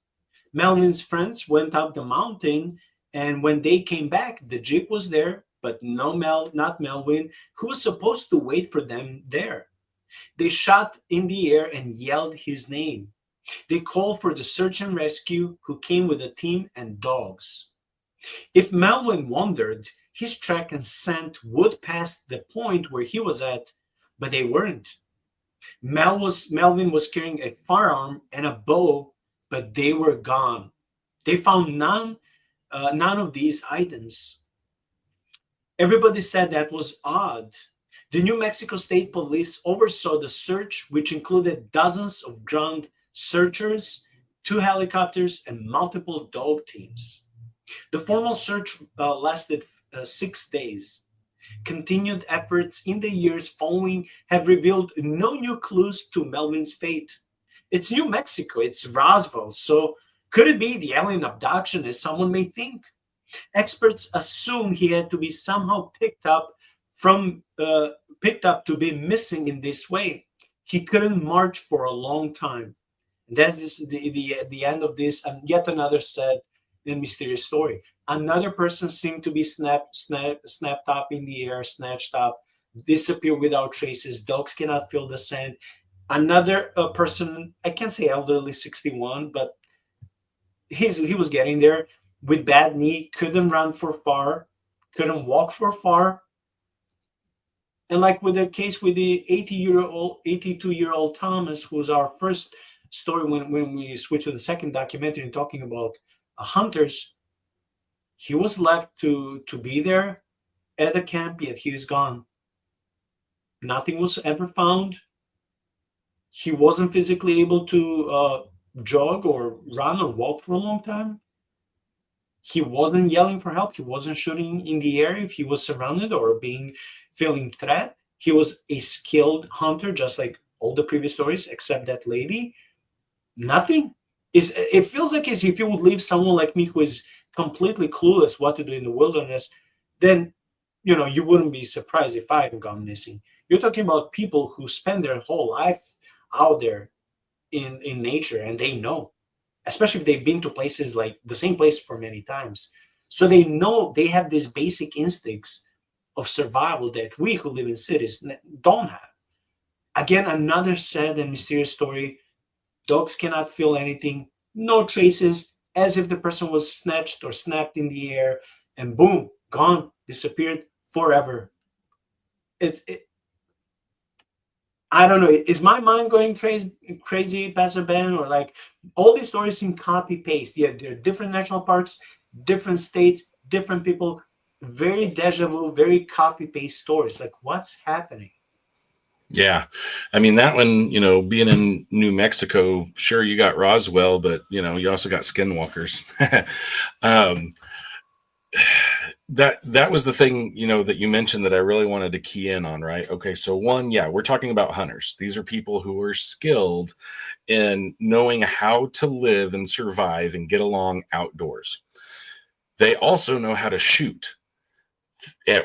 Melvin's friends went up the mountain, and when they came back, the jeep was there, but not Melvin, who was supposed to wait for them there. They shot in the air and yelled his name. They called for the search and rescue, who came with a team and dogs. If Melvin wandered, his track and scent would pass the point where he was at, but they weren't. Melvin was carrying a firearm and a bow, but they were gone. They found none of these items. Everybody said that was odd. The New Mexico State Police oversaw the search, which included dozens of ground searchers, 2 helicopters, and multiple dog teams. The formal search lasted 6 days. Continued efforts in the years following have revealed no new clues to Melvin's fate. It's New Mexico, it's Roswell, so could it be the alien abduction as someone may think? Experts assume he had to be somehow picked up to be missing in this way. He couldn't march for a long time. That's the end of this, and yet another sad and mysterious story. Another person seemed to be snapped up in the air, snatched up, disappeared without traces. Dogs cannot feel the scent. Another person, I can't say elderly, 61, but he was getting there, with bad knee, couldn't run for far, couldn't walk for far. And like with the case with the 82-year-old Thomas, who's our first story, when we switch to the second documentary and talking about hunters, he was left to be there at the camp, yet he is gone. Nothing was ever found. He wasn't physically able to jog or run or walk for a long time. He wasn't yelling for help. He wasn't shooting in the air if he was surrounded or feeling threat. He was a skilled hunter, just like all the previous stories, except that lady. Nothing. It feels like as if you would leave someone like me who is completely clueless what to do in the wilderness, then you wouldn't be surprised if I had gone missing. You're talking about people who spend their whole life out there in nature, and they know, especially if they've been to places like the same place for many times. So they know, they have these basic instincts of survival that we who live in cities don't have. Again, another sad and mysterious story. Dogs cannot feel anything, no traces, as if the person was snatched or snapped in the air and boom, gone, disappeared forever. I don't know. Is my mind going crazy, Pastor Ben, or like all these stories seem copy paste? Yeah, they're different national parks, different states, different people, very deja vu, very copy paste stories. Like, what's happening? Yeah. I mean, that one, being in New Mexico, sure, you got Roswell, but, you also got skinwalkers. That was the thing, that you mentioned that I really wanted to key in on, right? Okay. So one, yeah, we're talking about hunters. These are people who are skilled in knowing how to live and survive and get along outdoors. They also know how to shoot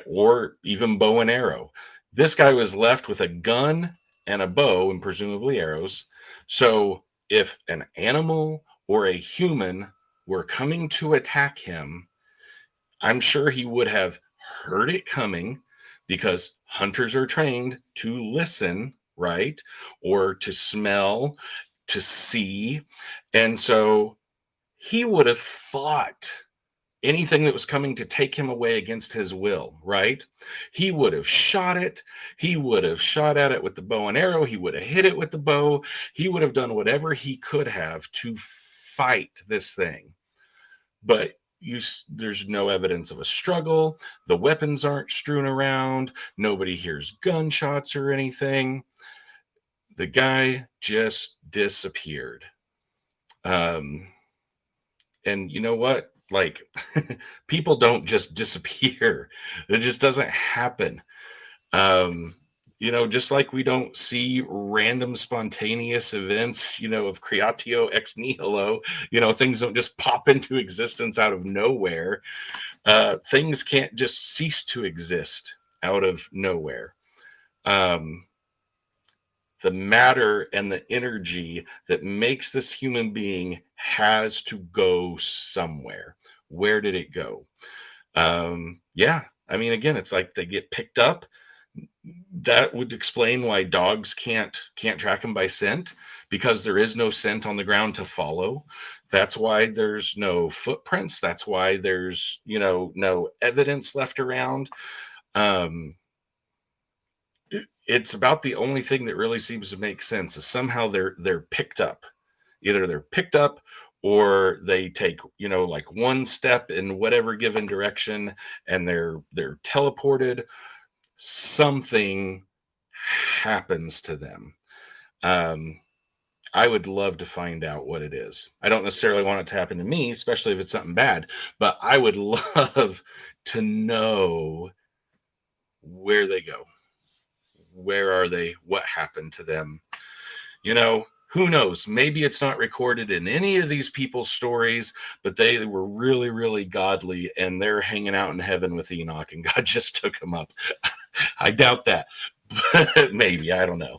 or even bow and arrow. This guy was left with a gun and a bow and presumably arrows. So if an animal or a human were coming to attack him, I'm sure he would have heard it coming, because hunters are trained to listen, right? Or to smell, to see. And so he would have fought anything that was coming to take him away against his will, right? He would have shot it. He would have shot at it with the bow and arrow. He would have hit it with the bow. He would have done whatever he could have to fight this thing. But there's no evidence of a struggle. The weapons aren't strewn around. Nobody hears gunshots or anything. The guy just disappeared. And you know what? Like, people don't just disappear. It just doesn't happen. Just like we don't see random spontaneous events, of creatio ex nihilo, things don't just pop into existence out of nowhere. Things can't just cease to exist out of nowhere. The matter and the energy that makes this human being has to go somewhere. Where did it go? Yeah. I mean, again, it's like they get picked up. That would explain why dogs can't track them by scent, because there is no scent on the ground to follow. That's why there's no footprints. That's why there's, no evidence left around. It's about the only thing that really seems to make sense is somehow they're picked up. Either they're picked up or they take, like one step in whatever given direction and they're teleported. Something happens to them. I would love to find out what it is. I don't necessarily want it to happen to me, especially if it's something bad, but I would love to know where they go. Where are they? What happened to them? Who knows? Maybe it's not recorded in any of these people's stories, but they were really, really godly and they're hanging out in heaven with Enoch and God just took them up. I doubt that, but maybe, I don't know.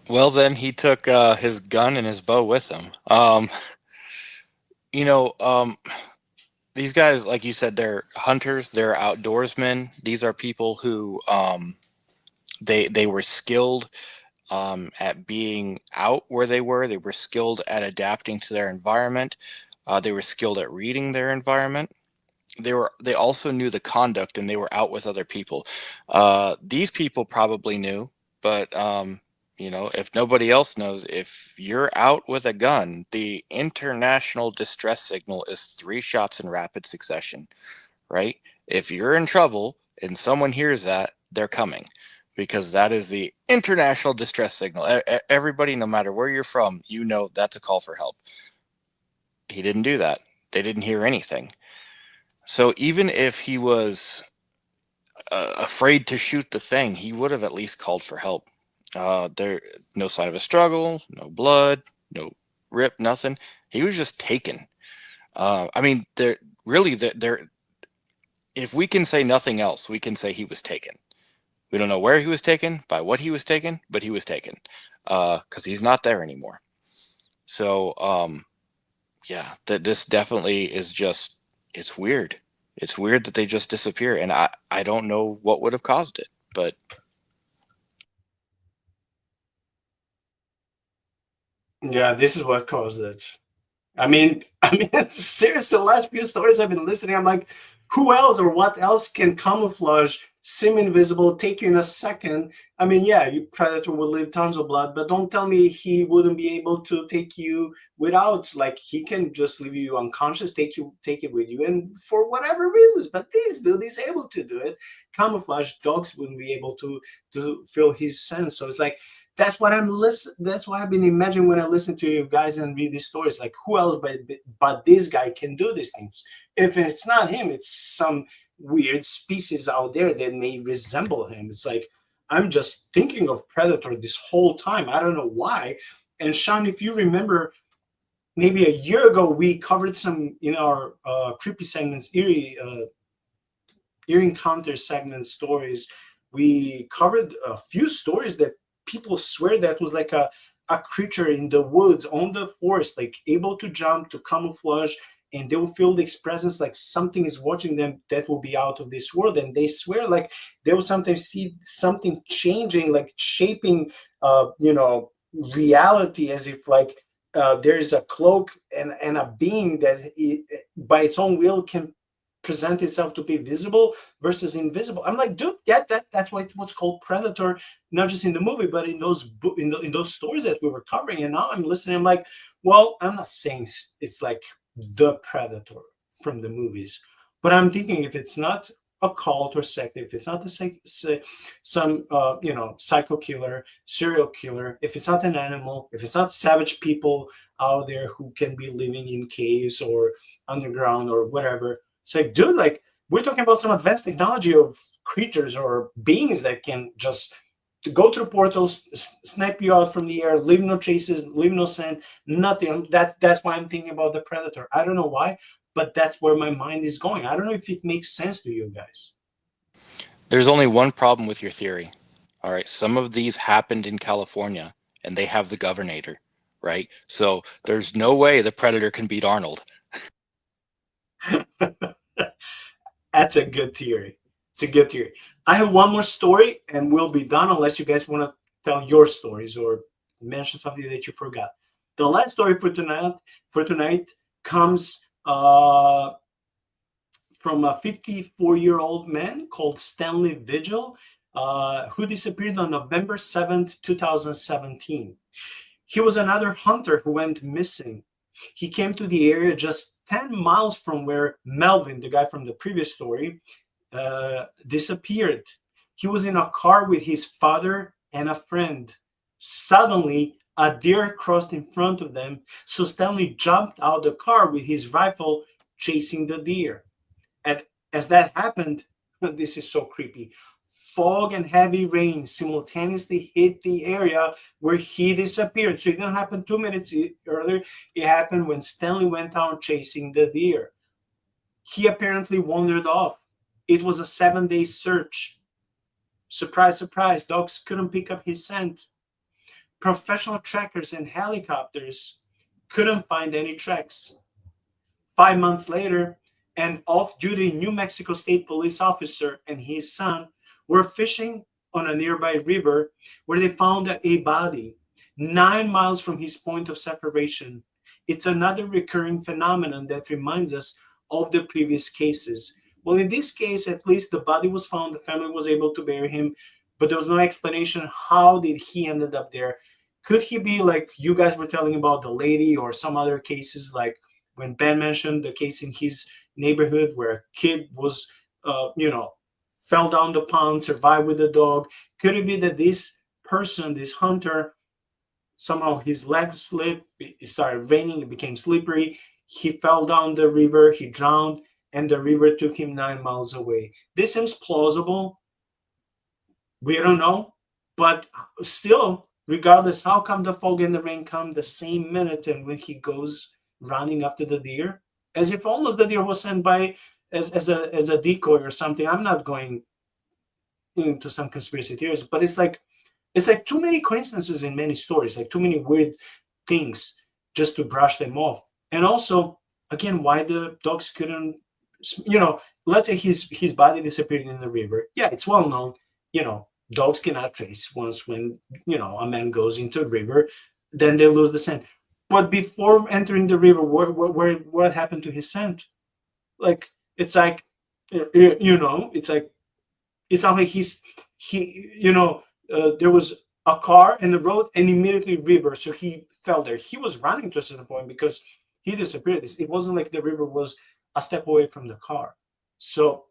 Well, then he took his gun and his bow with him. These guys, like you said, they're hunters, they're outdoorsmen. These are people who they were skilled at being out where they were. They were skilled at adapting to their environment. They were skilled at reading their environment. They also knew the conduct, and they were out with other people. These people probably knew, but You know, if nobody else knows, if you're out with a gun, the international distress signal is 3 shots in rapid succession, right? If you're in trouble and someone hears that, they're coming, because that is the international distress signal. Everybody, no matter where you're from, you know that's a call for help. He didn't do that. They didn't hear anything. So even if he was afraid to shoot the thing, he would have at least called for help. There, no sign of a struggle, no blood, no rip, nothing. He was just taken. I mean, there really, there. If we can say nothing else, we can say he was taken. We don't know where he was taken, by what he was taken, but he was taken, because he's not there anymore. So, yeah, this definitely is just, it's weird. It's weird that they just disappear, and I don't know what would have caused it, but Yeah, this is what caused it. I mean, seriously, the last few stories I've been listening, I'm like, who else or what else can camouflage, seem invisible, take you in a second? I mean, yeah, you predator will leave tons of blood, but don't tell me he wouldn't be able to take you without, like, he can just leave you unconscious, take it with you, and for whatever reasons. But this dude is able to do it. Camouflage, dogs wouldn't be able to feel his sense. So it's like, that's what I'm listening. That's why I've been imagining when I listen to you guys and read these stories. Like, who else but this guy can do these things? If it's not him, it's some weird species out there that may resemble him. It's like, I'm just thinking of Predator this whole time. I don't know why. And Shaun, if you remember, maybe a year ago we covered some in our creepy segments, eerie encounter segment stories. We covered a few stories that people swear that was like a creature in the woods, on the forest, like able to jump, to camouflage, and they will feel this presence, like something is watching them that will be out of this world. And they swear like they will sometimes see something changing, like shaping reality, as if like there's a cloak and a being that by its own will can present itself to be visible versus invisible. I'm like, dude, get that. That's what's called Predator, not just in the movie, but in those stories that we were covering. And now I'm listening. I'm like, well, I'm not saying it's like the Predator from the movies, but I'm thinking if it's not a cult or sect, if it's not some psycho killer, serial killer, if it's not an animal, if it's not savage people out there who can be living in caves or underground or whatever. It's like, dude, like we're talking about some advanced technology of creatures or beings that can just go through portals, snap you out from the air, leave no traces, leave no scent, nothing. That's why I'm thinking about the Predator. I don't know why, but that's where my mind is going. I don't know if it makes sense to you guys. there's only one problem with your theory. All right, some of these happened in California, and they have the governor, right? So there's no way the Predator can beat Arnold. That's a good theory. It's a good theory. I have one more story and we'll be done unless you guys want to tell your stories or mention something that you forgot. The last story for tonight comes from a 54-year-old man called Stanley Vigil, who disappeared on November 7th, 2017. He was another hunter who went missing. He came to the area just 10 miles from where Melvin, the guy from the previous story, disappeared. He was in a car with his father and a friend. Suddenly, a deer crossed in front of them, so Stanley jumped out the car with his rifle, chasing the deer. And as that happened, this is so creepy. Fog and heavy rain simultaneously hit the area where he disappeared. So it didn't happen 2 minutes earlier. It happened when Stanley went out chasing the deer. He apparently wandered off. It was a 7-day search. Surprise, surprise, dogs couldn't pick up his scent. Professional trackers and helicopters couldn't find any tracks. 5 months later, an off-duty New Mexico State police officer and his son were fishing on a nearby river where they found a body 9 miles from his point of separation. It's another recurring phenomenon that reminds us of the previous cases. Well, in this case, at least the body was found. The family was able to bury him but there was no explanation how did he ended up there. Could he be like you guys were telling about the lady, or some other cases like when Ben mentioned the case in his neighborhood where a kid was, fell down the pond, survived with the dog? Could it be that this person, this hunter, somehow his legs slipped, it started raining, it became slippery, he fell down the river, he drowned, and the river took him 9 miles away? This seems plausible. We don't know, but still, regardless, how come the fog and the rain come the same minute and when he goes running after the deer? As if almost the deer was sent by as a decoy or something. I'm not going into some conspiracy theories, but it's like too many coincidences in many stories, like too many weird things just to brush them off. And also, again, why the dogs couldn't, let's say his body disappeared in the river. Yeah, it's well known, dogs cannot trace once when, a man goes into a river, then they lose the scent. But before entering the river, what happened to his scent? Like, it's like, it's not like there was a car in the road and immediately river, so he fell there. He was running to a certain point because he disappeared. It wasn't like the river was a step away from the car. So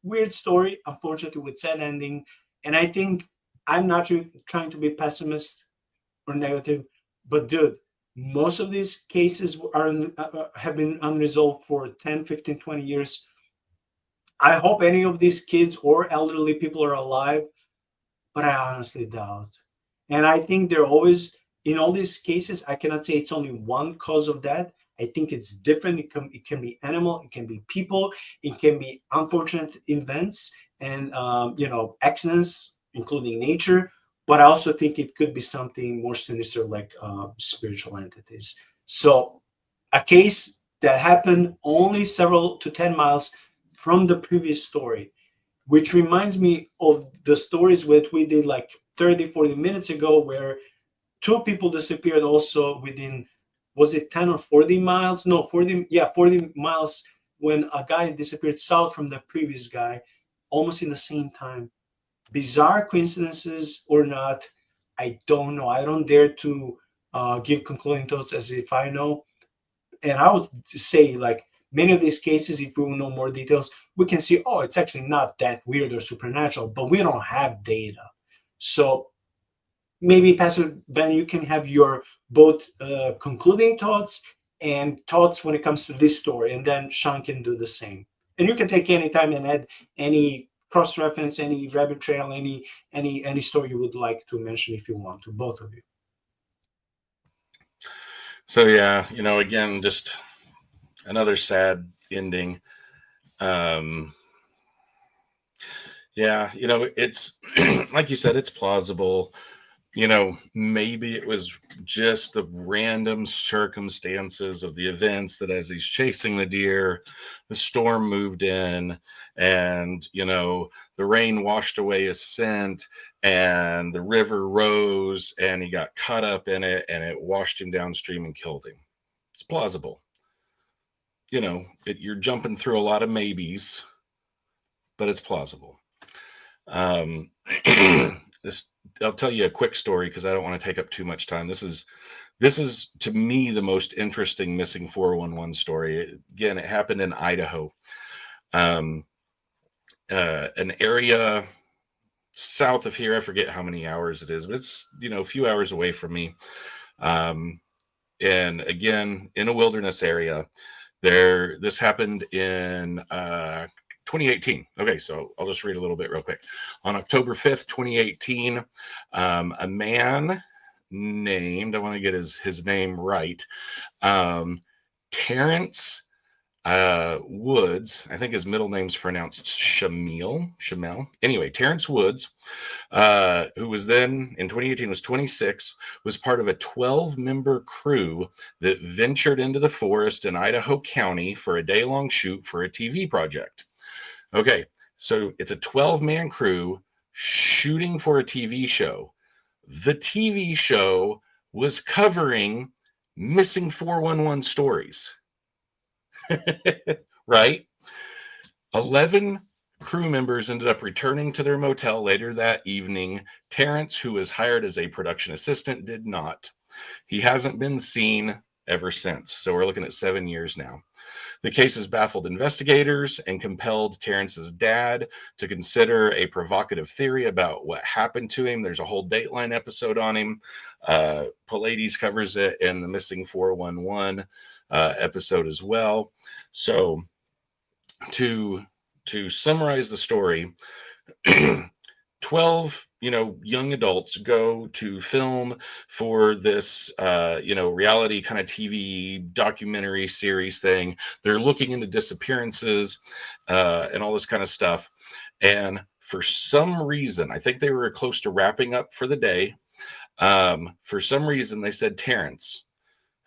weird story, unfortunately, with sad ending. And I think I'm not trying to be pessimist or negative, but dude, most of these cases have been unresolved for 10, 15, 20 years. I hope any of these kids or elderly people are alive, but I honestly doubt. And I think they're always, in all these cases, I cannot say it's only one cause of that. I think it's different. It can be animal, it can be people, it can be unfortunate events and accidents, including nature. But I also think it could be something more sinister, like spiritual entities. So a case that happened only several to 10 miles from the previous story, which reminds me of the stories that we did like 30, 40 minutes ago, where two people disappeared also within, was it 10 or 40 miles? No, 40 miles, when a guy disappeared south from the previous guy, almost in the same time. Bizarre coincidences or not, I don't know. I don't dare to give concluding thoughts as if I know. And I would say, like, many of these cases, if we will know more details, we can see, oh, it's actually not that weird or supernatural, but we don't have data. So maybe, Pastor Ben, you can have your both concluding thoughts and thoughts when it comes to this story, and then Shaun can do the same. And you can take any time and add any cross-reference, any rabbit trail, any story you would like to mention if you want to, both of you. So yeah, again, just another sad ending. It's like you said, it's plausible. Maybe it was just the random circumstances of the events that as he's chasing the deer, the storm moved in and, the rain washed away his scent and the river rose and he got caught up in it and it washed him downstream and killed him. It's plausible. You're jumping through a lot of maybes, but it's plausible. I'll tell you a quick story because I don't want to take up too much time. This is to me the most interesting missing 411 story. Again, it happened in Idaho, an area south of here. I forget how many hours it is, but it's a few hours away from me. And again, in a wilderness area. This happened in 2018. Okay, so I'll just read a little bit real quick. On October 5th, 2018, a man named, I want to get his name right, Terrence Woods, I think his middle name's pronounced Shamel. Anyway, Terrence Woods, who was then in 2018 was 26, was part of a 12-member crew that ventured into the forest in Idaho County for a day-long shoot for a TV project. Okay, so it's a 12-man crew shooting for a TV show. The TV show was covering missing 411 stories. Right? 11 Crew members ended up returning to their motel later that evening. Terrence, who was hired as a production assistant, did not. He hasn't been seen ever since. So we're looking at 7 years now. The case has baffled investigators and compelled Terrence's dad to consider a provocative theory about what happened to him. There's a whole Dateline episode on him. Pallades covers it in the Missing 411 episode as well. So to summarize the story, 12 young adults go to film for this reality kind of TV documentary series thing. They're looking into disappearances and all this kind of stuff, and for some reason, I think they were close to wrapping up for the day. For some reason, they said Terrence,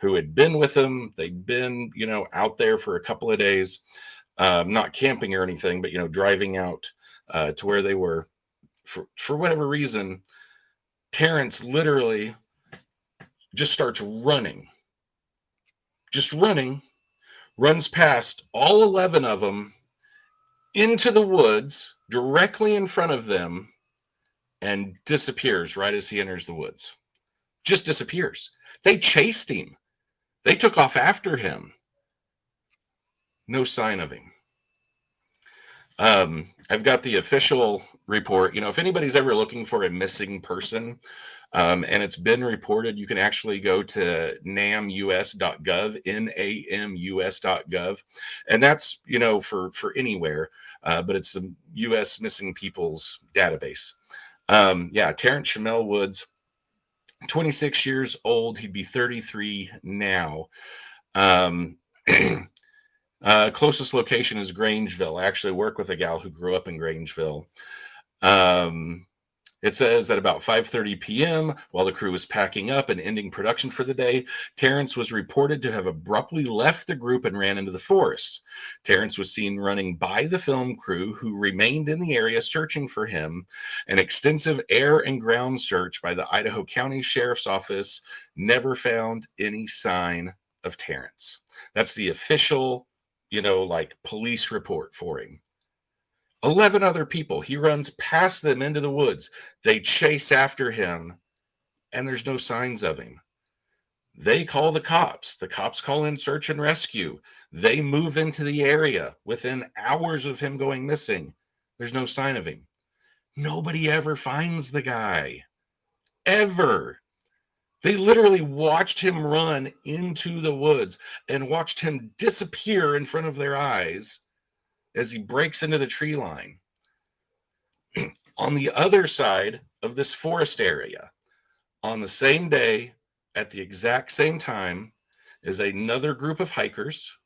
who had been with them, they'd been out there for a couple of days, not camping or anything, but driving out to where they were. For whatever reason, Terrence literally just starts running. Runs past all 11 of them into the woods directly in front of them and disappears right as he enters the woods. Just disappears. They chased him. They took off after him. No sign of him. I've got the official report. If anybody's ever looking for a missing person, and it's been reported, you can actually go to namus.gov, namus.gov, and that's for anywhere, but it's the U.S. Missing People's database. Terrence Shamel Woods, 26 years old. He'd be 33 now. Closest location is Grangeville. I actually work with a gal who grew up in Grangeville. It says at about 5:30 p.m., while the crew was packing up and ending production for the day, Terrence was reported to have abruptly left the group and ran into the forest. Terrence was seen running by the film crew, who remained in the area searching for him. An extensive air and ground search by the Idaho County Sheriff's Office never found any sign of Terrence. That's the official police report for him. 11 other people. He runs past them into the woods. They chase after him, and there's no signs of him. They call the cops. The cops call in search and rescue. They move into the area within hours of him going missing. There's no sign of him. Nobody ever finds the guy. Ever. They literally watched him run into the woods and watched him disappear in front of their eyes as he breaks into the tree line. On the other side of this forest area, on the same day, at the exact same time, is another group of hikers,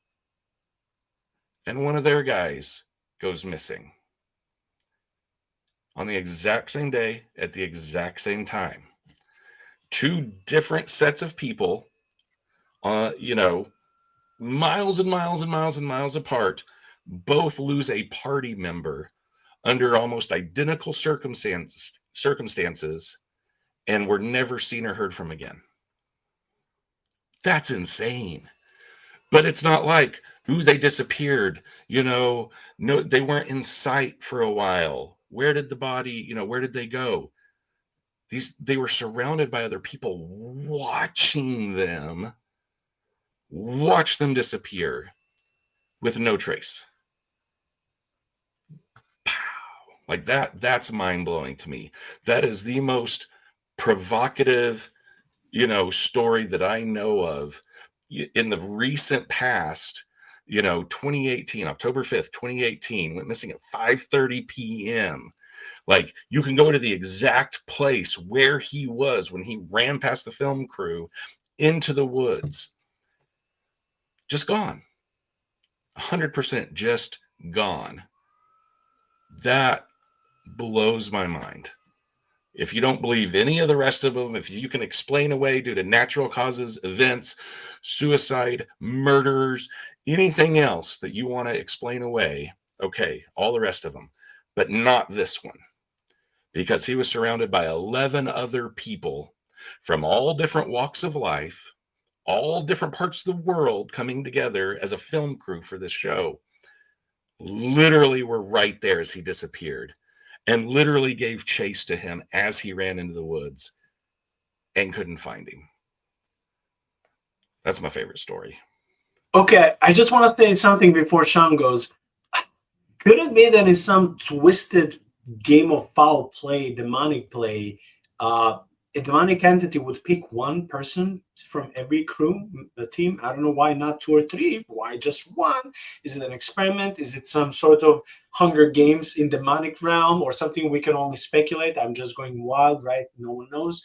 and one of their guys goes missing. On the exact same day, at the exact same time. Two different sets of people, miles and miles and miles and miles apart, both lose a party member under almost identical circumstances and were never seen or heard from again. That's insane. But it's not like, they disappeared. No, they weren't in sight for a while. Where did the body, where did they go? They were surrounded by other people watching them disappear with no trace. Pow. Like that's mind-blowing to me. That is the most provocative, story that I know of in the recent past. 2018, October 5th, 2018, went missing at 5:30 p.m. Like, you can go to the exact place where he was when he ran past the film crew into the woods. Just gone. 100% just gone. That blows my mind. If you don't believe any of the rest of them, if you can explain away due to natural causes, events, suicide, murders, anything else that you want to explain away, okay, all the rest of them, but not this one. Because he was surrounded by 11 other people from all different walks of life, all different parts of the world, coming together as a film crew for this show. literally were right there as he disappeared, and literally gave chase to him as he ran into the woods and couldn't find him. That's my favorite story. Okay, I just want to say something before Shaun goes. Could it be that in some twisted game of foul play, demonic play, a demonic entity would pick one person from every crew, team? I don't know why not two or three. Why just one? Is it an experiment? Is it some sort of Hunger Games in demonic realm or something we can only speculate? I'm just going wild, right? No one knows.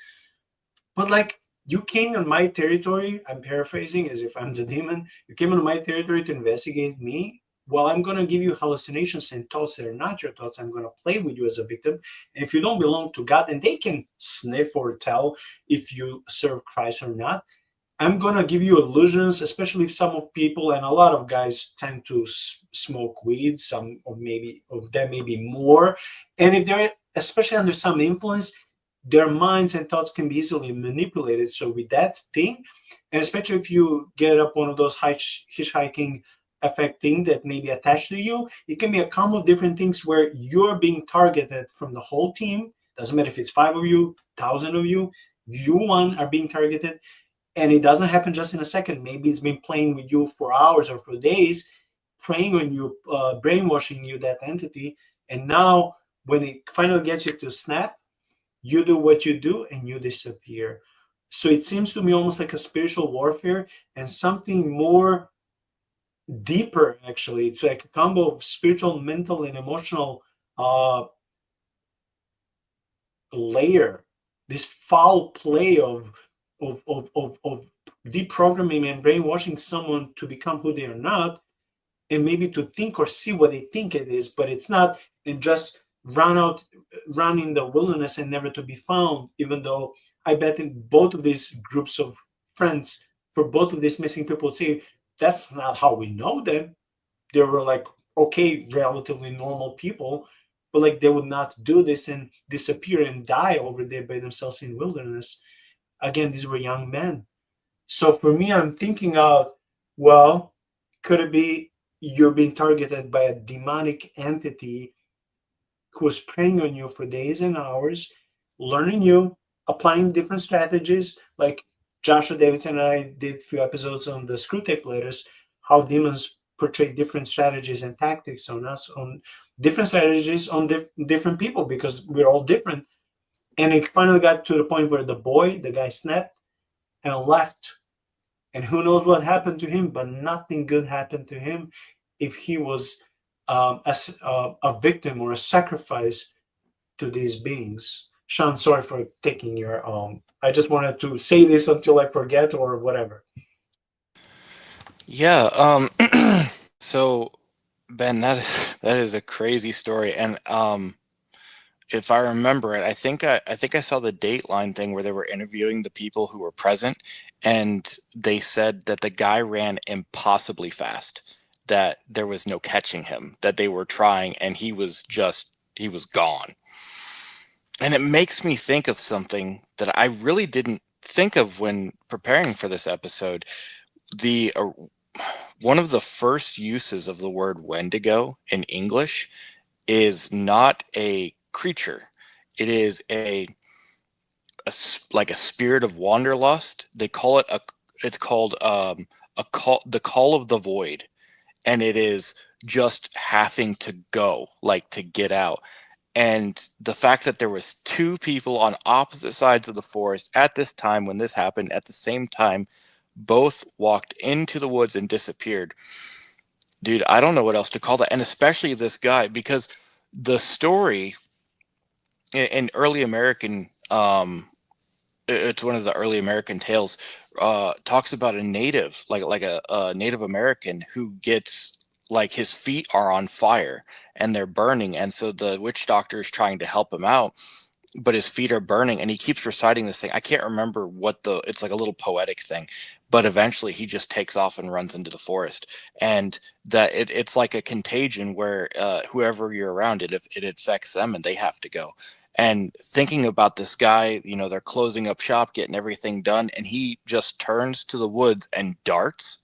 But like, you came on my territory, I'm paraphrasing as if I'm the demon. You came on my territory to investigate me. Well, I'm going to give you hallucinations and thoughts that are not your thoughts. I'm going to play with you as a victim. And if you don't belong to God, and they can sniff or tell if you serve Christ or not, I'm going to give you illusions, especially if some of people and a lot of guys tend to smoke weed, some of them maybe more. And if they're especially under some influence, their minds and thoughts can be easily manipulated. So with that thing, and especially if you get up one of those hitchhiking effect thing that may be attached to you, it can be a combo of different things where you're being targeted from the whole team. Doesn't matter if it's 5 of you, 1,000 of you, you one are being targeted. And it doesn't happen just in a second. Maybe it's been playing with you for hours or for days, preying on you, brainwashing you, that entity. And now when it finally gets you to snap, you do what you do and you disappear. So it seems to me almost like a spiritual warfare and something more deeper, actually. It's like a combo of spiritual, mental, and emotional layer. This foul play of deprogramming and brainwashing someone to become who they are not, and maybe to think or see what they think it is, but it's not, and just run in the wilderness and never to be found. Even though I bet in both of these groups of friends, for both of these missing people, would say that's not how we know them. They were like, okay, relatively normal people, but like they would not do this and disappear and die over there by themselves in wilderness. Again, these were young men. So for me, I'm thinking out, well, could it be you're being targeted by a demonic entity who was preying on you for days and hours, learning you, applying different strategies, like Joshua Davidson and I did a few episodes on the Screwtape Letters, how demons portray different strategies and tactics on us, on different strategies on different people, because we're all different. And it finally got to the point where the guy snapped and left. And who knows what happened to him, but nothing good happened to him if he was a victim or a sacrifice to these beings. Shaun, sorry for taking your I just wanted to say this until I forget or whatever. Yeah. So Ben, that is a crazy story, and if I remember it, I think I saw the Dateline thing where they were interviewing the people who were present, and they said that the guy ran impossibly fast, that there was no catching him, that they were trying, and he was gone. And it makes me think of something that I really didn't think of when preparing for this episode. The one of the first uses of the word Wendigo in English is not a creature. It is like a spirit of wanderlust. They call it it's called the call of the void, and it is just having to go, like to get out. And the fact that there was two people on opposite sides of the forest at this time when this happened, at the same time, both walked into the woods and disappeared. Dude, I don't know what else to call that. And especially this guy, because the story in early American, it's one of the early American tales, talks about a native, like a Native American who gets, like, his feet are on fire and they're burning. And so the witch doctor is trying to help him out, but his feet are burning, and he keeps reciting this thing. I can't remember it's like a little poetic thing, but eventually he just takes off and runs into the forest. And that it's like a contagion where whoever you're around, it affects them and they have to go. And thinking about this guy, they're closing up shop, getting everything done, and he just turns to the woods and darts.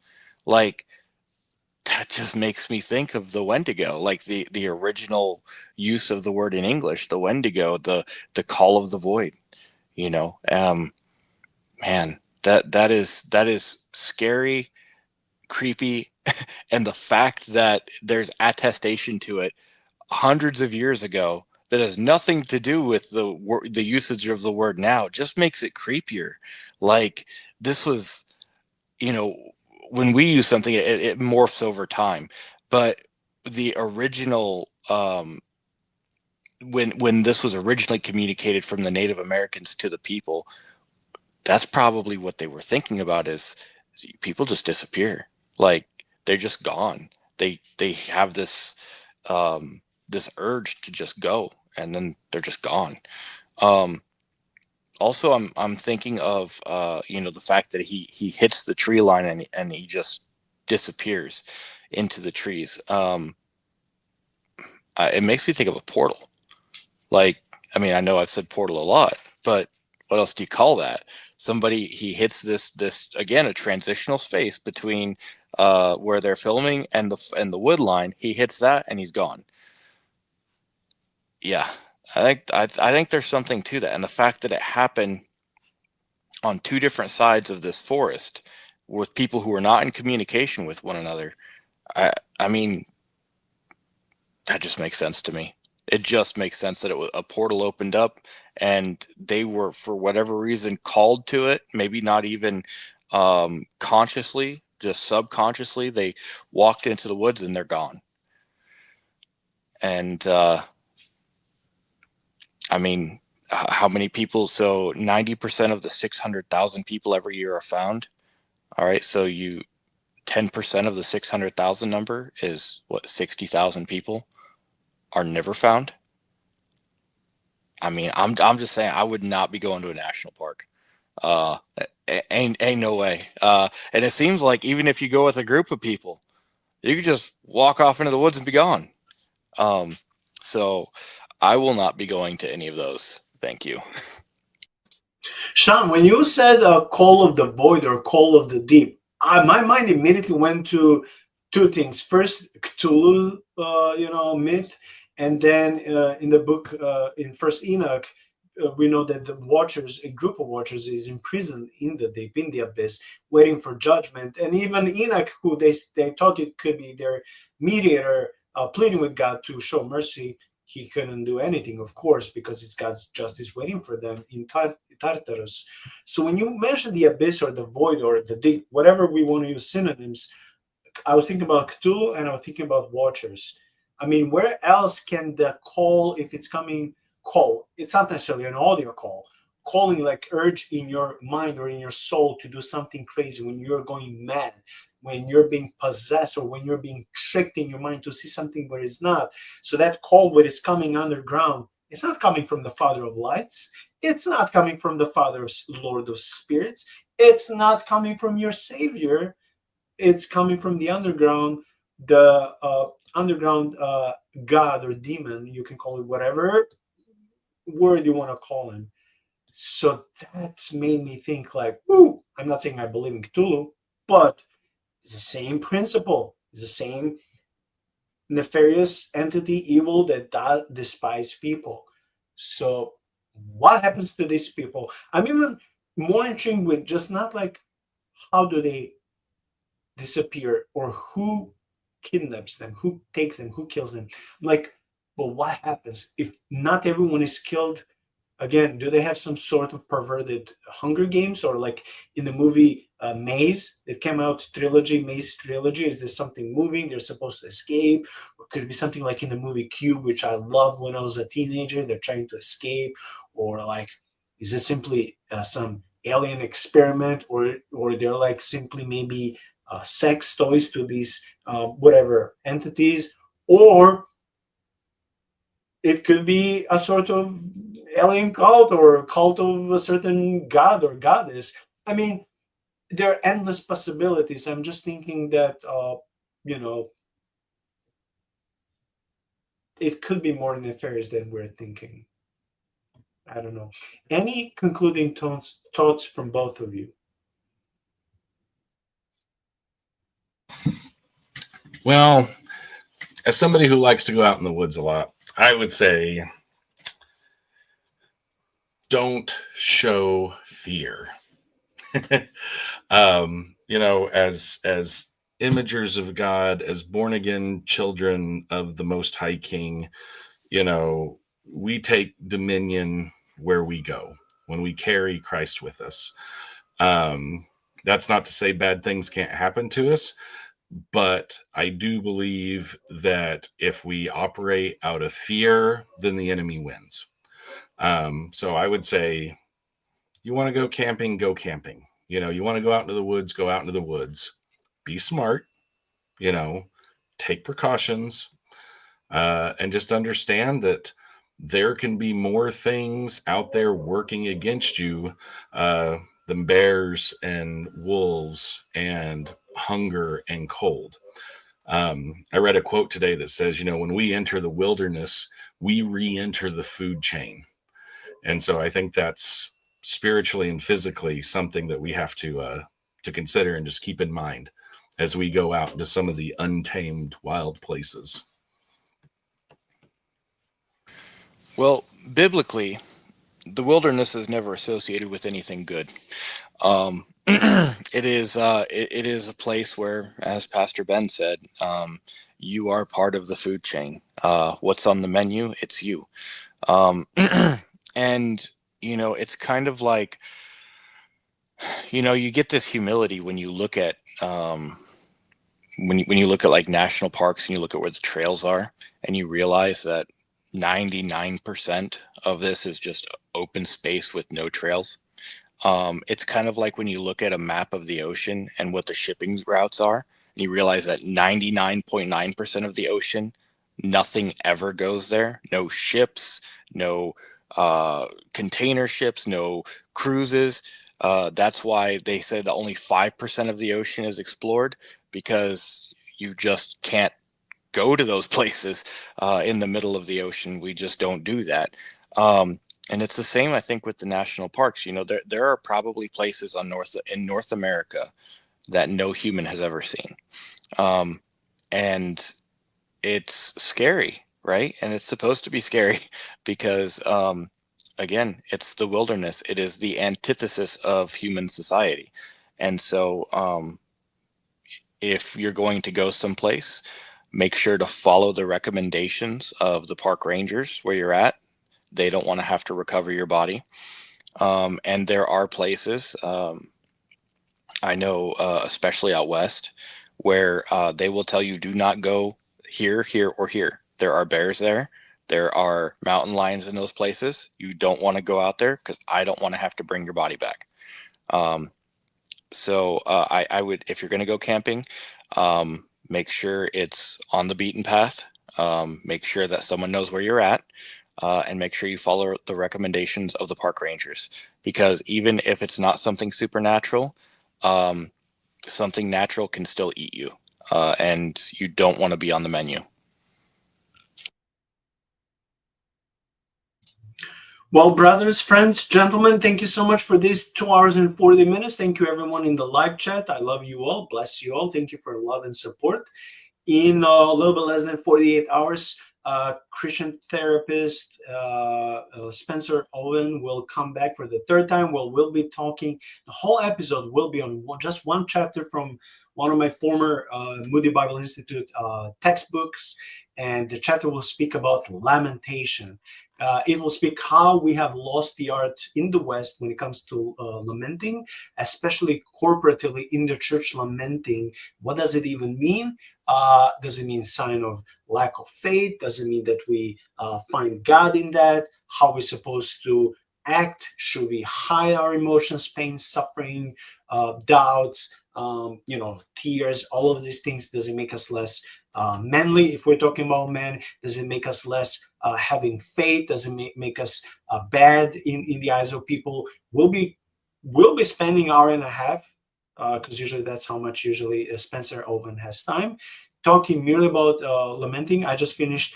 Like, that just makes me think of the Wendigo, like the original use of the word in English, the Wendigo, the call of the void. You know, man, that is scary, creepy, and the fact that there's attestation to it hundreds of years ago that has nothing to do with the usage of the word now just makes it creepier. Like, this was, you know, when we use something, it morphs over time, but the original, when this was originally communicated from the Native Americans to the people, that's probably what they were thinking about, is people just disappear. Like, they're just gone. They have this urge to just go, and then they're just gone. Um, Also, I'm thinking of the fact that he hits the tree line, and he just disappears into the trees. It makes me think of a portal. Like, I mean, I know I've said portal a lot, but what else do you call that? Somebody, he hits this again, a transitional space between where they're filming and the wood line. He hits that and he's gone. Yeah, I think there's something to that, and the fact that it happened on two different sides of this forest with people who are not in communication with one another. I mean, that just makes sense to me. It just makes sense that a portal opened up, and they were, for whatever reason, called to it. Maybe not even consciously, just subconsciously. They walked into the woods and they're gone. And I mean, how many people? So 90% of the 600,000 people every year are found. All right, so 10% of the 600,000 number is what, 60,000 people are never found. I mean, I'm just saying, I would not be going to a national park. Uh, ain't no way. And it seems like even if you go with a group of people, you could just walk off into the woods and be gone. So I will not be going to any of those. Thank you. Shaun, when you said call of the void or call of the deep, my mind immediately went to two things. First, Cthulhu, myth, and then in the book, in First Enoch, we know that the Watchers, a group of Watchers, is imprisoned in the deep, in the abyss, waiting for judgment. And even Enoch, who they thought it could be their mediator, pleading with God to show mercy, he couldn't do anything, of course, because it's God's justice waiting for them in Tartarus. So when you mention the abyss or the void or the deep, whatever we want to use synonyms, I was thinking about Cthulhu and I was thinking about Watchers. I mean, where else can the call, if it's coming, call? It's not necessarily an audio call. Calling, like urge in your mind or in your soul to do something crazy, when you're going mad, when you're being possessed, or when you're being tricked in your mind to see something where it's not. So that call, where it's coming underground, it's not coming from the Father of Lights. It's not coming from the Father of Lord of Spirits. It's not coming from your Savior. It's coming from the underground, the underground god or demon. You can call it whatever word you want to call him. So that made me think, like, ooh, I'm not saying I believe in Cthulhu, but it's the same principle. It's the same nefarious entity, evil that despise people. So what happens to these people? I'm even more intrigued with just not like how do they disappear or who kidnaps them, who takes them, who kills them. Like, but what happens if not everyone is killed? Again, do they have some sort of perverted Hunger Games, or like in the movie Maze that came out, Maze trilogy? Is there something moving? They're supposed to escape, or could it be something like in the movie Cube, which I loved when I was a teenager? They're trying to escape, or like, is it simply some alien experiment, or they're like simply maybe sex toys to these whatever entities, or it could be a sort of alien cult or a cult of a certain god or goddess. I mean, there are endless possibilities. I'm just thinking that, it could be more nefarious than we're thinking. I don't know. Any concluding thoughts from both of you? Well, as somebody who likes to go out in the woods a lot, I would say don't show fear. As imagers of God, as born again children of the Most High King, we take dominion where we go when we carry Christ with us. That's not to say bad things can't happen to us, but I do believe that if we operate out of fear, then the enemy wins. So I would say, you want to go camping, go camping. You want to go out into the woods, go out into the woods. Be smart, take precautions, and just understand that there can be more things out there working against you than bears and wolves and hunger and cold. I read a quote today that says, when we enter the wilderness, we re-enter the food chain. And so I think that's spiritually and physically something that we have to consider and just keep in mind as we go out into some of the untamed wild places. Well, biblically, the wilderness is never associated with anything good. It is a place where, as Pastor Ben said, you are part of the food chain. What's on the menu? It's you. And it's kind of like, you get this humility when you look at when you look at like national parks and you look at where the trails are, and you realize that 99% of this is just open space with no trails. It's kind of like when you look at a map of the ocean and what the shipping routes are, and you realize that 99.9% of the ocean, nothing ever goes there. No ships, no container ships, no cruises. That's why they say that only 5% of the ocean is explored, because you just can't go to those places in the middle of the ocean. We just don't do that. And it's the same, I think, with the national parks. There are probably places in North America that no human has ever seen. And it's scary, right? And it's supposed to be scary because, again, it's the wilderness. It is the antithesis of human society. And so if you're going to go someplace, make sure to follow the recommendations of the park rangers where you're at. They don't want to have to recover your body. And there are places, I know, especially out west, where they will tell you, do not go here, here, or here. There are bears there. There are mountain lions in those places. You don't want to go out there because I don't want to have to bring your body back. So I would, if you're going to go camping, make sure it's on the beaten path. Make sure that someone knows where you're at. And make sure you follow the recommendations of the park rangers, because even if it's not something supernatural, something natural can still eat you, and you don't want to be on the menu. Well, brothers, friends, gentlemen, thank you so much for this 2 hours and 40 minutes. Thank you, everyone in the live chat. I love you all. Bless you all. Thank you for love and support. In a little bit less than 48 hours, Christian therapist Spencer Owen will come back for the third time. We'll be talking, the whole episode will be on just one chapter from one of my former Moody Bible Institute textbooks, and the chapter will speak about lamentation. It will speak how we have lost the art in the West when it comes to lamenting, especially corporatively in the church lamenting. What does it even mean? Does it mean sign of lack of faith? Does it mean that we find God in that? How are we supposed to act? Should we hide our emotions, pain, suffering, doubts, tears? All of these things. Does it make us less manly if we're talking about men? Does it make us less having faith? Does it make us bad in the eyes of people? We'll be spending an hour and a half, because usually that's how much Spencer Owen has time, talking merely about lamenting. I just finished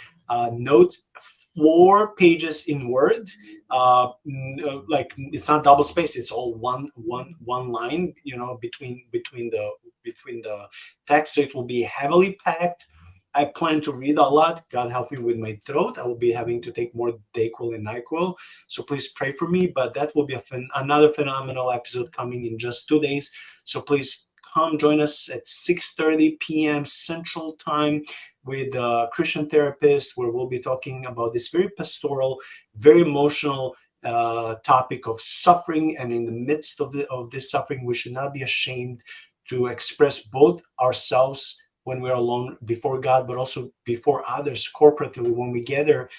notes, 4 pages in Word like it's not double space, it's all one line, between the text. So it will be heavily packed. I plan to read a lot. God help me with my throat. I will be having to take more Dayquil and NyQuil. So please pray for me. But that will be another phenomenal episode coming in just 2 days. So please come join us at 6:30 p.m. Central Time with a Christian therapist, where we'll be talking about this very pastoral, very emotional topic of suffering. And in the midst of this suffering, we should not be ashamed to express both ourselves when we're alone before God, but also before others corporately when we gather,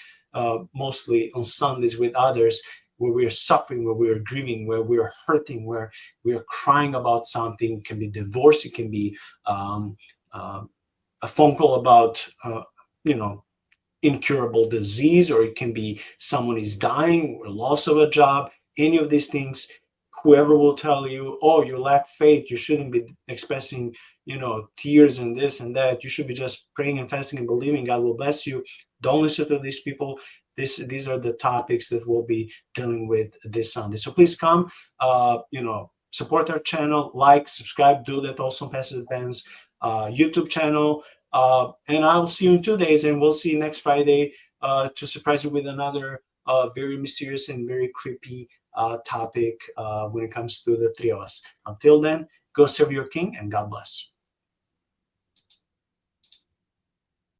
mostly on Sundays with others, where we're suffering, where we're grieving, where we're hurting, where we're crying about something. It can be divorce, it can be a phone call about, incurable disease, or it can be someone is dying or loss of a job. Any of these things, whoever will tell you, oh, you lack faith, you shouldn't be expressing tears and this and that, you should be just praying and fasting and believing God will bless you. Don't listen to these people. These are the topics that we'll be dealing with this Sunday. So please come, support our channel, like, subscribe, do that also on Pastor Ben's YouTube channel. And I'll see you in 2 days, and we'll see you next Friday to surprise you with another very mysterious and very creepy topic when it comes to the three of us. Until then, go serve your King, and God bless.